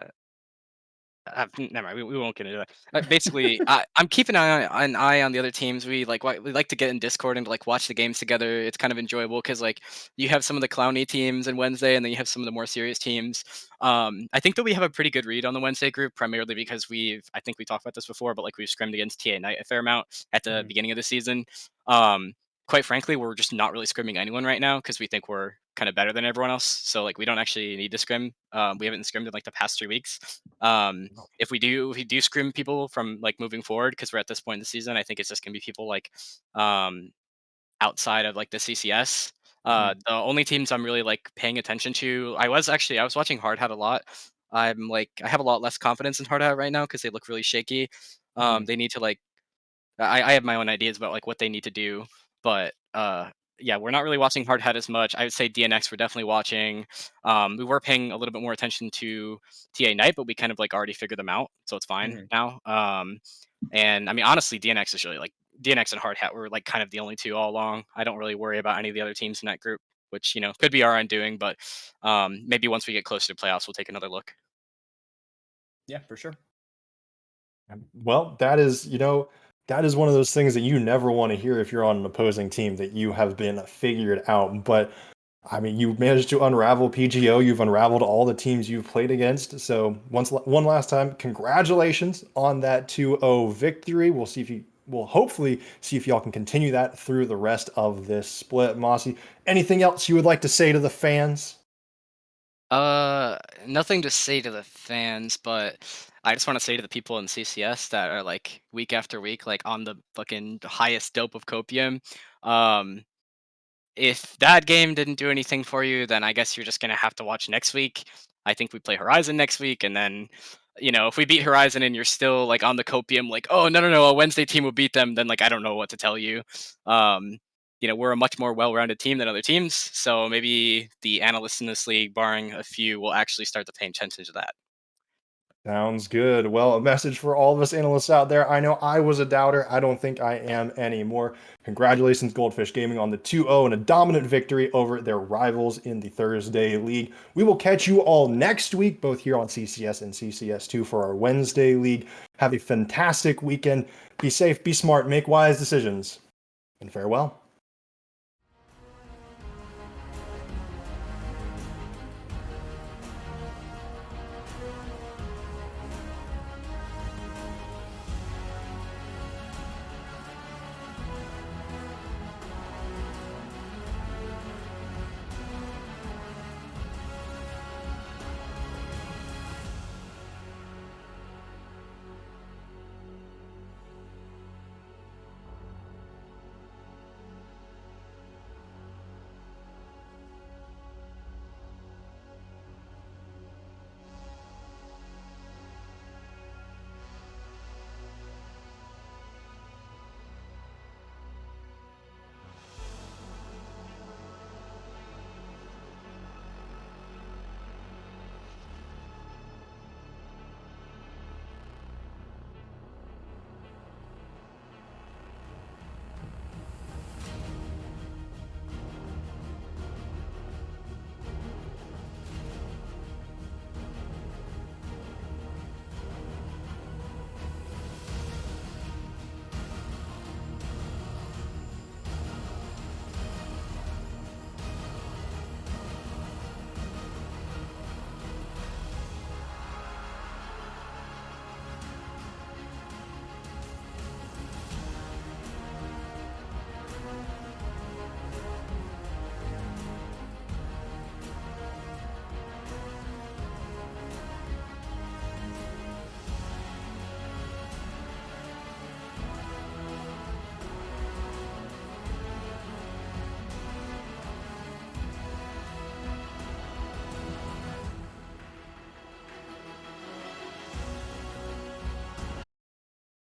never mind. We won't get into that. Basically, I'm keeping an eye on the other teams. We like to get in Discord and like watch the games together. It's kind of enjoyable because like you have some of the clowny teams in Wednesday, and then you have some of the more serious teams. I think that we have a pretty good read on the Wednesday group, primarily because I think we talked about this before, but like we've scrimmed against TA Knight a fair amount at the Mhm. beginning of the season. Um, Quite frankly, we're just not really scrimming anyone right now because we think we're kind of better than everyone else. So like we don't actually need to scrim. We haven't scrimmed in like the past 3 weeks. If we do scrim people from like moving forward, because we're at this point in the season, I think it's just gonna be people like um outside of like the CCS. Mhm. The only teams I'm really like paying attention to, I was watching Hard Hat a lot. I have a lot less confidence in Hard Hat right now because they look really shaky. Mhm. They need to like I have my own ideas about like what they need to do, but yeah, we're not really watching Hard Hat as much. I would say DNX we're definitely watching. We were paying a little bit more attention to TA Knight, but we kind of like already figured them out, so it's fine Mhm. now. And I mean honestly, DNX is really like DNX and Hard Hat were like kind of the only two all along. I don't really worry about any of the other teams in that group, which could be our undoing, but maybe once we get closer to playoffs, we'll take another look. Yeah, for sure. Well, that is one of those things that you never want to hear if you're on an opposing team that you have been figured out. But I mean, you managed to unravel PGO. You've unraveled all the teams you've played against. So one last time, congratulations on that 2-0 victory. We'll hopefully see if y'all can continue that through the rest of this split. Mossy, anything else you would like to say to the fans? Uh, Nothing to say to the fans, but I just want to say to the people in CCS that are like week after week, like on the fucking highest dope of copium. Um, if that game didn't do anything for you, then I guess you're just gonna have to watch next week. I think we play Horizon next week, and then if we beat Horizon and you're still like on the copium, like oh no no no, a Wednesday team will beat them, then like I don't know what to tell you. Um, we're a much more well-rounded team than other teams, so maybe the analysts in this league, barring a few, will actually start to pay attention to that. Sounds good. Well, a message for all of us analysts out there. I know I was a doubter. I don't think I am anymore. Congratulations, Goldfish Gaming, on the 2-0 and a dominant victory over their rivals in the Thursday League. We will catch you all next week, both here on CCS and CCS2 for our Wednesday League. Have a fantastic weekend. Be safe, be smart, make wise decisions, and farewell.